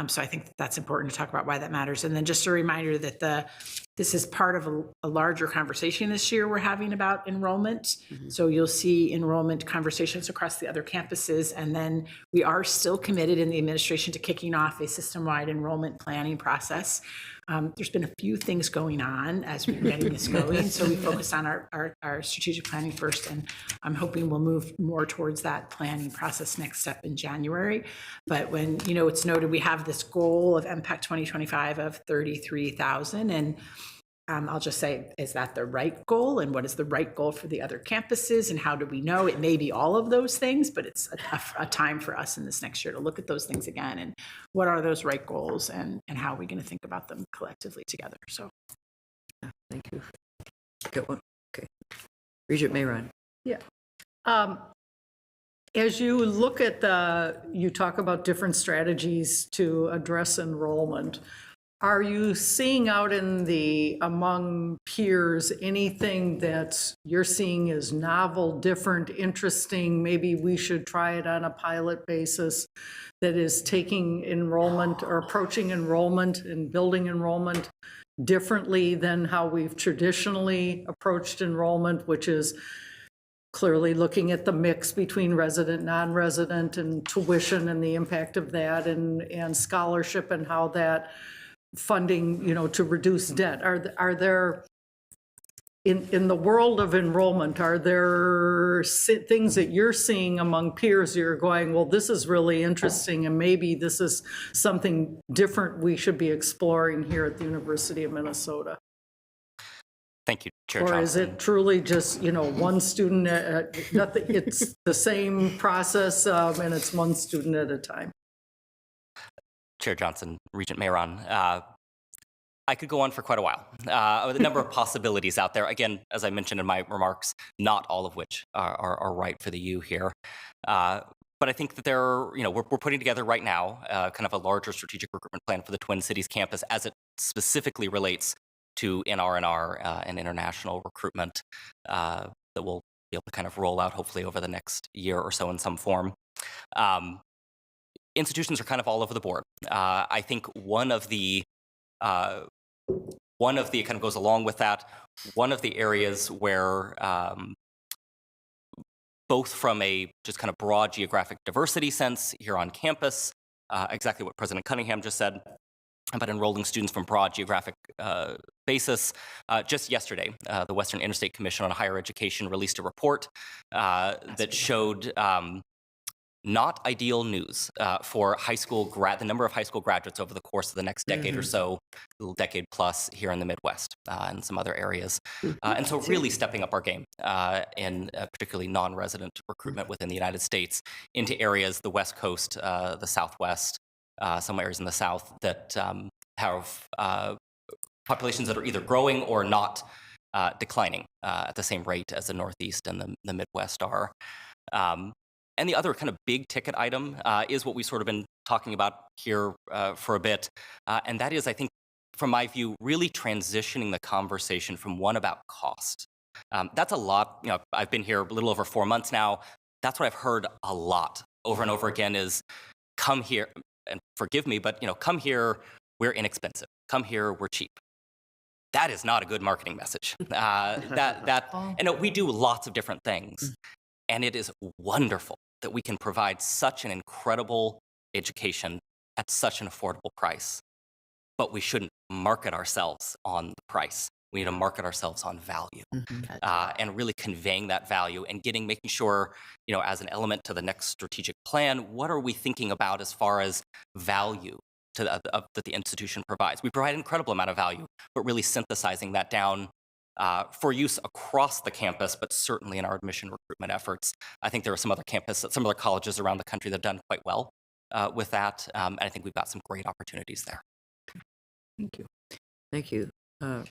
So I think that's important to talk about why that matters. And then just a reminder that this is part of a larger conversation this year we're having about enrollment. Mm-hmm. So you'll see enrollment conversations across the other campuses. And then we are still committed in the administration to kicking off a system-wide enrollment planning process. There's been a few things going on as we're getting this going. So we focused on our strategic planning first, and I'm hoping we'll move more towards that planning process next step in January. But when, it's noted, we have this goal of MPAC 2025 of 33,000. And I'll just say, is that the right goal? And what is the right goal for the other campuses? And how do we know? It may be all of those things, but it's a time for us in this next year to look at those things again. And what are those right goals, and how are we going to think about them collectively together? So, thank you. Good one. Okay. Regent Mayron. Yeah. As you look at you talk about different strategies to address enrollment. Are you seeing out among peers anything that you're seeing as novel, different, interesting? Maybe we should try it on a pilot basis that is taking enrollment or approaching enrollment and building enrollment differently than how we've traditionally approached enrollment, which is clearly looking at the mix between resident, non-resident, and tuition and the impact of that, and scholarship and how that funding, to reduce debt. Are there, in the world of enrollment, are there things that you're seeing among peers you're going, well, this is really interesting, and maybe this is something different we should be exploring here at the University of Minnesota? Thank you, Chair Or Johnson. is it truly just, one student, nothing, it's the same process, and it's one student at a time? Chair Johnson, Regent Mayron, I could go on for quite a while. The number of possibilities out there, again, as I mentioned in my remarks, not all of which are right for the U here. But I think that we're putting together right now kind of a larger strategic recruitment plan for the Twin Cities campus as it specifically relates to NR&R and international recruitment that we'll be able to kind of roll out hopefully over the next year or so in some form. Institutions are kind of all over the board. I think one of the kind of goes along with that. One of the areas where both from a just kind of broad geographic diversity sense here on campus, exactly what President Cunningham just said, about enrolling students from broad geographic basis. Just yesterday, the Western Interstate Commission on Higher Education released a report that showed not ideal news for the number of high school graduates over the course of the next decade or so, decade plus here in the Midwest and some other areas. And so really stepping up our game in particularly non-resident recruitment within the United States into areas, the West Coast, the Southwest, some areas in the South that have populations that are either growing or not declining at the same rate as the Northeast and the Midwest are. And the other kind of big ticket item is what we've sort of been talking about here for a bit. And that is, I think, from my view, really transitioning the conversation from one about cost. That's a lot. I've been here a little over 4 months now. That's what I've heard a lot over and over again is come here, and forgive me, but come here, we're inexpensive. Come here, we're cheap. That is not a good marketing message. And we do lots of different things. And it is wonderful that we can provide such an incredible education at such an affordable price. But we shouldn't market ourselves on the price. We need to market ourselves on value and really conveying that value and making sure, as an element to the next strategic plan, what are we thinking about as far as value that the institution provides? We provide an incredible amount of value, but really synthesizing that down for use across the campus, but certainly in our admission recruitment efforts. I think there are some other colleges around the country that have done quite well with that, and I think we've got some great opportunities there. Thank you. Thank you.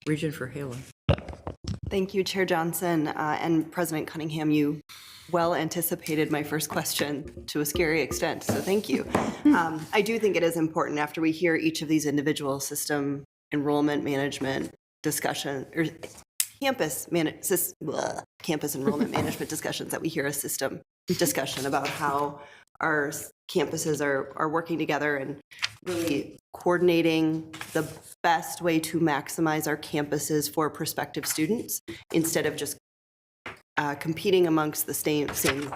Regent Verhalen. Thank you, Chair Johnson and President Cunningham. You well anticipated my first question to a scary extent, so thank you. I do think it is important after we hear each of these individual system enrollment management discussion or campus enrollment management discussions that we hear a system discussion about how our campuses are working together and really coordinating the best way to maximize our campuses for prospective students instead of just competing amongst the same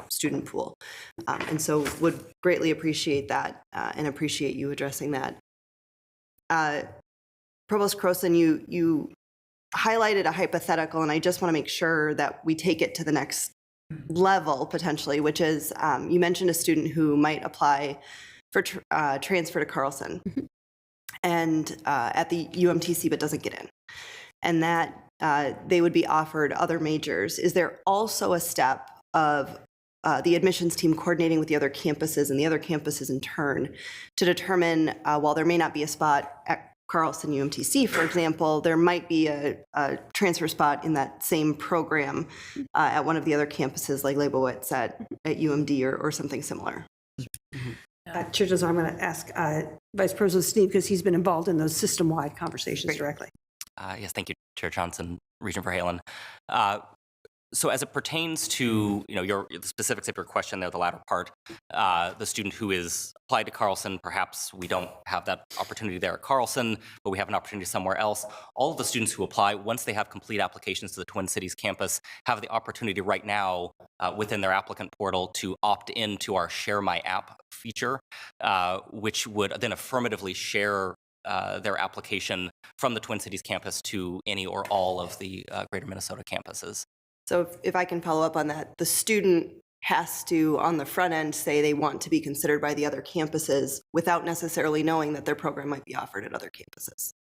student pool. And so would greatly appreciate that and appreciate you addressing that. Provost Croson, you highlighted a hypothetical, and I just want to make sure that we take it to the next level potentially, which is you mentioned a student who might apply for transfer to Carlson and at the UMTC but doesn't get in, and that they would be offered other majors. Is there also a step of the admissions team coordinating with the other campuses and the other campuses in turn to determine while there may not be a spot at Carlson UMTC, for example, there might be a transfer spot in that same program at one of the other campuses like Leibowitz at UMD or something similar? Chair Johnson, I'm going to ask Vice President Sneed because he's been involved in those system-wide conversations directly. Yes, thank you, Chair Johnson, Regent Verhalen. So as it pertains to the specifics of your question there, the latter part, the student who is applied to Carlson, perhaps we don't have that opportunity there at Carlson, but we have an opportunity somewhere else. All of the students who apply, once they have complete applications to the Twin Cities campus, have the opportunity right now within their applicant portal to opt into our Share My App feature, which would then affirmatively share their application from the Twin Cities campus to any or all of the greater Minnesota campuses. So if I can follow up on that, the student has to, on the front end, say they want to be considered by the other campuses without necessarily knowing that their program might be offered at other campuses.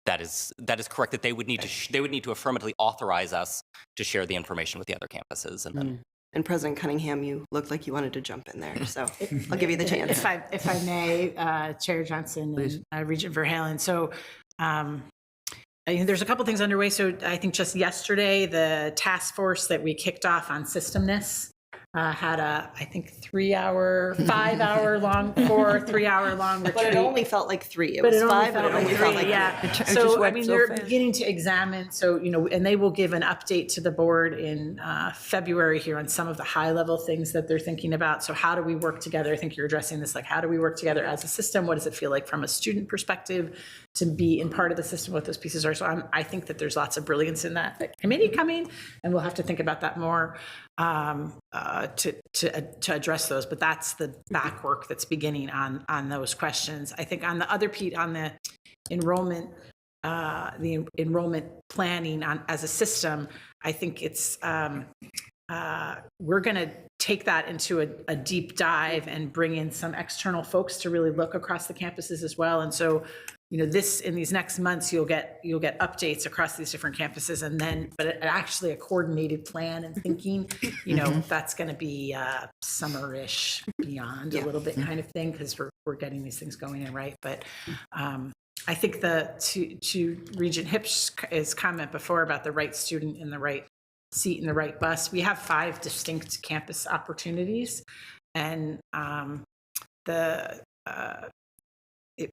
That is correct. That they would need to affirmatively authorize us to share the information with the other campuses, and then. And President Cunningham, you looked like you wanted to jump in there, so I'll give you the chance. If I may, Chair Johnson and Regent Verhalen. So there's a couple things underway. So I think just yesterday, the task force that we kicked off on systemness had a, I think, 3-hour, 5-hour long, 3-hour long retreat. But it only felt like 3. It was 5, but it only felt like 3. Yeah. So, I mean, they're beginning to examine. So, and they will give an update to the board in February here on some of the high level things that they're thinking about. So how do we work together? I think you're addressing this, like, how do we work together as a system? What does it feel like from a student perspective be in part of the system, what those pieces are. So I think that there's lots of brilliance in that committee coming, and we'll have to think about that more to address those. But that's the back work that's beginning on those questions. I think on the other piece, on the enrollment planning as a system, I think it's we're going to take that into a deep dive and bring in some external folks to really look across the campuses as well. And so, in these next months, you'll get updates across these different campuses, and then, but actually a coordinated plan and thinking, that's going to be summer-ish beyond a little bit kind of thing, because we're getting these things going in, right? But I think to Regent Hipsch's comment before about the right student in the right seat in the right bus, we have 5 distinct campus opportunities, and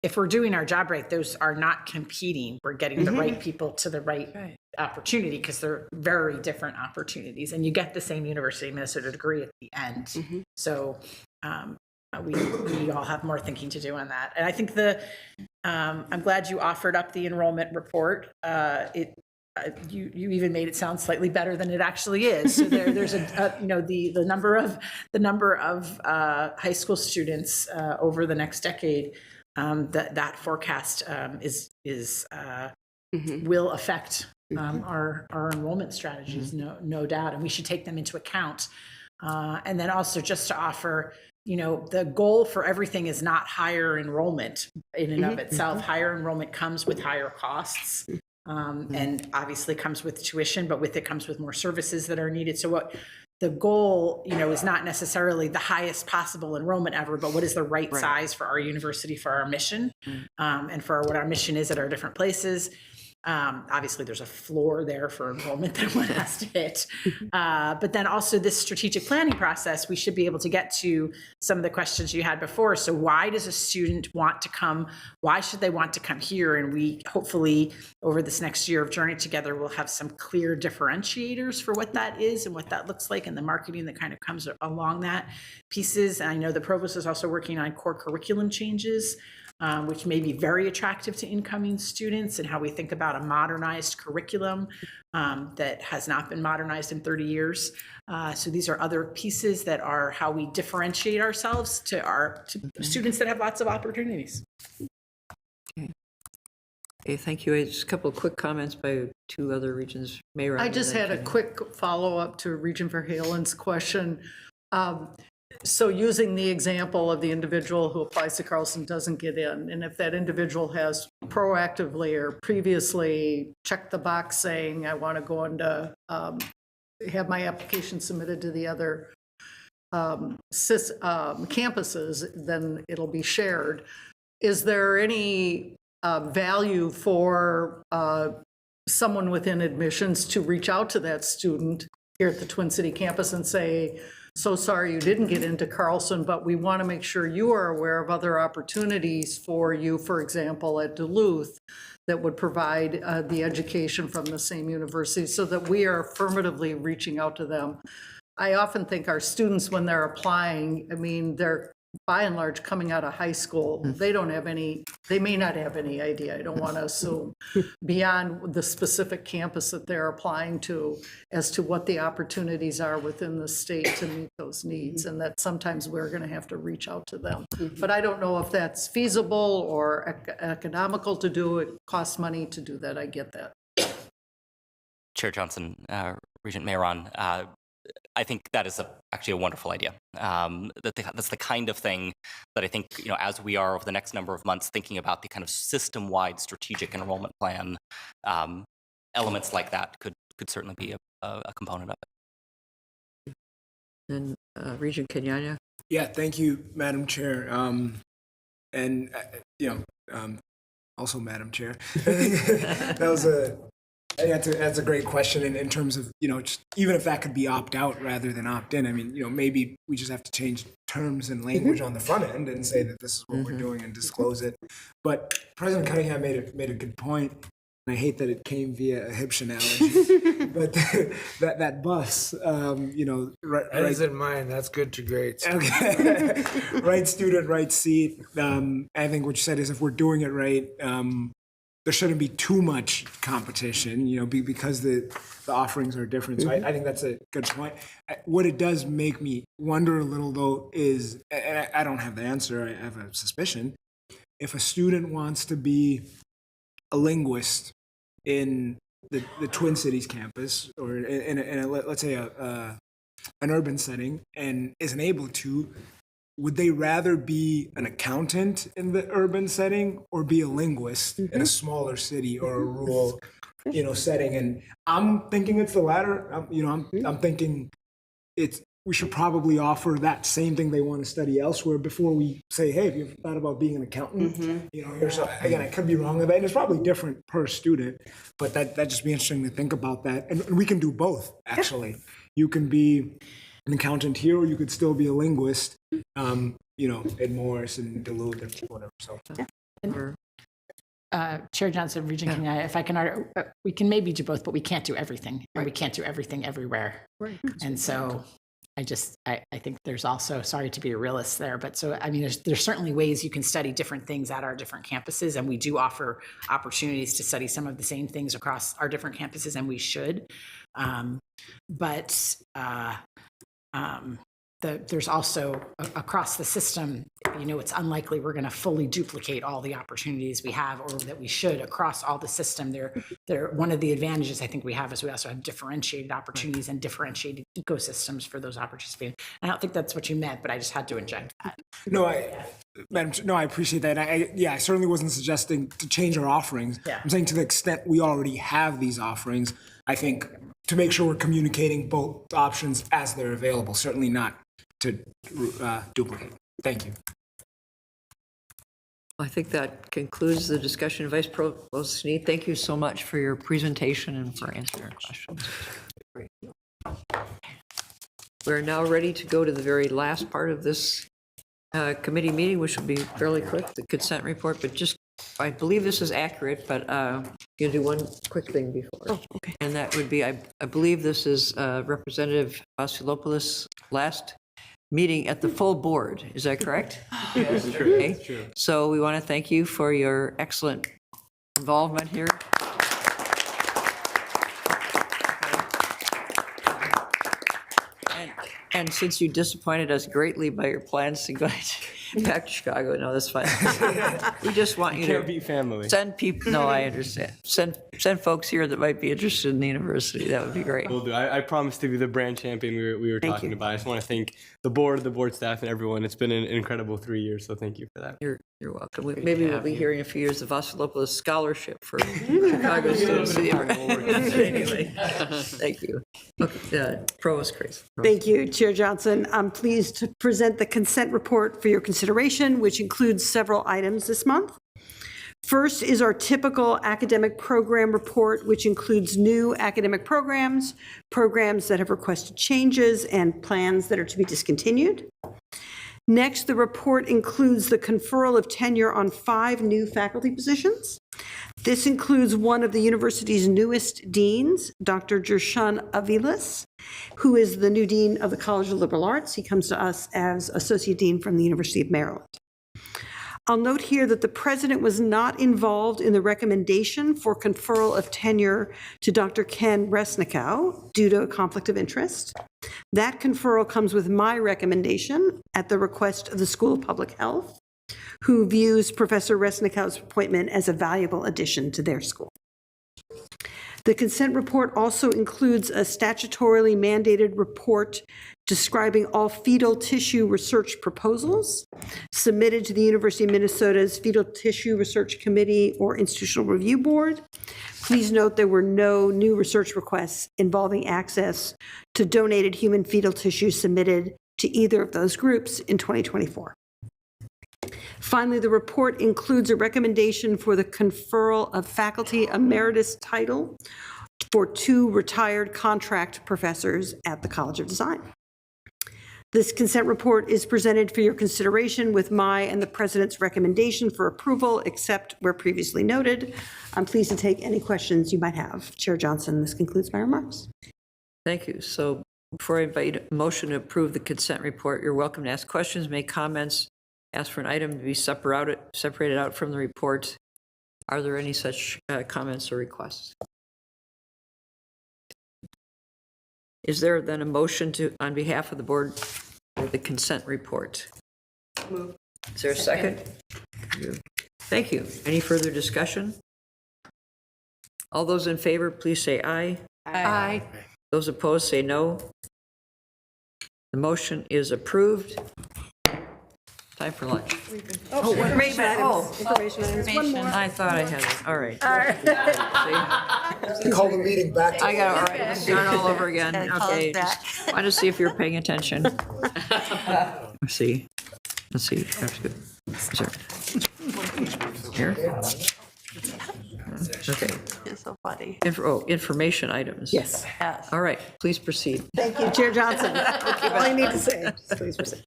if we're doing our job right, those are not competing. We're getting the right people to the right opportunity, because they're very different opportunities, and you get the same University of Minnesota degree at the end. So we all have more thinking to do on that. And I think I'm glad you offered up the enrollment report. You even made it sound slightly better than it actually is. So there's the number of high school students over the next decade. That forecast will affect our enrollment strategies, no doubt, and we should take them into account. And then also just to offer, the goal for everything is not higher enrollment in and of itself. Higher enrollment comes with higher costs, and obviously comes with tuition, but with it comes with more services that are needed. So what the goal, is not necessarily the highest possible enrollment ever, but what is the right size for our university, for our mission, and for what our mission is at our different places. Obviously, there's a floor there for enrollment that one has to hit. But then also this strategic planning process, we should be able to get to some of the questions you had before. So why does a student want to come? Why should they want to come here? And we hopefully, over this next year of Journey Together, we'll have some clear differentiators for what that is and what that looks like, and the marketing that kind of comes along that pieces. And I know the provost is also working on core curriculum changes, which may be very attractive to incoming students, and how we think about a modernized curriculum that has not been modernized in 30 years. So these are other pieces that are how we differentiate ourselves to students that have lots of opportunities. Okay, thank you. Just a couple of quick comments by 2 other Regents. Mayor, I just had a quick follow-up to Regent Verhaelen's question. So using the example of the individual who applies to Carlson doesn't get in, and if that individual has proactively or previously checked the box saying, I want to go into, have my application submitted to the other campuses, then it'll be shared. Is there any value for someone within admissions to reach out to that student here at the Twin City campus and say, so sorry you didn't get into Carlson, but we want to make sure you are aware of other opportunities for you, for example, at Duluth, that would provide the education from the same university, so that we are affirmatively reaching out to them. I often think our students, when they're applying, they're by and large coming out of high school, they may not have any idea, I don't want to assume, beyond the specific campus that they're applying to, as to what the opportunities are within the state to meet those needs, and that sometimes we're going to have to reach out to them. But I don't know if that's feasible or economical to do. It costs money to do that, I get that. Chair Johnson, Regent Mayron, I think that is actually a wonderful idea. That's the kind of thing that I think, as we are over the next number of months thinking about the kind of system-wide strategic enrollment plan, elements like that could certainly be a component of it. And Regent Kenyanya? Yeah, thank you, Madam Chair. Also Madam Chair. That's a great question in terms of, just, even if that could be opt out rather than opt in. Maybe we just have to change terms and language on the front end and say that this is what we're doing and disclose it. But President Cunningham made a good point, and I hate that it came via a Hipsch analogy. But that bus, that isn't mine. That's good to great. Okay. Right student, right seat. I think what you said is, if we're doing it right, there shouldn't be too much competition, because the offerings are different. So I think that's a good point. What it does make me wonder a little, though, is, and I don't have the answer, I have a suspicion, if a student wants to be a linguist in the Twin Cities campus, or let's say an urban setting, and isn't able to, would they rather be an accountant in the urban setting or be a linguist in a smaller city or a rural, setting? And I'm thinking it's the latter. I'm thinking we should probably offer that same thing they want to study elsewhere before we say, hey, have you ever thought about being an accountant? So again, I could be wrong with that, and it's probably different per student, but that'd just be interesting to think about that. And we can do both, actually. You can be an accountant here, or you could still be a linguist, in Morris and Duluth or whatever. So. Chair Johnson, Regent King, if I can, we can maybe do both, but we can't do everything, and we can't do everything everywhere. Right. And so I think there's also, sorry to be a realist there, but so, I mean, there's certainly ways you can study different things at our different campuses, and we do offer opportunities to study some of the same things across our different campuses, and we should. There's also across the system, it's unlikely we're going to fully duplicate all the opportunities we have, or that we should across all the system. One of the advantages I think we have is we also have differentiated opportunities and differentiated ecosystems for those opportunities. I don't think that's what you meant, but I just had to inject that. No, I appreciate that. I certainly wasn't suggesting to change our offerings. Yeah. I'm saying to the extent we already have these offerings, I think to make sure we're communicating both options as they're available, certainly not to duplicate. Thank you. I think that concludes the discussion. Vice Provost Sneed, thank you so much for your presentation and for answering our questions. Great. We're now ready to go to the very last part of this committee meeting, which will be fairly quick, the consent report, but just, I believe this is accurate, but I'm going to do one quick thing before. Oh, okay. And that would be, I believe this is Representative Vasilopoulos' last meeting at the full board. Is that correct? Yes, it's true. Okay. It's true. So we want to thank you for your excellent involvement here. And since you disappointed us greatly by your plans to go back to Chicago, no, that's fine. We just want you to beat family. Send people. No, I understand. Send folks here that might be interested in the university. That would be great. Will do. I promise to be the brand champion we were talking about. I just want to thank the board staff, and everyone. It's been an incredible 3 years, so thank you for that. You're welcome. Maybe we'll be hearing in a few years the Vasilopoulos Scholarship for Chicago students. Anyway, thank you. Okay, Provost Grace. Thank you, Chair Johnson. I'm pleased to present the consent report for your consideration, which includes several items this month. First is our typical academic program report, which includes new academic programs, programs that have requested changes, and plans that are to be discontinued. Next, the report includes the conferral of tenure on 5 new faculty positions. This includes one of the university's newest deans, Dr. Gershon Avilas, who is the new dean of the College of Liberal Arts. He comes to us as associate dean from the University of Maryland. I'll note here that the president was not involved in the recommendation for conferral of tenure to Dr. Ken Resnikow due to a conflict of interest. That conferral comes with my recommendation at the request of the School of Public Health, who views Professor Resnikow's appointment as a valuable addition to their school. The consent report also includes a statutorily mandated report describing all fetal tissue research proposals submitted to the University of Minnesota's Fetal Tissue Research Committee or Institutional Review Board. Please note there were no new research requests involving access to donated human fetal tissue submitted to either of those groups in 2024. Finally, the report includes a recommendation for the conferral of faculty emeritus title for 2 retired contract professors at the College of Design. This consent report is presented for your consideration with my and the President's recommendation for approval, except where previously noted. I'm pleased to take any questions you might have. Chair Johnson, this concludes my remarks. Thank you. So before I invite a motion to approve the consent report, you're welcome to ask questions, make comments, ask for an item to be separated out from the report. Are there any such comments or requests? Is there then a motion to, on behalf of the board, for the consent report? Move. Is there a second? Thank you. Any further discussion? All those in favor, please say aye. Aye. Those opposed, say no. The motion is approved. Time for lunch. Information items. Information items. One more. I thought I had it. All right. Call the meeting back to. I got it, all right. Let's start all over again. Okay. Just want to see if you're paying attention. Let's see. That's good. Here? Okay. It's so funny. Information items. Yes. All right, please proceed. Thank you, Chair Johnson. All you need to say. Please proceed.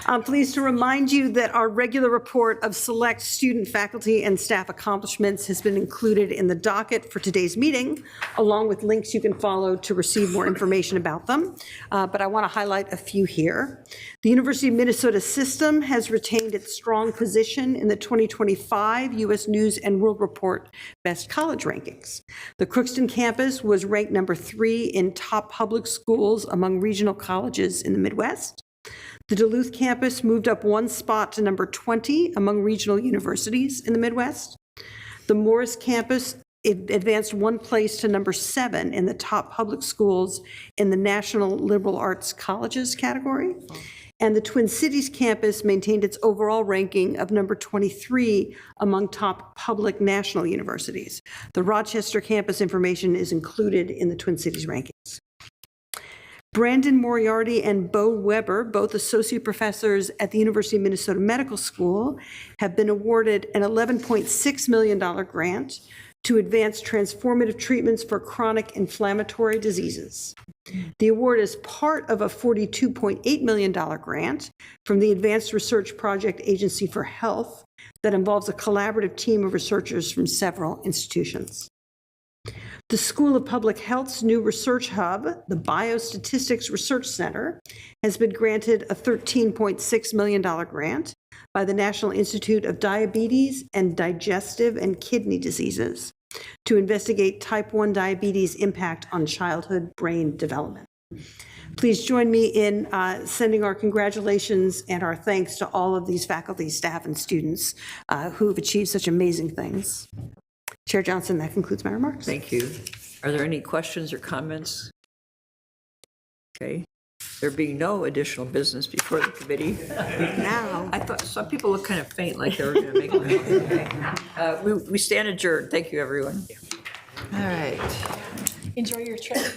I'm pleased to remind you that our regular report of select student, faculty, and staff accomplishments has been included in the docket for today's meeting, along with links you can follow to receive more information about them. But I want to highlight a few here. The University of Minnesota system has retained its strong position in the 2025 U.S. News and World Report Best College Rankings. The Crookston campus was ranked number 3 in top public schools among regional colleges in the Midwest. The Duluth campus moved up 1 spot to number 20 among regional universities in the Midwest. The Morris campus advanced 1 place to number 7 in the top public schools in the National Liberal Arts Colleges category. And the Twin Cities campus maintained its overall ranking of number 23 among top public national universities. The Rochester campus information is included in the Twin Cities rankings. Brandon Moriarty and Bo Weber, both associate professors at the University of Minnesota Medical School, have been awarded an $11.6 million grant to advance transformative treatments for chronic inflammatory diseases. The award is part of a $42.8 million grant from the Advanced Research Project Agency for Health that involves a collaborative team of researchers from several institutions. The School of Public Health's new research hub, the Biostatistics Research Center, has been granted a $13.6 million grant by the National Institute of Diabetes and Digestive and Kidney Diseases to investigate type 1 diabetes impact on childhood brain development. Please join me in sending our congratulations and our thanks to all of these faculty, staff, and students who have achieved such amazing things. Chair Johnson, that concludes my remarks. Thank you. Are there any questions or comments? Okay. There being no additional business before the committee. Now. I thought some people look kind of faint, like they were going to make it. We stand adjourned. Thank you, everyone. All right. Enjoy your trip.